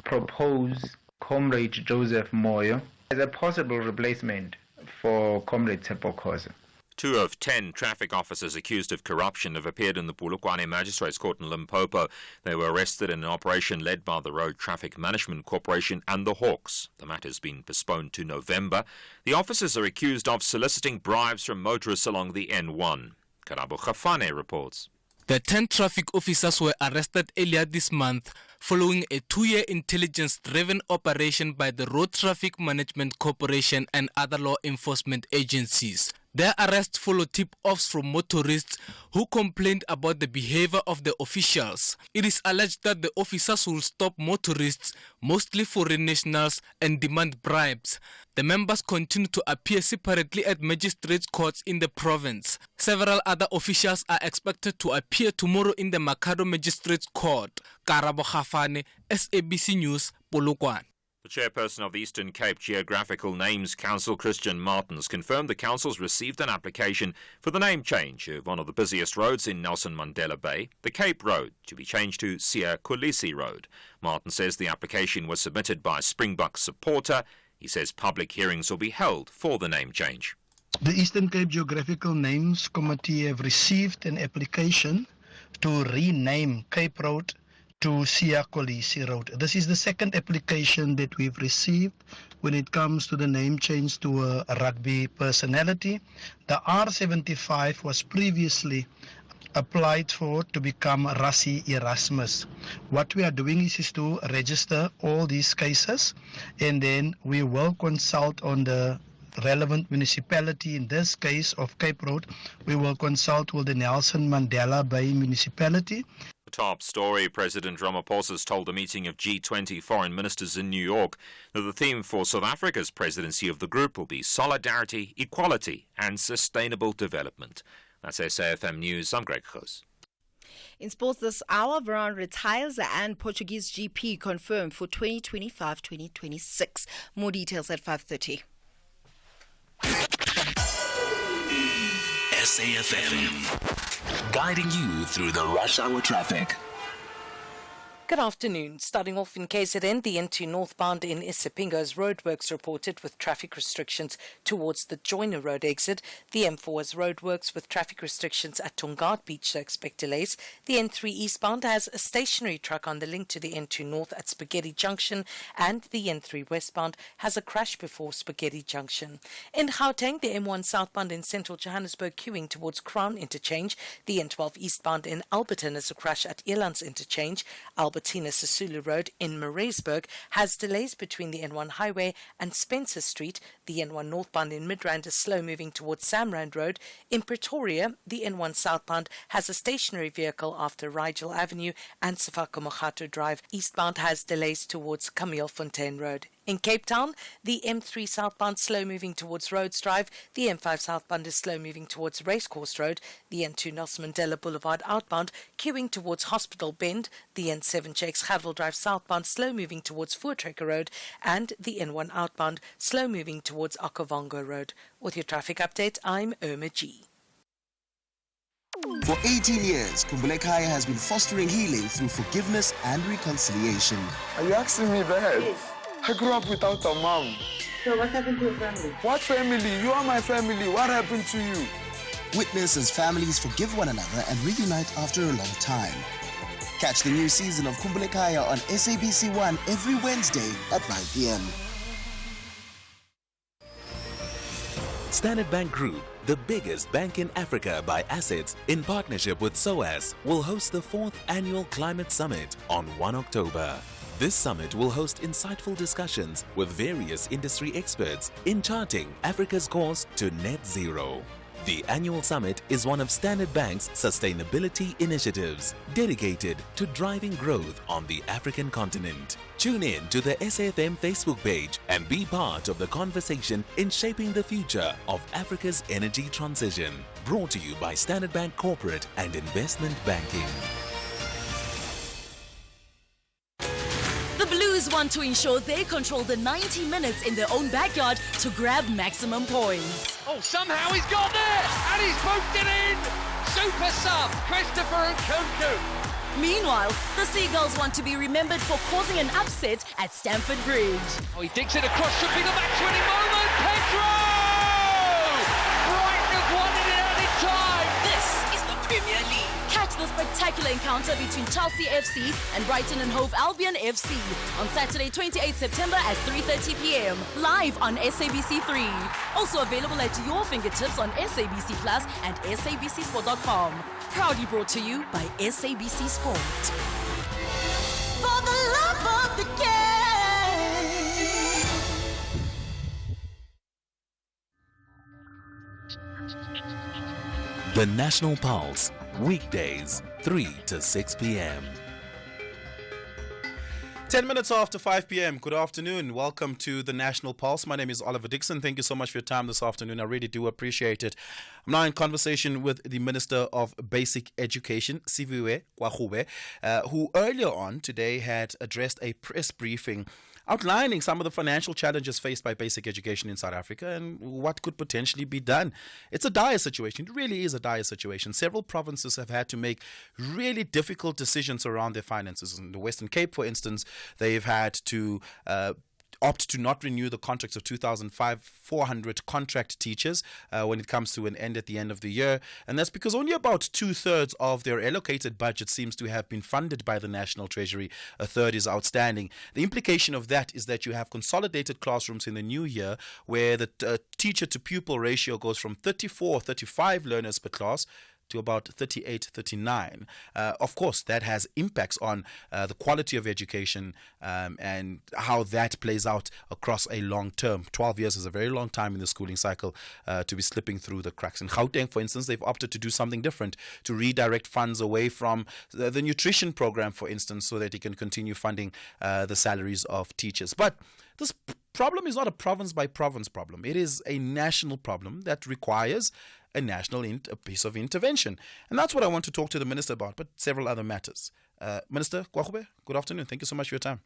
propose Comrade Joseph Moyo as a possible replacement for Comrade Sepo Khoza. 2 of 10 traffic officers accused of corruption have appeared in the Polokwane Magistrates Court in Limpopo. They were arrested in an operation led by the Road Traffic Management Corporation and the Hawks. The matter has been postponed to November. The officers are accused of soliciting bribes from motorists along the N1. Karabo Khafane reports. The 10 traffic officers were arrested earlier this month following a 2-year intelligence-driven operation by the Road Traffic Management Corporation and other law enforcement agencies. Their arrest followed tip-offs from motorists who complained about the behavior of the officials. It is alleged that the officers will stop motorists, mostly foreign nationals, and demand bribes. The members continue to appear separately at magistrates' courts in the province. Several other officials are expected to appear tomorrow in the Makado Magistrates Court. Karabo Khafane, SABC News, Polokwane. The chairperson of the Eastern Cape Geographical Names Council, Christian Martins, confirmed the council's received an application for the name change of one of the busiest roads in Nelson Mandela Bay, the Cape Road, to be changed to Siya Kolisi Road. Martin says the application was submitted by a Springbok supporter. He says public hearings will be held for the name change. The Eastern Cape Geographical Names Committee have received an application to rename Cape Road to Siya Kolisi Road. This is the second application that we've received when it comes to the name change to a rugby personality. The R75 was previously applied for to become Rassi Erasmus. What we are doing is to register all these cases, and then we will consult on the relevant municipality. In this case of Cape Road, we will consult with the Nelson Mandela Bay municipality. The top story, President Ramaphosa has told a meeting of G20 foreign ministers in New York that the theme for South Africa's presidency of the group will be solidarity, equality and sustainable development. That's SAFM News. I'm Greg Khos. In sports this hour, Midrand retires and Portuguese GP confirmed for 2025-2026. More details at 5:30. SAFM, guiding you through the rush hour traffic. Good afternoon. Starting off in KZN, the N2 northbound in Isipingo's roadworks reported with traffic restrictions towards the Joyner Road exit. The M4 has roadworks with traffic restrictions at Tongard Beach, so expect delays. The N3 eastbound has a stationary truck on the link to the N2 north at Spaghetti Junction, and the N3 westbound has a crash before Spaghetti Junction. In Gauteng, the M1 southbound in central Johannesburg queuing towards Crown Interchange. The N12 eastbound in Alberton has a crash at Elands Interchange. Albertina Sisulu Road in Maritzburg has delays between the N1 highway and Spencer Street. The N1 northbound in Midrand is slow moving towards Samrand Road. In Pretoria, the N1 southbound has a stationary vehicle after Rigel Avenue, and Sefako Mogato Drive eastbound has delays towards Camille Fontaine Road. In Cape Town, the M3 southbound slow moving towards Rhodes Drive. The M5 southbound is slow moving towards Racecourse Road. The N2 Nelson Mandela Boulevard outbound queuing towards Hospital Bend. The N7 Jakes Hadwell Drive southbound slow moving towards Voortrekker Road. And the N1 outbound slow moving towards Okavango Road. With your traffic update, I'm Irma G. For 18 years, Kumbulekaya has been fostering healing through forgiveness and reconciliation. Are you asking me that? Yes. I grew up without a mom. So what happened to your family? What family? You are my family. What happened to you? Witness as families forgive one another and reunite after a long time. Catch the new season of Kumbulekaya on SABC 1 every Wednesday at 9 p.m. Standard Bank Group, the biggest bank in Africa by assets, in partnership with SOAS, will host the 4th Annual Climate Summit on 1 October. This summit will host insightful discussions with various industry experts in charting Africa's course to net zero. The annual summit is one of Standard Bank's sustainability initiatives dedicated to driving growth on the African continent. Tune in to the SAFM Facebook page and be part of the conversation in shaping the future of Africa's energy transition. Brought to you by Standard Bank Corporate and Investment Banking. The Blues want to ensure they control the 90 minutes in their own backyard to grab maximum points. Oh, somehow he's got there, and he's poked it in! Super sub, Christopher Nkunku. Meanwhile, the Seagulls want to be remembered for causing an upset at Stamford Bridge. Oh, he digs it across, should be the match-winning moment, Pedro! Brighton have won it in early time! This is the Premier League. Catch the spectacular encounter between Chelsea FC and Brighton and Hove Albion FC on Saturday, 28 September at 3:30 p.m. live on SABC3. Also available at your fingertips on SABC Plus and SABCSport.com. Proudly brought to you by SABC Sport. For the love of the game. The National Pulse, weekdays, 3 to 6 p.m. 10 minutes after 5 p.m. Good afternoon. Welcome to the National Pulse. My name is Oliver Dickson. Thank you so much for your time this afternoon. I really do appreciate it. I'm now in conversation with the Minister of Basic Education, Siviwe Kwagube, who earlier on today had addressed a press briefing outlining some of the financial challenges faced by basic education in South Africa and what could potentially be done. It's a dire situation. It really is a dire situation. Several provinces have had to make really difficult decisions around their finances. In the Western Cape, for instance, they've had to opt to not renew the contracts of 2,400 contract teachers when it comes to an end at the end of the year. And that's because only about 2/3 of their allocated budget seems to have been funded by the National Treasury. A third is outstanding. The implication of that is that you have consolidated classrooms in the new year where the teacher-to-pupil ratio goes from 35 learners per class to about 39. Of course, that has impacts on the quality of education and how that plays out across a long term. 12 years is a very long time in the schooling cycle to be slipping through the cracks. In Gauteng, for instance, they've opted to do something different, to redirect funds away from the nutrition program, for instance, so that it can continue funding the salaries of teachers. But this problem is not a province by province problem. It is a national problem that requires a national piece of intervention. And that's what I want to talk to the Minister about, but several other matters. Minister Kwagube, good afternoon. Thank you so much for your time.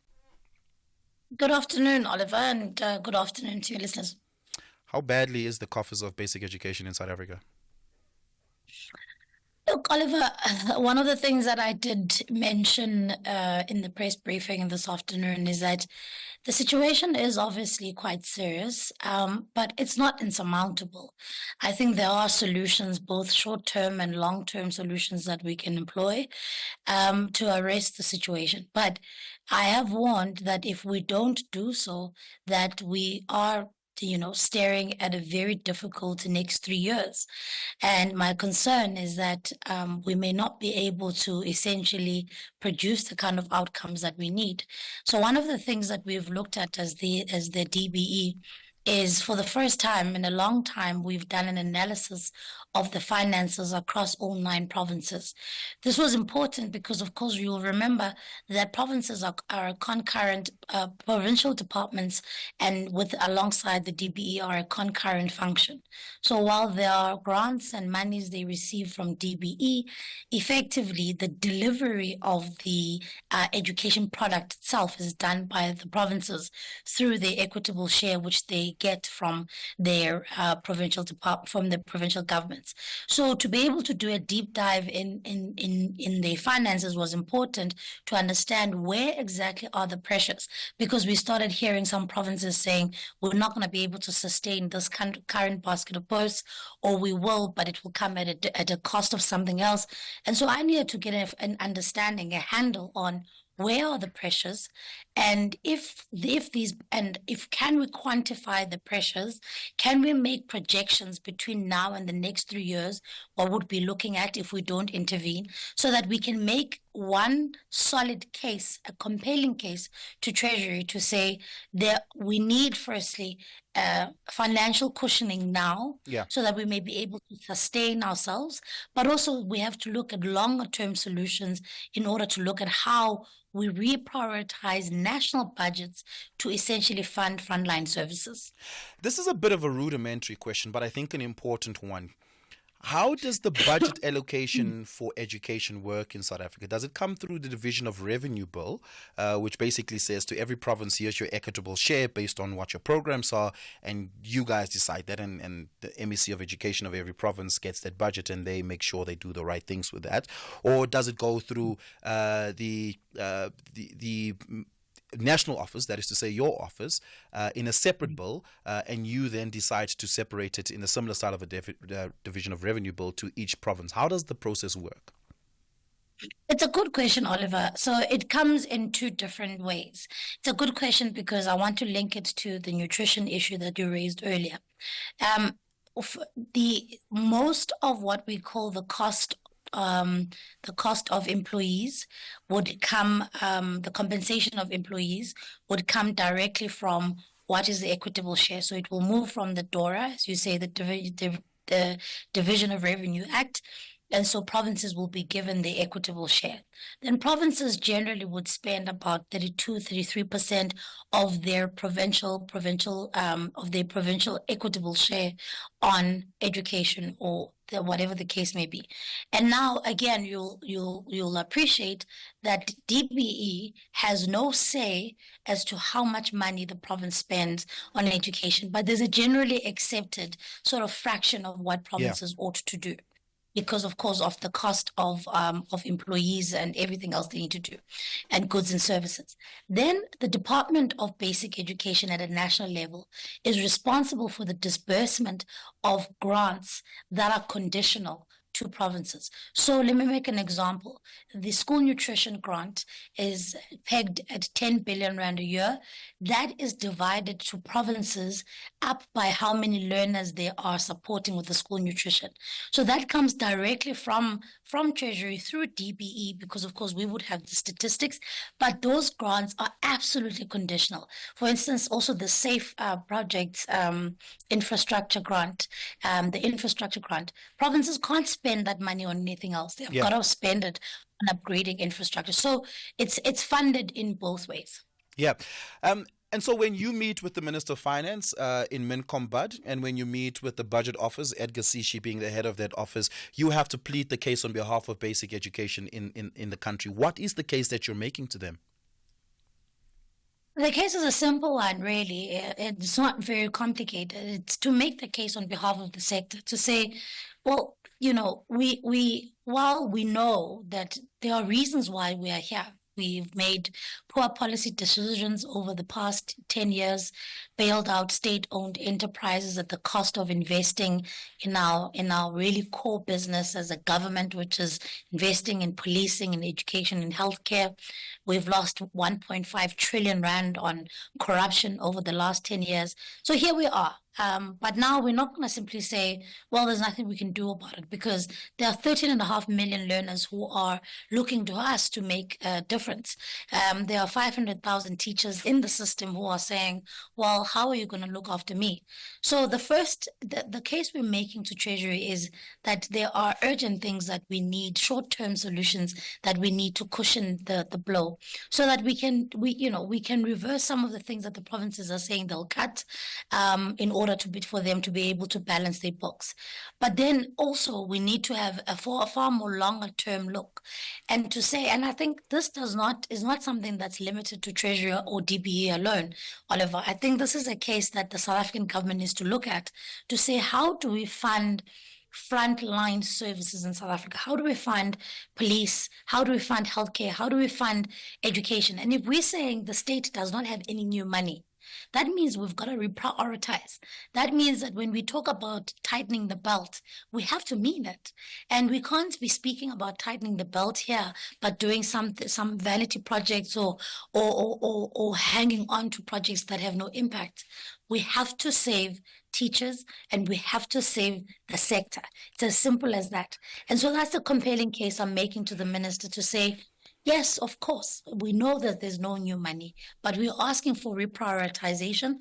Good afternoon, Oliver, and good afternoon to your listeners. How badly is the coffers of basic education in South Africa? Look, Oliver, one of the things that I did mention in the press briefing this afternoon is that the situation is obviously quite serious, but it's not insurmountable. I think there are solutions, both short-term and long-term solutions that we can employ to arrest the situation. But I have warned that if we don't do so, that we are staring at a very difficult next 3 years. And my concern is that we may not be able to essentially produce the kind of outcomes that we need. So one of the things that we've looked at as the DBE is, for the first time in a long time, we've done an analysis of the finances across all 9 provinces. This was important because, of course, you'll remember that provinces are concurrent, provincial departments, and alongside the DBE are a concurrent function. So while there are grants and monies they receive from DBE, effectively the delivery of the education product itself is done by the provinces through the equitable share which they get from their provincial governments. So to be able to do a deep dive in the finances was important to understand where exactly are the pressures, because we started hearing some provinces saying we're not going to be able to sustain this current basket of posts, or we will, but it will come at a cost of something else. And so I needed to get an understanding, a handle on where are the pressures, and if can we quantify the pressures? Can we make projections between now and the next 3 years? What would be looking at if we don't intervene, so that we can make one solid case, a compelling case to Treasury to say that we need, firstly, financial cushioning now, so that we may be able to sustain ourselves, but also we have to look at longer term solutions in order to look at how we reprioritize national budgets to essentially fund frontline services. This is a bit of a rudimentary question, but I think an important one. How does the budget allocation for education work in South Africa? Does it come through the Division of Revenue Bill, which basically says to every province, here's your equitable share based on what your programs are, and you guys decide that, and the MEC of Education of every province gets that budget and they make sure they do the right things with that? Or does it go through the national office, that is to say your office, in a separate bill, and you then decide to separate it in a similar style of a Division of Revenue Bill to each province? How does the process work? It's a good question, Oliver. So it comes in two different ways. It's a good question because I want to link it to the nutrition issue that you raised earlier. The most of what we call the cost of employees would come, the compensation of employees would come directly from what is the equitable share. So it will move from the DORA, as you say, the Division of Revenue Act. And so provinces will be given the equitable share. Then provinces generally would spend about 33% of their provincial equitable share on education, or whatever the case may be. And now again, you'll appreciate that DBE has no say as to how much money the province spends on education, but there's a generally accepted sort of fraction of what provinces ought to do, because of course of the cost of employees and everything else they need to do, and goods and services. Then the Department of Basic Education at a national level is responsible for the disbursement of grants that are conditional to provinces. So let me make an example. The school nutrition grant is pegged at 10 billion rand a year. That is divided to provinces up by how many learners they are supporting with the school nutrition. So that comes directly from Treasury through DBE, because of course we would have the statistics, but those grants are absolutely conditional. For instance, also the SAFE projects infrastructure grant, provinces can't spend that money on anything else. They've got to spend it on upgrading infrastructure. So it's funded in both ways. Yeah. And so when you meet with the Minister of Finance in Mincombud, and when you meet with the Budget Office, Edgar Sishi being the head of that office, you have to plead the case on behalf of basic education in the country. What is the case that you're making to them? The case is a simple one, really. It's not very complicated. It's to make the case on behalf of the sector, to say, well, while we know that there are reasons why we are here, we've made poor policy decisions over the past 10 years, bailed out state-owned enterprises at the cost of investing in our really core business as a government, which is investing in policing, in education, in healthcare. We've lost 1.5 trillion rand on corruption over the last 10 years. So here we are. But now we're not going to simply say, well, there's nothing we can do about it, because there are 13.5 million learners who are looking to us to make a difference. There are 500,000 teachers in the system who are saying, well, how are you going to look after me? So the case we're making to Treasury is that there are urgent things that we need, short-term solutions that we need to cushion the blow, so that we can reverse some of the things that the provinces are saying they'll cut in order for them to be able to balance their books. But then also we need to have a far more longer term look, and to say, and I think this is not something that's limited to Treasury or DBE alone, Oliver. I think this is a case that the South African government needs to look at, to say, how do we fund frontline services in South Africa? How do we fund police? How do we fund healthcare? How do we fund education? And if we're saying the state does not have any new money, That means we've got to reprioritize. That means that when we talk about tightening the belt, we have to mean it. And we can't be speaking about tightening the belt here, but doing some vanity projects or hanging on to projects that have no impact. We have to save teachers and we have to save the sector. It's as simple as that. And so that's the compelling case I'm making to the minister to say, yes, of course, we know that there's no new money, but we're asking for reprioritization.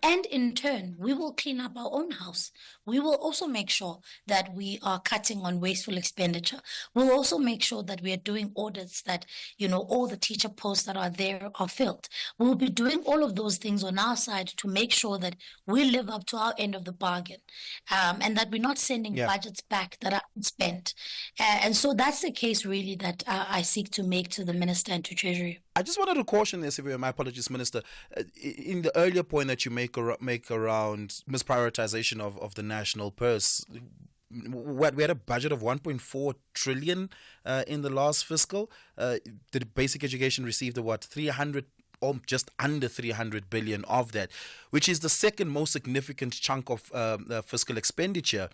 And in turn, we will clean up our own house. We will also make sure that we are cutting on wasteful expenditure. We'll also make sure that we are doing audits that, all the teacher posts that are there are filled. We'll be doing all of those things on our side to make sure that we live up to our end of the bargain, and that we're not sending budgets back that are unspent. And so that's the case really that I seek to make to the Minister and to Treasury. I just wanted to caution this, my apologies, Minister. In the earlier point that you make around misprioritization of the national purse, we had a budget of 1.4 trillion in the last fiscal. The basic education received 300 or just under 300 billion of that, which is the second most significant chunk of fiscal expenditure.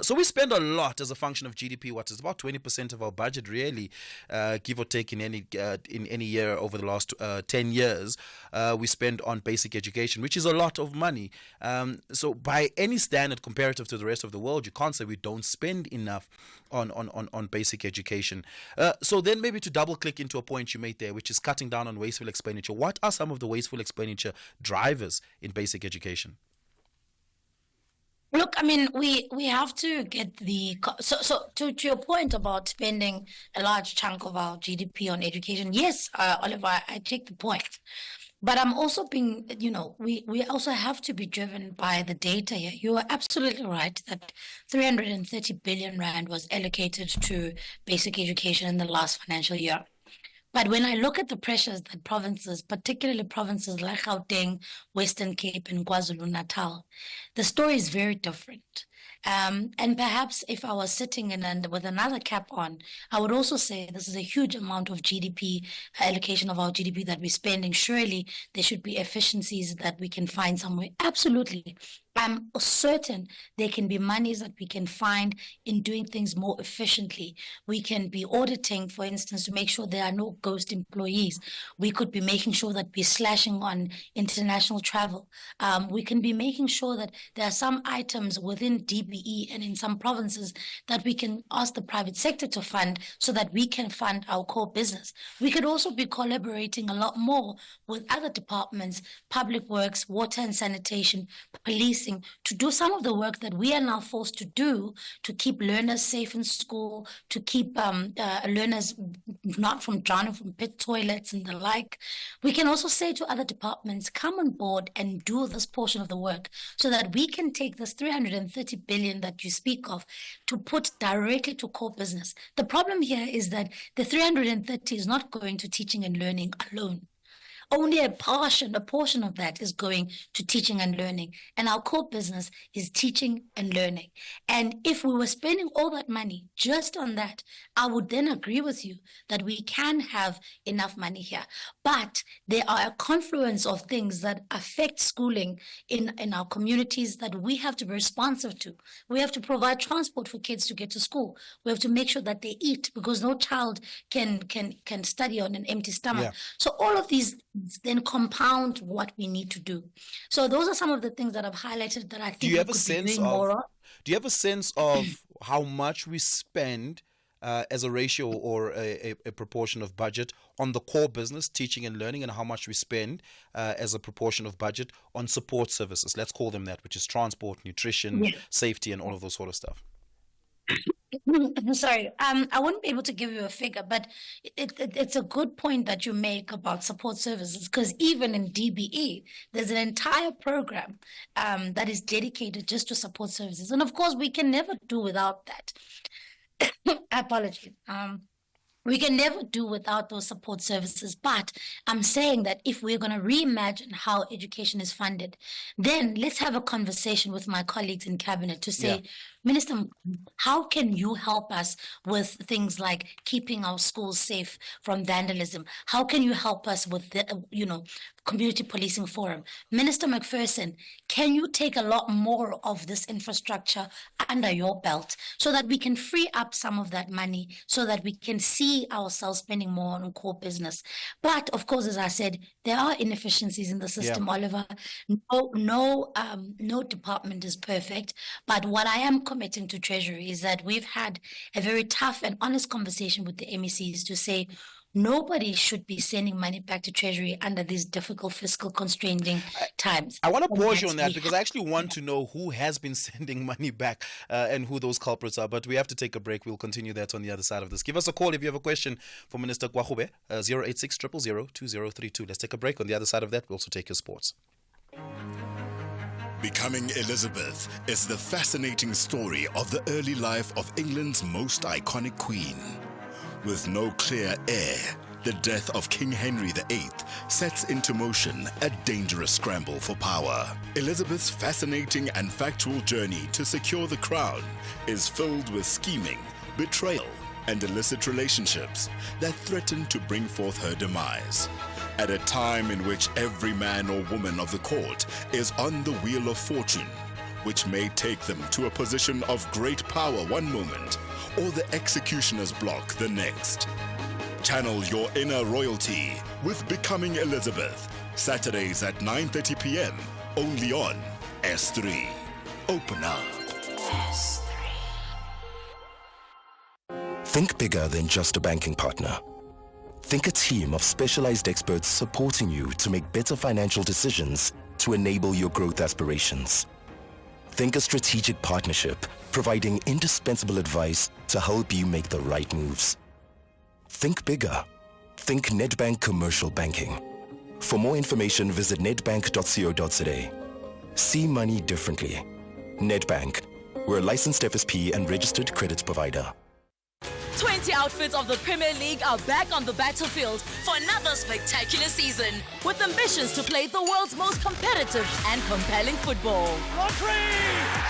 So we spend a lot as a function of GDP. It's about 20% of our budget, really, give or take in any year over the last 10 years. We spend on basic education, which is a lot of money. So by any standard comparative to the rest of the world, you can't say we don't spend enough on basic education. So then maybe to double click into a point you made there, which is cutting down on wasteful expenditure. What are some of the wasteful expenditure drivers in basic education? Look, we have to get so to your point about spending a large chunk of our GDP on education. Yes, Oliver, I take the point. But I'm also being, we also have to be driven by the data here. You are absolutely right that 330 billion rand was allocated to basic education in the last financial year. But when I look at the pressures that provinces, particularly provinces like Gauteng, Western Cape, and KwaZulu-Natal, the story is very different. And perhaps if I was sitting with another cap on, I would also say this is a huge amount of GDP, allocation of our GDP that we're spending. Surely there should be efficiencies that we can find somewhere. Absolutely. I'm certain there can be monies that we can find in doing things more efficiently. We can be auditing, for instance, to make sure there are no ghost employees. We could be making sure that we're slashing on international travel. We can be making sure that there are some items within DBE and in some provinces that we can ask the private sector to fund so that we can fund our core business. We could also be collaborating a lot more with other departments, public works, water and sanitation, police, to do some of the work that we are now forced to do to keep learners safe in school, to keep learners not from drowning from pit toilets and the like. We can also say to other departments, come on board and do this portion of the work so that we can take this 330 billion that you speak of to put directly to core business. The problem here is that the 330 is not going to teaching and learning alone. Only a portion of that is going to teaching and learning. And our core business is teaching and learning. And if we were spending all that money just on that, I would then agree with you that we can have enough money here. But there are a confluence of things that affect schooling in our communities that we have to be responsive to. We have to provide transport for kids to get to school. We have to make sure that they eat because no child can study on an empty stomach. Yeah. So all of these then compound what we need to do. So those are some of the things that I've highlighted that I think do you have a sense of how much we spend as a ratio or a proportion of budget on the core business, teaching and learning, and how much we spend as a proportion of budget on support services, let's call them that, which is transport, nutrition, safety, and all of those sort of stuff? Sorry, I wouldn't be able to give you a figure, but it's a good point that you make about support services, because even in DBE, there's an entire program that is dedicated just to support services. And of course, we can never do without that. Apologies. We can never do without those support services. But I'm saying that if we're going to reimagine how education is funded, then let's have a conversation with my colleagues in cabinet to say, Minister, how can you help us with things like keeping our schools safe from vandalism? How can you help us with the, community policing forum? Minister McPherson, can you take a lot more of this infrastructure under your belt so that we can free up some of that money so that we can see ourselves spending more on core business? But of course, as I said, there are inefficiencies in the system, Oliver. No department is perfect. But what I am committing to Treasury is that we've had a very tough and honest conversation with the MECs to say, nobody should be sending money back to Treasury under these difficult fiscal constraining times. I want to pause you on that because I actually want to know who has been sending money back and who those culprits are. But we have to take a break. We'll continue that on the other side of this. Give us a call if you have a question for Minister Kwahube, 086 000 2032. Let's take a break. On the other side of that, we'll also take your sports. Becoming Elizabeth is the fascinating story of the early life of England's most iconic queen. With no clear heir, the death of King Henry VIII sets into motion a dangerous scramble for power. Elizabeth's fascinating and factual journey to secure the crown is filled with scheming, betrayal, and illicit relationships that threaten to bring forth her demise. At a time in which every man or woman of the court is on the wheel of fortune, which may take them to a position of great power one moment, or the executioner's block the next. Channel your inner royalty with Becoming Elizabeth, Saturdays at 9:30 p.m. only on S3. Open up. S3. Think bigger than just a banking partner. Think a team of specialized experts supporting you to make better financial decisions to enable your growth aspirations. Think a strategic partnership providing indispensable advice to help you make the right moves. Think bigger. Think Nedbank Commercial Banking. For more information, visit nedbank.co.za. See money differently. Nedbank. We're a licensed FSP and registered credit provider. 20 outfits of the Premier League are back on the battlefield for another spectacular season, with ambitions to play the world's most competitive and compelling football. Rodri!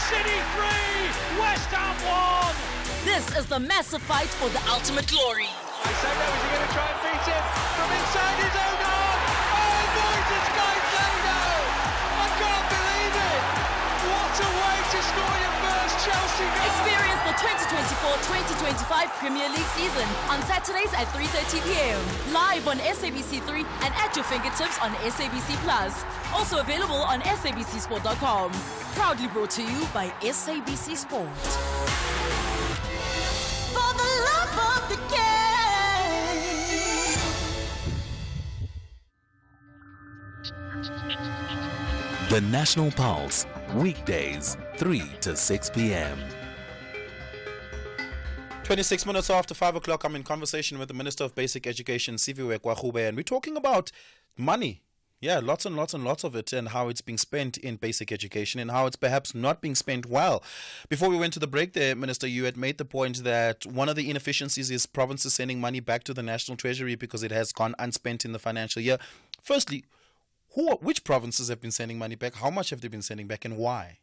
City 3! West Ham 1! This is the massive fight for the ultimate glory. I said that, was he going to try and beat him from inside his own arm? Oh, boys, it's Caicedo! I can't believe it! What a way to score your first Chelsea goal! Experience the 2024-2025 Premier League season on Saturdays at 3:30 p.m. Live on SABC3 and at your fingertips on SABC Plus. Also available on sabcsport.com. Proudly brought to you by SABC Sport. For the love of the game. The National Pulse, weekdays, 3 to 6 p.m. 26 minutes after 5 o'clock, I'm in conversation with the Minister of Basic Education, Siviwe Kwahube, and we're talking about money. Yeah, lots and lots and lots of it, and how it's being spent in basic education and how it's perhaps not being spent well. Before we went to the break there, Minister, you had made the point that one of the inefficiencies is provinces sending money back to the National Treasury because it has gone unspent in the financial year. Firstly, which provinces have been sending money back? How much have they been sending back and why?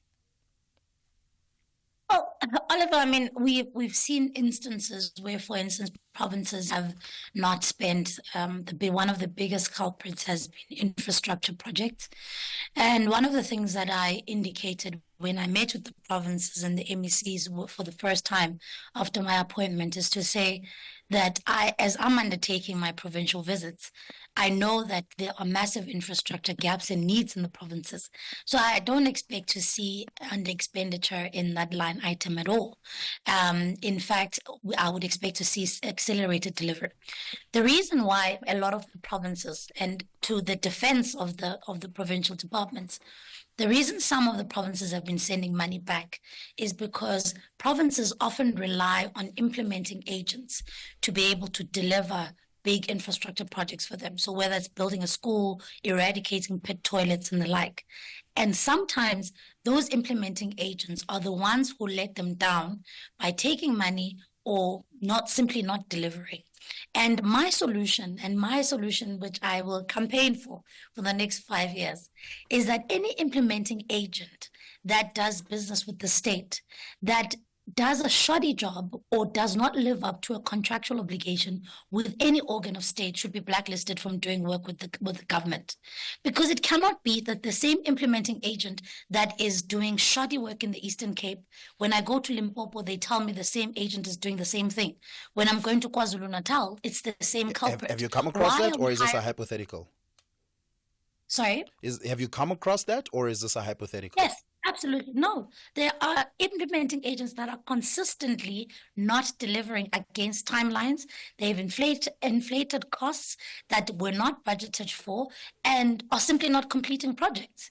Well, Oliver, I mean, we've seen instances where, for instance, provinces have not spent. One of the biggest culprits has been infrastructure projects. And one of the things that I indicated when I met with the provinces and the MECs for the first time after my appointment is to say that as I'm undertaking my provincial visits, I know that there are massive infrastructure gaps and needs in the provinces. So I don't expect to see under expenditure in that line item at all. In fact, I would expect to see accelerated delivery. The reason why a lot of the provinces, and to the defense of the provincial departments, the reason some of the provinces have been sending money back is because provinces often rely on implementing agents to be able to deliver big infrastructure projects for them. So whether it's building a school, eradicating pit toilets and the like. And sometimes those implementing agents are the ones who let them down by taking money or simply not delivering. And my solution, which I will campaign for the next 5 years, is that any implementing agent that does business with the state, that does a shoddy job or does not live up to a contractual obligation with any organ of state should be blacklisted from doing work with the government. Because it cannot be that the same implementing agent that is doing shoddy work in the Eastern Cape, when I go to Limpopo, they tell me the same agent is doing the same thing. When I'm going to KwaZulu-Natal, it's the same culprit. Have you come across Why that, are or we is this a hiring- hypothetical? Sorry? Have you come across that, or is this a hypothetical? Yes, absolutely. No, there are implementing agents that are consistently not delivering against timelines. They've inflated costs that were not budgeted for and are simply not completing projects.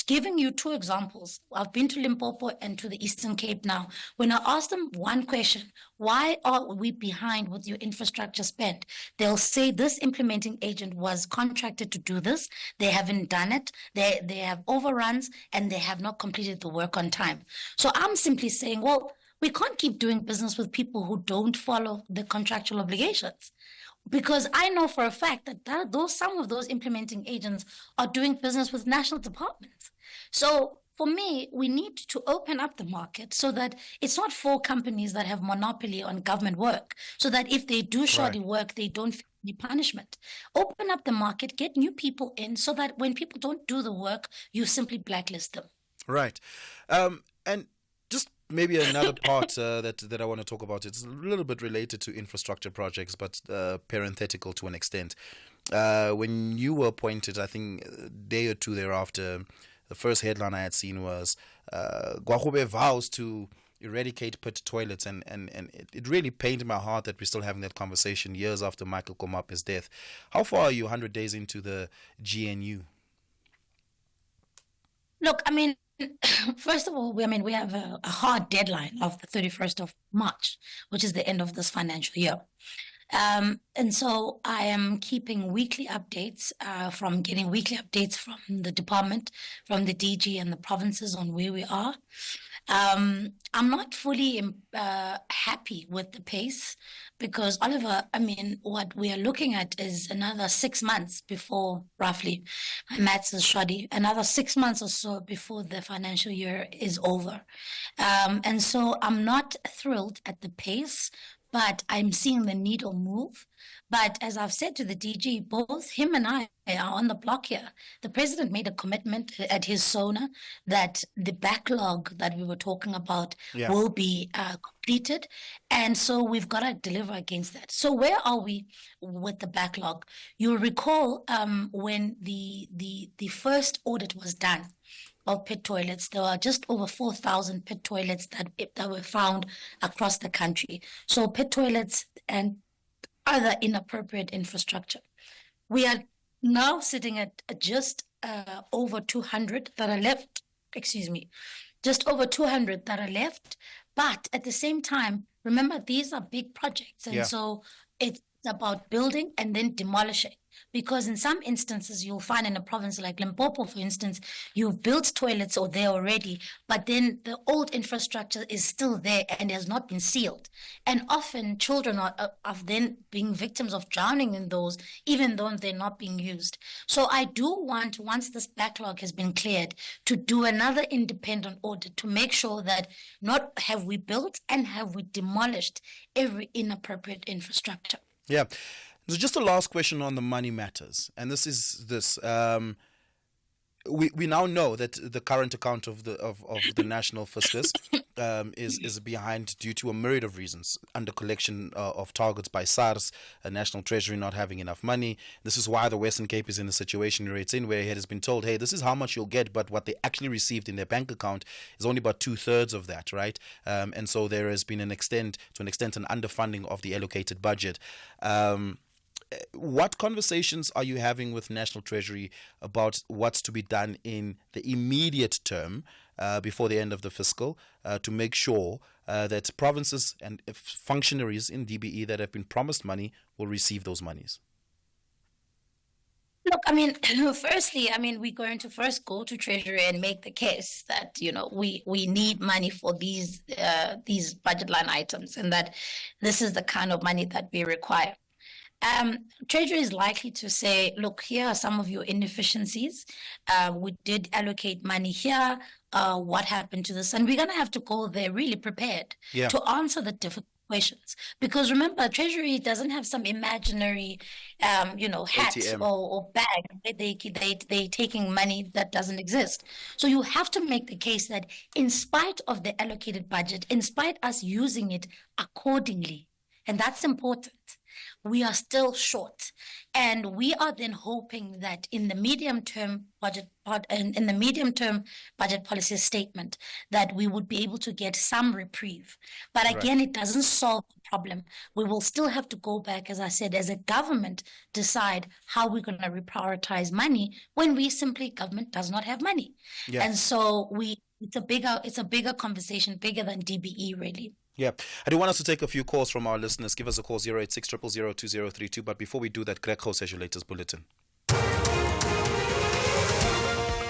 Giving you two examples, I've been to Limpopo and to the Eastern Cape now. When I ask them one question, why are we behind with your infrastructure spend? They'll say this implementing agent was contracted to do this. They haven't done it. They have overruns and they have not completed the work on time. So I'm simply saying, well, we can't keep doing business with people who don't follow the contractual obligations. Because I know for a fact that some of those implementing agents are doing business with national departments. So for me, we need to open up the market so that it's not 4 companies that have monopoly on government work, so that if they do shoddy work, they don't face any punishment. Open up the market, get new people in, so that when people don't do the work, you simply blacklist them. Right. And just maybe another part that I want to talk about. It's a little bit related to infrastructure projects, but parenthetical to an extent. When you were appointed, I think a day or two thereafter, the first headline I had seen was Gwahube vows to eradicate pit toilets, and it really pained my heart that we're still having that conversation years after Michael Komape's death. How far are you 100 days into the GNU? Look, I mean, first of all, we have a hard deadline of the 31st of March, which is the end of this financial year. And so I am keeping weekly updates from the department, from the DG and the provinces on where we are. I'm not fully happy with the pace because, Oliver, what we are looking at is another 6 months before, roughly, my maths is shoddy, another 6 months or so before the financial year is over. And so I'm not thrilled at the pace, but I'm seeing the needle move. But as I've said to the DG, both him and I are on the block here. The president made a commitment at his SONA that the backlog that we were talking about will be completed. And so we've got to deliver against that. So where are we with the backlog? You'll recall when the first audit was done of pit toilets, there are just over 4,000 pit toilets that were found across the country. So pit toilets and other inappropriate infrastructure. We are now sitting at just over 200 that are left. Just over 200 that are left. But at the same time, remember, these are big projects. And so it's about building and then demolishing. Because in some instances, you'll find in a province like Limpopo, for instance, you've built toilets there already, but then the old infrastructure is still there and has not been sealed. And often children are then being victims of drowning in those, even though they're not being used. So I do want, once this backlog has been cleared, to do another independent audit to make sure that not have we built and have we demolished every inappropriate infrastructure. Yeah. So just a last question on the money matters, and this is this. We now know that the current account of the national fiscus is behind due to a myriad of reasons: under collection of targets by SARS, a National Treasury not having enough money. This is why the Western Cape is in the situation where it's in, where it has been told, hey, this is how much you'll get, but what they actually received in their bank account is only about 2/3 of that, right? And so there has been an underfunding of the allocated budget. What conversations are you having with National Treasury about what's to be done in the immediate term before the end of the fiscal to make sure that provinces and functionaries in DBE that have been promised money will receive those monies? Look, firstly, we're going to first go to Treasury and make the case that, we need money for these budget line items and that this is the kind of money that we require. Treasury is likely to say, look, here are some of your inefficiencies. We did allocate money here. What happened to this? And we're going to have to go there really prepared to answer the difficult questions. Because remember, Treasury doesn't have some imaginary, hat or bag where they're taking money that doesn't exist. So you have to make the case that in spite of the allocated budget, in spite us using it accordingly, and that's important, we are still short. And we are then hoping that in the medium-term budget policy statement that we would be able to get some reprieve. But again, it doesn't solve the problem. We will still have to go back, as I said, as a government, decide how we're going to reprioritize money when government does not have money. Yeah. And so it's a bigger conversation, bigger than DBE really. Yeah, I do want us to take a few calls from our listeners. Give us a call, 086 000 2032. But before we do that, Greg House has your latest bulletin.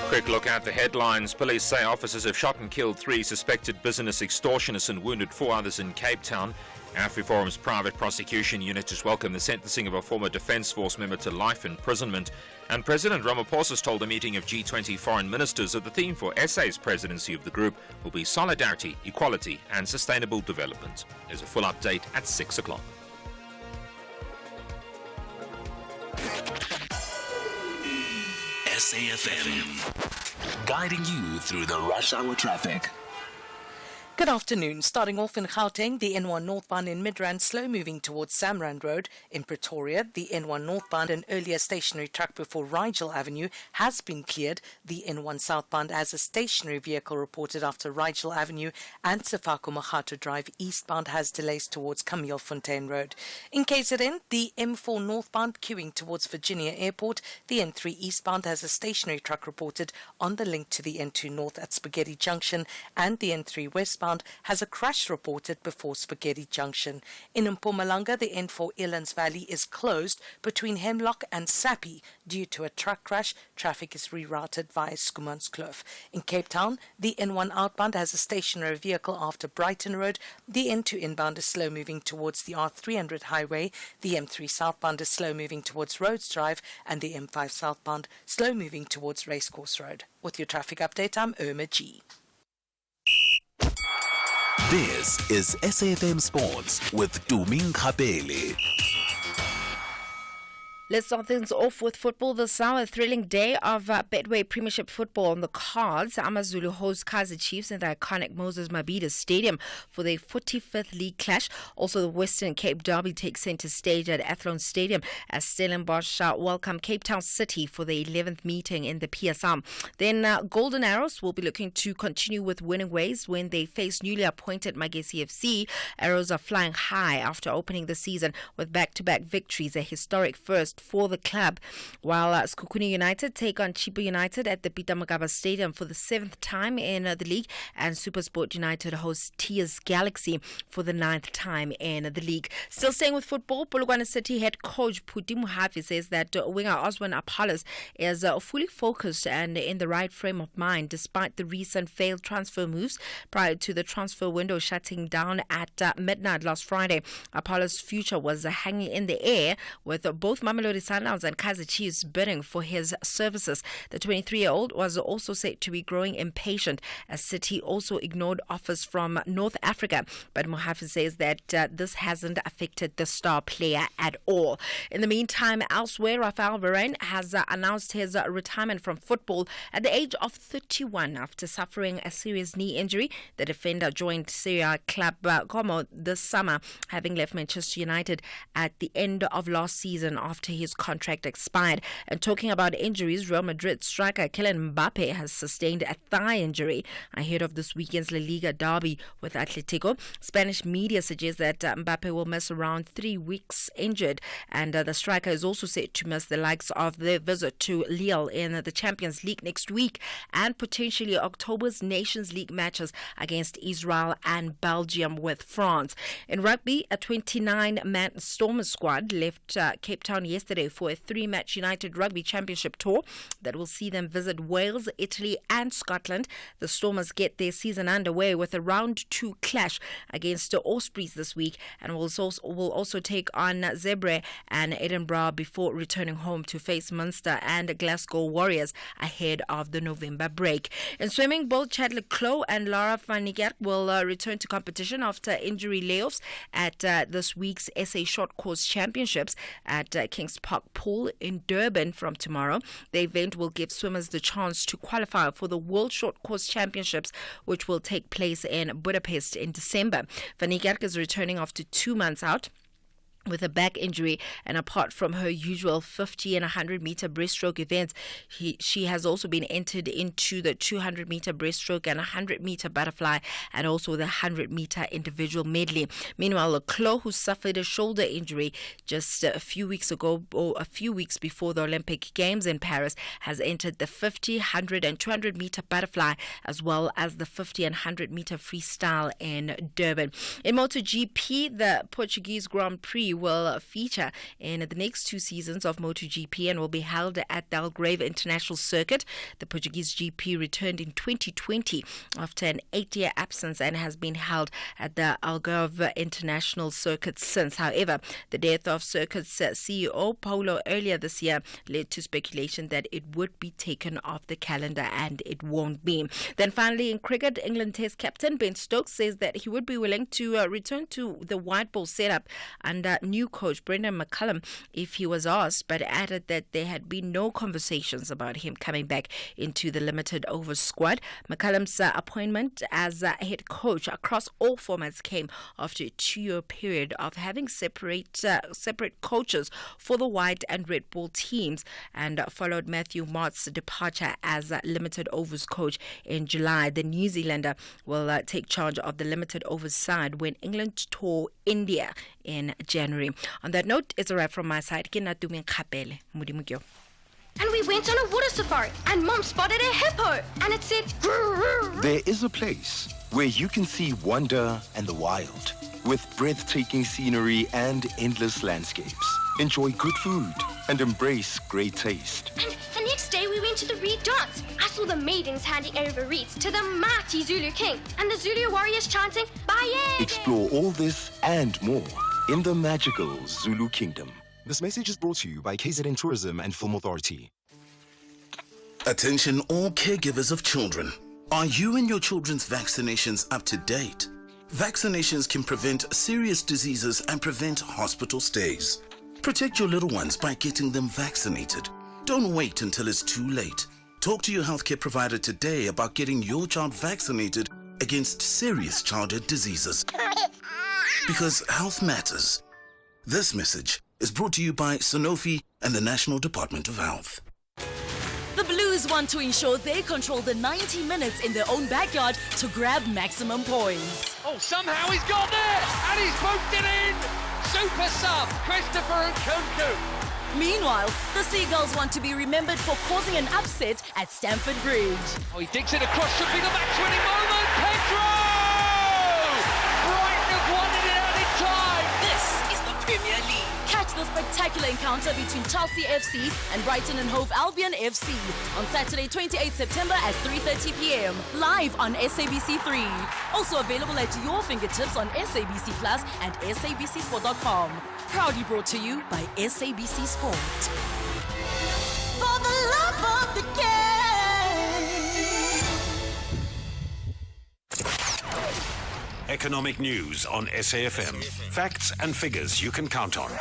Quick look at the headlines. Police say officers have shot and killed 3 suspected business extortionists and wounded 4 others in Cape Town. AfriForum's private prosecution unit has welcomed the sentencing of a former Defence Force member to life imprisonment. And President Ramaphosa has told a meeting of G20 foreign ministers that the theme for SA's presidency of the group will be solidarity, equality and sustainable development. There's a full update at 6 o'clock. SAFM, guiding you through the rush hour traffic. Good afternoon. Starting off in Gauteng, the N1 northbound in Midrand slow moving towards Samrand Road. In Pretoria, the N1 northbound and earlier stationary truck before Rigel Avenue has been cleared. The N1 southbound has a stationary vehicle reported after Rigel Avenue, and Sefako Makhato Drive eastbound has delays towards Camille Fontaine Road. In KZN, the M4 northbound queuing towards Virginia Airport. The N3 eastbound has a stationary truck reported on the link to the N2 north at Spaghetti Junction, and the N3 westbound has a crash reported before Spaghetti Junction. In Mpumalanga, the N4 Elands Valley is closed between Hemlock and Sappi due to a truck crash. Traffic is rerouted via Schoemanskloof. In Cape Town, the N1 outbound has a stationary vehicle after Brighton Road. The N2 inbound is slow moving towards the R300 highway. The M3 southbound is slow moving towards Rhodes Drive, and the M5 southbound slow moving towards Racecourse Road. With your traffic update, I'm Irma G. This is SAFM Sports with Tuming Khapele. Let's start things off with football this hour. A thrilling day of Betway Premiership football on the cards. AmaZulu host Kaizer Chiefs in the iconic Moses Mabhida Stadium for their 45th league clash. Also, the Western Cape Derby takes centre stage at Athlone Stadium as Stellenbosch welcome Cape Town City for the 11th meeting in the PSL. Then Golden Arrows will be looking to continue with winning ways when they face newly appointed Magesi FC. Arrows are flying high after opening the season with back-to-back victories, a historic first for the club, while Skukuni United take on Chipa United at the Peter Mokaba Stadium for the 7th time in the league, and Supersport United hosts Tiers Galaxy for the 9th time in the league. Still staying with football, Polokwane City head coach Phuti Mohapi says that winger Oswin Apollos is fully focused and in the right frame of mind despite the recent failed transfer moves prior to the transfer window shutting down at midnight last Friday. Apollos' future was hanging in the air with both Mamelodi Sundowns and Kaizer Chiefs bidding for his services. The 23-year-old was also said to be growing impatient as City also ignored offers from North Africa. But Mohafi says that this hasn't affected the star player at all. In the meantime, elsewhere, Rafael Varane has announced his retirement from football at the age of 31 after suffering a serious knee injury. The defender joined Serie club Como this summer, having left Manchester United at the end of last season after his contract expired. And talking about injuries, Real Madrid striker Kylian Mbappe has sustained a thigh injury ahead of this weekend's La Liga derby with Atletico. Spanish media suggests that Mbappe will miss around 3 weeks injured, and the striker is also set to miss the likes of their visit to Lille in the Champions League next week and potentially October's Nations League matches against Israel and Belgium with France. In rugby, a 29-man Stormers squad left Cape Town yesterday yesterday for a 3-match United Rugby Championship tour that will see them visit Wales, Italy and Scotland. The Stormers get their season underway with a round 2 clash against the Ospreys this week, and will also take on Zebre and Edinburgh before returning home to face Munster and Glasgow Warriors ahead of the November break. In swimming, both Chadley Clough and Lara van Niekerk will return to competition after injury layoffs at this week's SA Short Course Championships at Kings Park Pool in Durban from tomorrow. The event will give swimmers the chance to qualify for the World Short Course Championships, which will take place in Budapest in December. Van Niekerk is returning after 2 months out with a back injury, and apart from her usual 50 and 100 meter breaststroke events, she has also been entered into the 200 meter breaststroke and 100 meter butterfly, and also the 100 meter individual medley. Meanwhile, Clough, who suffered a shoulder injury just a few weeks ago, or a few weeks before the Olympic Games in Paris, has entered the 50, 100 and 200 meter butterfly, as well as the 50 and 100 meter freestyle in Durban. In MotoGP, the Portuguese Grand Prix will feature in the next 2 seasons of MotoGP and will be held at the Algarve International Circuit. The Portuguese GP returned in 2020 after an 8-year absence and has been held at the Algarve International Circuit since. However, the death of Circuit's CEO Paulo earlier this year led to speculation that it would be taken off the calendar, and it won't be. Then finally, in cricket, England Test captain Ben Stokes says that he would be willing to return to the white ball setup under new coach Brendan McCullum if he was asked, but added that there had been no conversations about him coming back into the limited overs squad. McCullum's appointment as head coach across all formats came after a 2-year period of having separate coaches for the white and red ball teams, and followed Matthew Mart's departure as limited overs coach in July. The New Zealander will take charge of the limited overs side when England tour India in January. On that note, it's a wrap from my side. And we went on a water safari, and Mom spotted a hippo, and it said, "Grrr." There is a place where you can see wonder and the wild, with breathtaking scenery and endless landscapes. Enjoy good food and embrace great taste. And the next day we went to the Reed dance. I saw the maidens handing over reeds to the mighty Zulu king, and the Zulu warriors chanting, "Baye." Explore all this and more in the magical Zulu Kingdom. This message is brought to you by KZN Tourism and Film Authority. Attention all caregivers of children. Are you and your children's vaccinations up to date? Vaccinations can prevent serious diseases and prevent hospital stays. Protect your little ones by getting them vaccinated. Don't wait until it's too late. Talk to your healthcare provider today about getting your child vaccinated against serious childhood diseases. Because health matters. This message is brought to you by Sanofi and the National Department of Health. The Blues want to ensure they control the 90 minutes in their own backyard to grab maximum points. Oh, somehow he's got there, and he's poked it in. Super sub, Christopher Nkunku. Meanwhile, the Seagulls want to be remembered for causing an upset at Stamford Bridge. Oh, he digs it across, should be the match-winning moment. Pedro! Brighton have won it out in time. This is the Premier League. Catch the spectacular encounter between Chelsea FC and Brighton and Hove Albion FC on Saturday, 28 September at 3:30 p.m. live on SABC3. Also available at your fingertips on SABC Plus and SABCSport.com. Proudly brought to you by SABC Sport. For the love of the game. Economic news on SAFM. Facts and figures you can count on.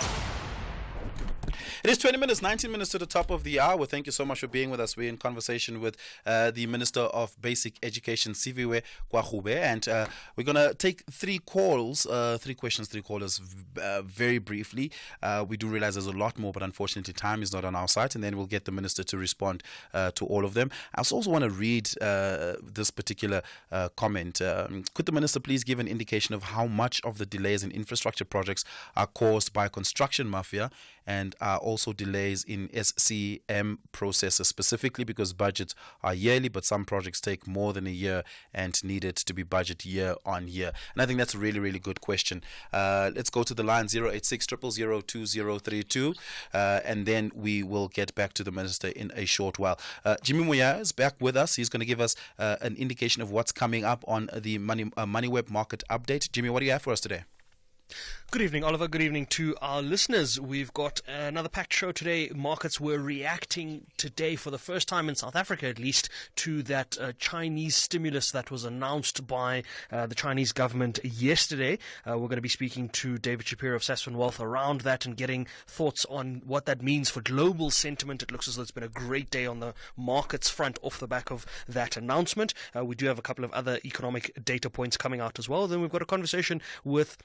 It is 19 minutes to the top of the hour. Thank you so much for being with us. We're in conversation with the Minister of Basic Education, Siviwe Kwagube, and we're going to take three callers, very briefly. We do realize there's a lot more, but unfortunately time is not on our side, and then we'll get the Minister to respond to all of them. I also want to read this particular comment. Could the Minister please give an indication of how much of the delays in infrastructure projects are caused by construction mafia and are are also delays in SCM processes, specifically because budgets are yearly, but some projects take more than a year and needed to be budgeted year on year. And I think that's a really, really good question. Let's go to the line 086 000 2032, and then we will get back to the minister in a short while. Jimmy Muya is back with us. He's going to give us an indication of what's coming up on the MoneyWeb market update. Jimmy, what do you have for us today? Good evening, Oliver. Good evening to our listeners. We've got another packed show today. Markets were reacting today for the first time in South Africa, at least, to that Chinese stimulus that was announced by the Chinese government yesterday. We're going to be speaking to David Shapiro of Sasfin Wealth around that and getting thoughts on what that means for global sentiment. It looks as though it's been a great day on the markets front off the back of that announcement. We do have a couple of other economic data points coming out as well. Then we've got a conversation with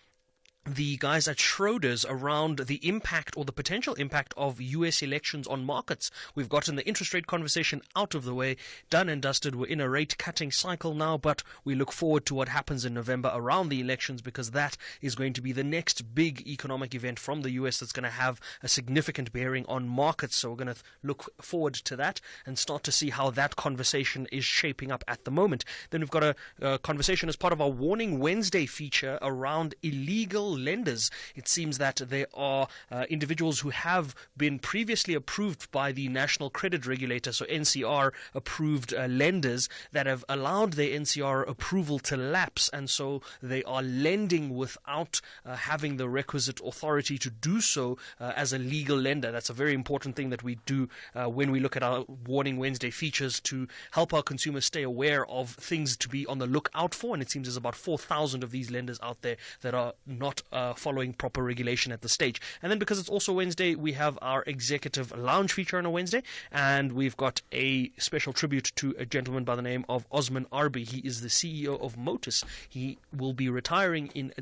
the guys at Schroders around the impact or the potential impact of US elections on markets. We've gotten the interest rate conversation out of the way, done and dusted. We're in a rate cutting cycle now, but we look forward to what happens in November around the elections, because that is going to be the next big economic event from the US that's going to have a significant bearing on markets. So we're going to look forward to that and start to see how that conversation is shaping up at the moment. Then we've got a conversation as part of our Warning Wednesday feature around illegal lenders. It seems that there are individuals who have been previously approved by the National Credit Regulator, so NCR approved lenders, that have allowed their NCR approval to lapse, and so they are lending without having the requisite authority to do so as a legal lender. That's a very important thing that we do when we look at our Warning Wednesday features, to help our consumers stay aware of things to be on the lookout for. And it seems there's about 4,000 of these lenders out there that are not following proper regulation at the stage. And then, because it's also Wednesday, we have our executive lounge feature on a Wednesday, and we've got a special tribute to a gentleman by the name of Osman Arbi. He is the CEO of Motus. He will be retiring in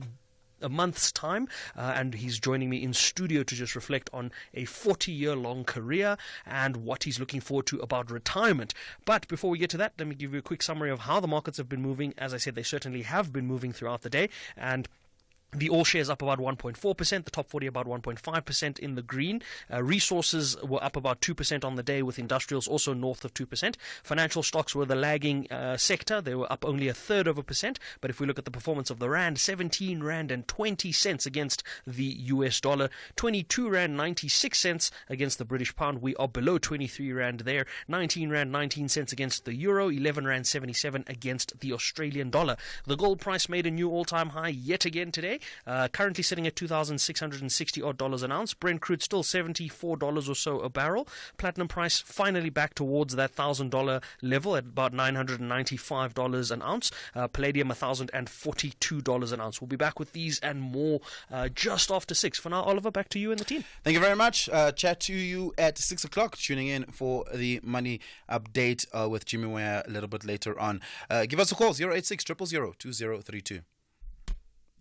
a month's time, and he's joining me in studio to just reflect on a 40-year-long career and what he's looking forward to about retirement. But before we get to that, let me give you a quick summary of how the markets have been moving. As I said, they certainly have been moving throughout the day, and the all shares up about 1.4%, the top 40 about 1.5% in the green. Resources were up about 2% on the day, with industrials also north of 2%. Financial stocks were the lagging sector. They were up only 0.33%. But if we look at the performance of the rand, 17 rand and 20 cents against the US dollar, 22 rand 96 cents against the British pound. We are below 23 rand there. 19 rand 19 cents against the euro, 11 rand 77 against the Australian dollar. The gold price made a new all-time high yet again today. Currently sitting at $2,660 odd an ounce. Brent crude still $74 or so a barrel. Platinum price finally back towards that $1,000 level at about $995 an ounce. Palladium $1,042 an ounce. We'll be back with these and more just after 6. For now, Oliver, back to you and the team. Thank you very much. Chat to you at 6 o'clock. Tuning in for the money update with Jimmy Ware a little bit later on. Give us a call, 086 000 2032.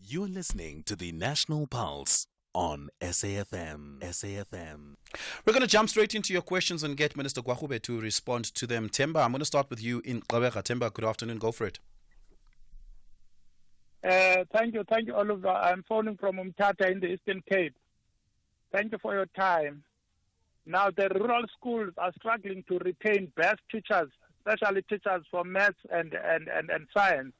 You're listening to the National Pulse on SAFM. SAFM. We're going to jump straight into your questions and get Minister Gwahube to respond to them. Temba, I'm going to start with you in Gqeberha. Temba, good afternoon. Go for it. Thank you, Oliver. I'm phoning from Umtata in the Eastern Cape. Thank you for your time. Now, the rural schools are struggling to retain best teachers, especially teachers for maths and science.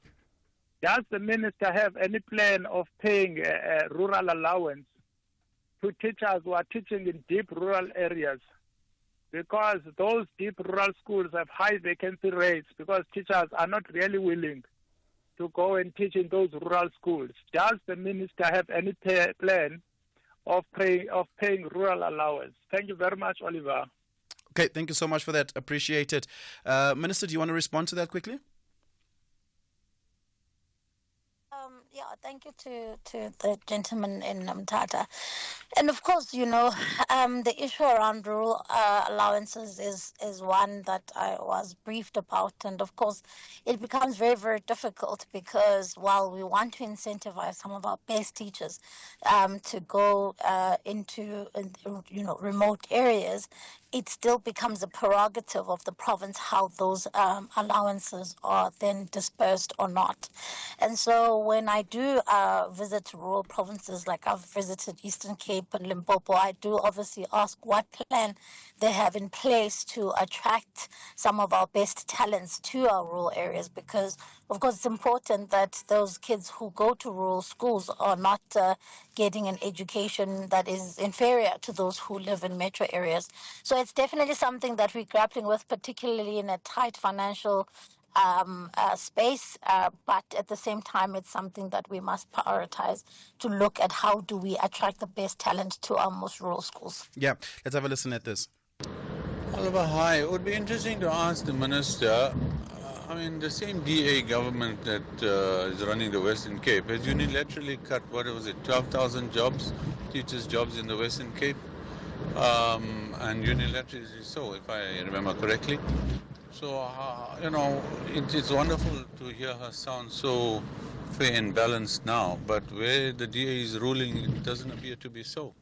Does the minister have any plan of paying a rural allowance to teachers who are teaching in deep rural areas? Because those deep rural schools have high vacancy rates, because teachers are not really willing to go and teach in those rural schools. Does the minister have any plan of paying rural allowance? Thank you very much, Oliver. Okay, thank you so much for that. Appreciate it. Minister, do you want to respond to that quickly? Yeah, thank you to the gentleman in Mthatha. And of course, the issue around rural allowances is one that I was briefed about. And of course, it becomes very, very difficult, because while we want to incentivize some of our best teachers to go into remote areas, it still becomes a prerogative of the province how those allowances are then dispersed or not. And so when I do visit rural provinces, like I've visited Eastern Cape, Cape and Limpopo, I do obviously ask what plan they have in place to attract some of our best talents to our rural areas, because of course it's important that those kids who go to rural schools are not getting an education that is inferior to those who live in metro areas. So it's definitely something that we're grappling with, particularly in a tight financial space, but at the same time, it's something that we must prioritize to look at how do we attract the best talent to our most rural schools. Yeah, let's have a listen at this. Oliver, hi. It would be interesting to ask the Minister, the same DA government that is running the Western Cape has unilaterally cut, 12,000 jobs, teachers' jobs in the Western Cape, and unilaterally so, if I remember correctly. So, it's wonderful to hear her sound so fair and balanced now, but where the DA is ruling, it doesn't appear to be so.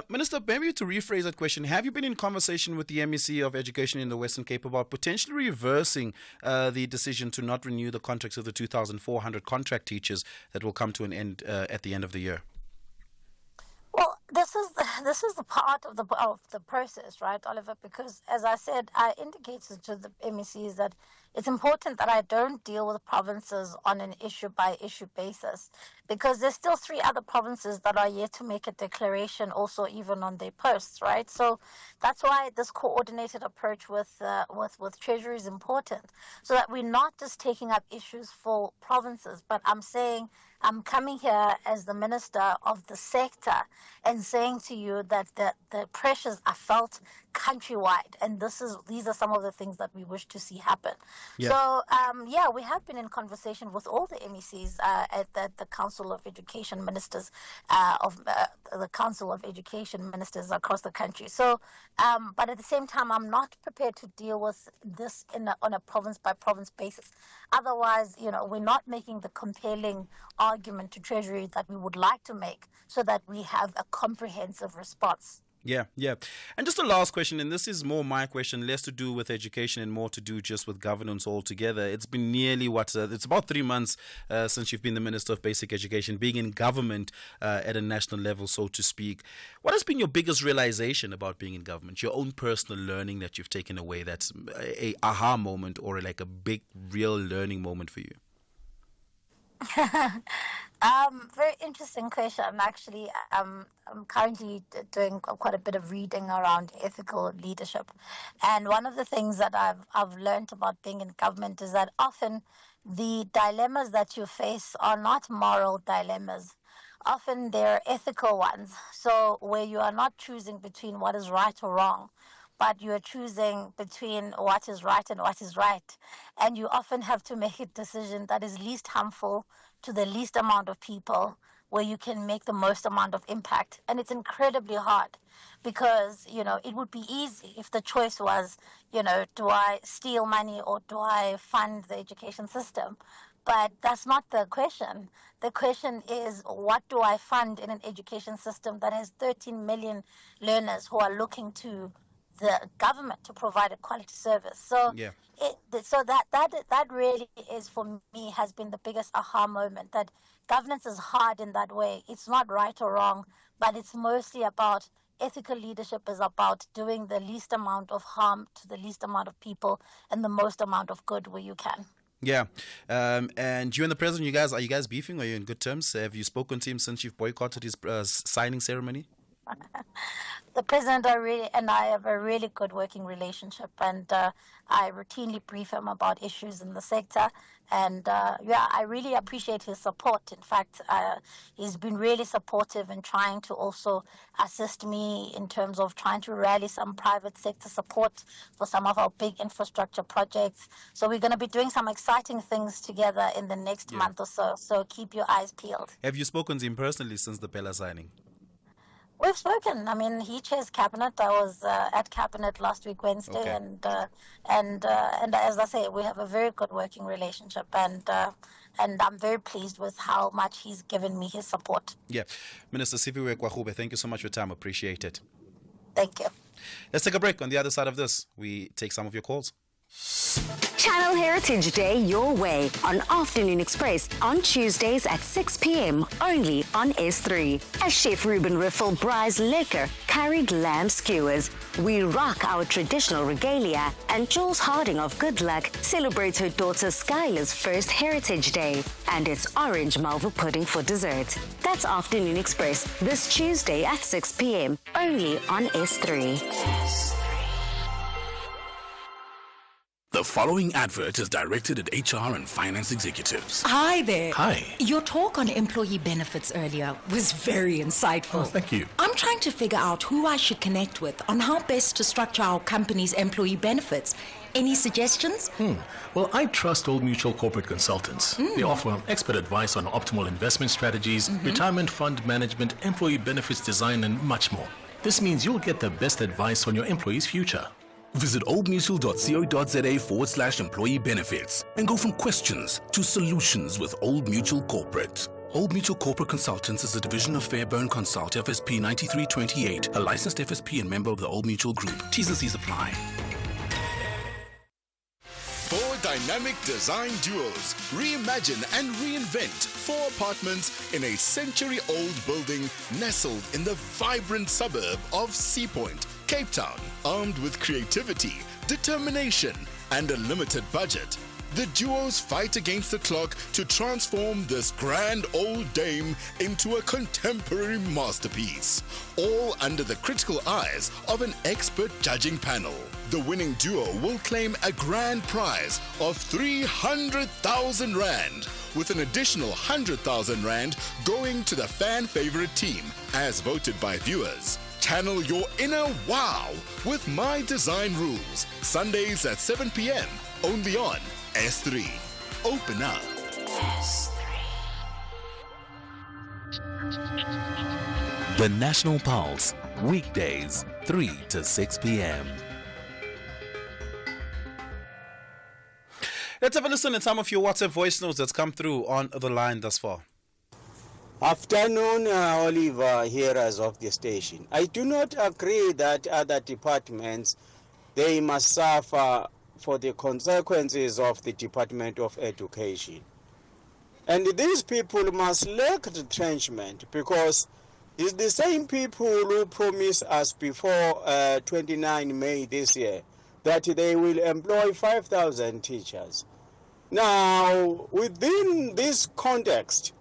Minister, maybe to rephrase that question, have you been in conversation with the MEC of Education in the Western Cape about potentially reversing the decision to not renew the contracts of the 2,400 contract teachers that will come to an end at the end of the year? Well, this is the part of the process, right, Oliver? Because as I said, I indicated to the MECs that it's important that I don't deal with provinces on an issue-by-issue basis, because there's still 3 other provinces that are yet to make a declaration, also even on their posts, right? So that's why this coordinated approach with Treasury is important, so that we're not just taking up issues for provinces, but I'm coming here as the minister of the sector and saying to you that the pressures are felt countrywide, and these are some of the things that we wish to see happen. Yeah. So, we have been in conversation with all the MECs at the Council of Education Ministers the Council of Education Ministers across the country. So, but at the same time, I'm not prepared to deal with this on a province-by-province basis. Otherwise, we're not making the compelling argument to Treasury that we would like to make, so that we have a comprehensive response. Yeah. And just a last question, and this is more my question, less to do with education and more to do just with governance altogether. It's been nearly, it's about 3 months since you've been the Minister of Basic Education, being in government at a national level, so to speak. What has been your biggest realization about being in government, your own personal learning that you've taken away that's a aha moment or like a big, real learning moment for you? Very interesting question. Actually, I'm currently doing quite a bit of reading around ethical leadership, and one of the things that I've learned about being in government is that often the dilemmas that you face are not moral dilemmas. Often they're ethical ones. So where you are not choosing between what is right or wrong, but you are choosing between what is right and what is right. And you often have to make a decision that is least harmful to the least amount of people, where you can make the most amount of impact. And it's incredibly hard, because, it would be easy if the choice was, do I steal money or do I fund the education system? But that's not the question. The question is, what do I fund in an education system that has 13 million learners who are looking to the government to provide a quality service? So, yeah. That really is, for me, has been the biggest aha moment, that governance is hard in that way. It's not right or wrong, but it's mostly about ethical leadership, is about doing the least amount of harm to the least amount of people and the most amount of good where you can. Yeah. And you and the president, are you guys beefing? Are you in good terms? Have you spoken to him since you've boycotted his signing ceremony? The president and I have a really good working relationship, and I routinely brief him about issues in the sector. And I really appreciate his support. In fact, he's been really supportive in trying to also assist me in terms of trying to rally some private sector support for some of our big infrastructure projects. So we're going to be doing some exciting things together in the next month or so. So keep your eyes peeled. Have you spoken to him personally since the Pella signing? We've spoken. I mean, he chairs cabinet. I was at cabinet last week, Wednesday, okay. and as I say, we have a very good working relationship, and I'm very pleased with how much he's given me his support. Yeah, Minister Sifiwe Kwahube, thank you so much for your time. Appreciate it. Thank you. Let's take a break. On the other side of this, we take some of your calls. Channel Heritage Day your way on Afternoon Express on Tuesdays at 6 p.m. only on S3. As Chef Ruben Riffel braais lekker curried lamb skewers, we rock our traditional regalia, and Jules Harding of Good Luck celebrates her daughter Skylar's first Heritage Day, and it's orange malva pudding for dessert. That's Afternoon Express this Tuesday at 6 p.m. only on S3. The following advert is directed at HR and finance executives. Hi there. Hi. Your talk on employee benefits earlier was very insightful. Oh, thank you. I'm trying to figure out who I should connect with on how best to structure our company's employee benefits. Any suggestions? Well, I trust Old Mutual Corporate Consultants. They offer expert advice on optimal investment strategies, retirement fund management, employee benefits design, and much more. This means you'll get the best advice on your employee's future. Visit oldmutual.co.za/employee benefits and go from questions to solutions with Old Mutual Corporate. Old Mutual Corporate Consultants is a division of Fairburn Consult FSP 9328, a licensed FSP and member of the Old Mutual Group. T's and C's apply. Four dynamic design duos reimagine and reinvent 4 apartments in a century-old building nestled in the vibrant suburb of Sea Point, Cape Town. Armed with creativity, determination, and a limited budget, the duos fight against the clock to transform this grand old dame into a contemporary masterpiece, all under the critical eyes of an expert judging panel. The winning duo will claim a grand prize of 300,000 Rand, with an additional 100,000 Rand going to the fan favorite team, as voted by viewers. Channel your inner wow with My Design Rules, Sundays at 7 p.m. only on S3. Open up. The National Pulse, weekdays, 3 to 6 p.m. Let's have a listen at some of your WhatsApp voice notes that's come through on the line thus far. Afternoon, Oliver, hearers of the station. I do not agree that other departments, they must suffer for the consequences of the Department of Education. And these people must lack retrenchment, because it's the same people who promised us before 29 May this year that they will employ 5,000 teachers. Now, within this context,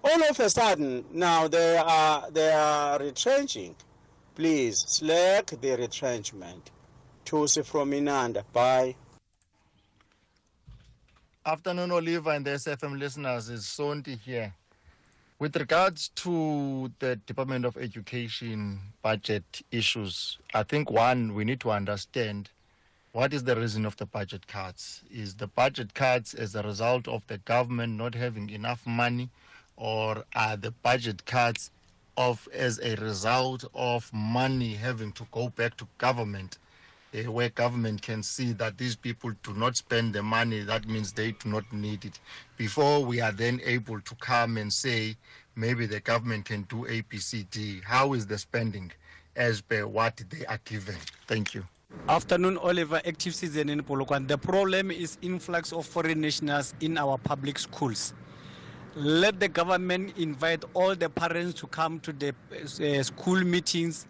all of a sudden, now they are retrenching. Please, slack the retrenchment. Tusi from Inanda. Bye. Afternoon, Oliver and the SFM listeners. It's Sonti here. With regards to the Department of Education budget issues, I think, one, we need to understand what is the reason of the budget cuts. Is the budget cuts as a result of the government not having enough money, or are the budget cuts as a result of money having to go back to government, where government can see that these people do not spend the money? That means they do not need it. Before we are then able to come and say, maybe the government can do ABCD. How is the spending as per what they are given? Thank you. Afternoon, Oliver, active season in Polokwane. The problem is influx of foreign nationals in our public schools. Let the government invite all the parents to come to the school meetings,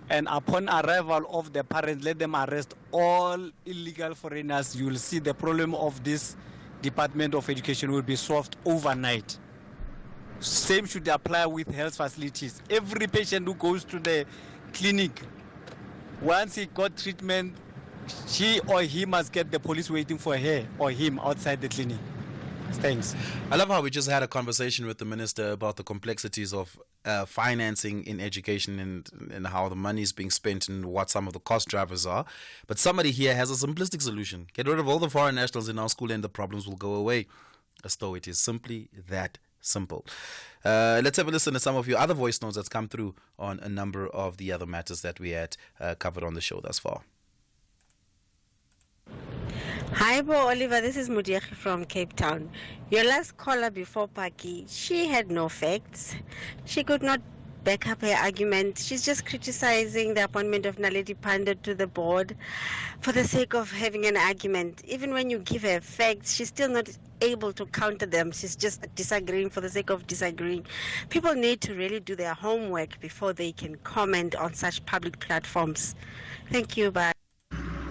and upon arrival of the parents, let them arrest all illegal foreigners. You will see the problem of this Department of Education will be solved overnight. Same should apply with health facilities. Every patient who goes to the clinic, once he got treatment, she or he must get the police waiting for her or him outside the clinic. Thanks. I love how we just had a conversation with the minister about the complexities of financing in education and how the money is being spent and what some of the cost drivers are. But somebody here has a simplistic solution. Get rid of all the foreign nationals in our school and the problems will go away. As though it is simply that simple. Let's have a listen to some of your other voice notes that's come through on a number of the other matters that we had covered on the show thus far. Hi, Bo Oliver. This is Mudiaki from Cape Town. Your last caller before Paki, she had no facts. She could not back up her argument. She's just criticizing the appointment of Naledi Pandit to the board for the sake of having an argument. Even when you give her facts, she's still not able to counter them. She's just disagreeing for the sake of disagreeing. People need to really do their homework before they can comment on such public platforms. Thank you. Bye.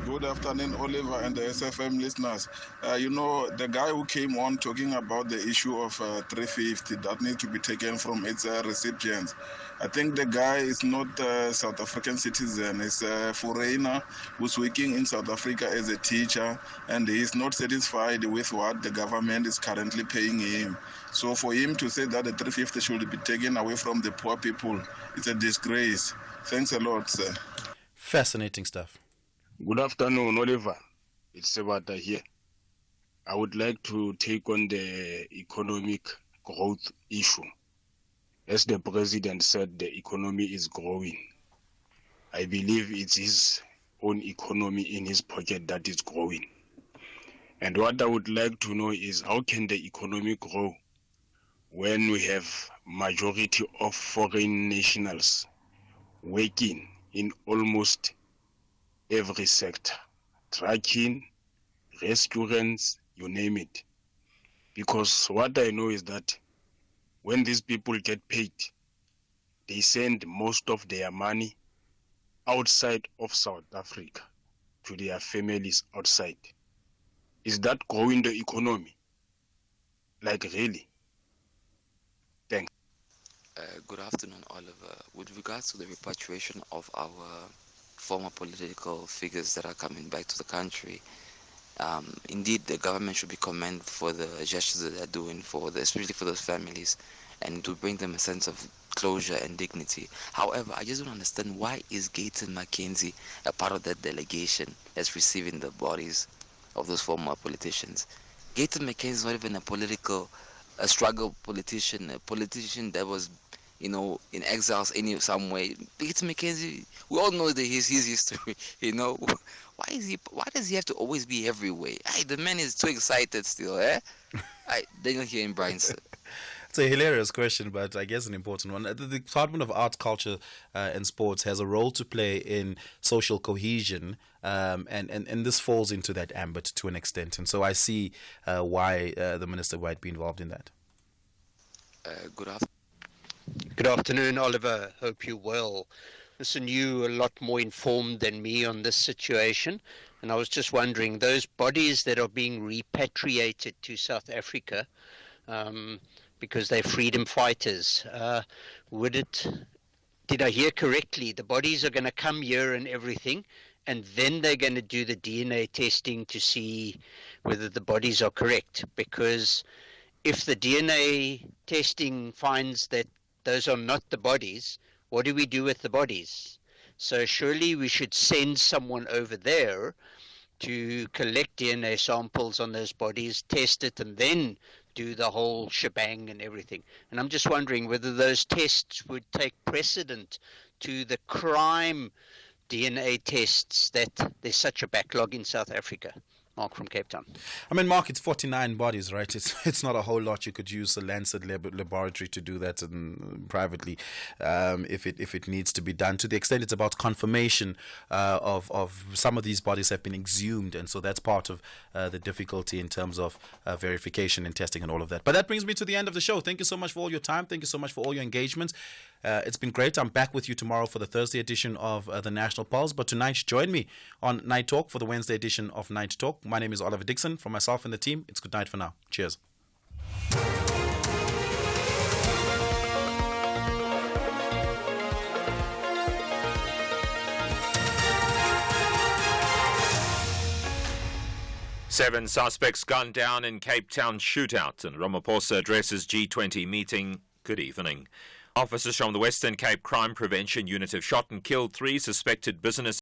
Good afternoon, Oliver and the SFM listeners. The guy who came on talking about the issue of 350 that needs to be taken from its recipients. I think the guy is not a South African citizen. He's a foreigner who's working in South Africa as a teacher, and he is not satisfied with what the government is currently paying him. So for him to say that the 350 should be taken away from the poor people, it's a disgrace. Thanks a lot, sir. Fascinating stuff. Good afternoon, Oliver. It's Sebata here. I would like to take on the economic growth issue. As the president said, the economy is growing. I believe it's his own economy in his pocket that is growing. And what I would like to know is how can the economy grow when we have majority of foreign nationals working in almost every sector, trucking, restaurants, you name it. Because what I know is that when these people get paid, they send most of their money outside of South Africa to their families outside. Is that growing the economy? Like really? Thanks. Good afternoon, Oliver. With regards to the repatriation of our former political figures that are coming back to the country, indeed the government should be commended for the gestures that they're doing especially for those families, and to bring them a sense of closure and dignity. However, I just don't understand, why is Gayton McKenzie a part of that delegation that's receiving the bodies of those former politicians? Gayton McKenzie is not even a struggle politician, a politician that was in exiles some way. Gayton McKenzie, we all know that his history, Why does he have to always be everywhere? The man is too excited still, eh? Daniel here in Bryanston. It's a hilarious question, but I guess an important one. The Department of Arts, Culture and Sports has a role to play in social cohesion, and this falls into that ambit to an extent. And so I see why the minister might be involved in that. Good afternoon, Oliver. Hope you're well. Listen, you're a lot more informed than me on this situation, and I was just wondering, those bodies that are being repatriated to South Africa, because they're freedom fighters, did I hear correctly, the bodies are going to come here and everything, and then they're going to do the DNA testing to see whether the bodies are correct? Because if the DNA testing finds that those are not the bodies, what do we do with the bodies? So surely we should send someone over there to collect DNA samples on those bodies, test it, and then do the whole shebang and everything. And I'm just wondering whether those tests would take precedent to the crime DNA tests that there's such a backlog in South Africa. Mark from Cape Town. I mean, Mark, it's 49 bodies, right? It's not a whole lot. You could use a Lancet laboratory to do that privately if it needs to be done. To the extent it's about confirmation of some of these bodies have been exhumed, and so that's part of the difficulty in terms of verification and testing and all of that. But that brings me to the end of the show. Thank you so much for all your time. Thank you so much for all your engagements. It's been great. I'm back with you tomorrow for the Thursday edition of the National Pulse. But tonight, join me on Night Talk for the Wednesday edition of Night Talk. My name is Oliver Dickson. From myself and the team, it's good night for now. Cheers. Seven suspects gunned down in Cape Town shootout, and Ramaphosa addresses G20 meeting. Good evening. Officers from the Western Cape Crime Prevention Unit have shot and killed 3 suspected business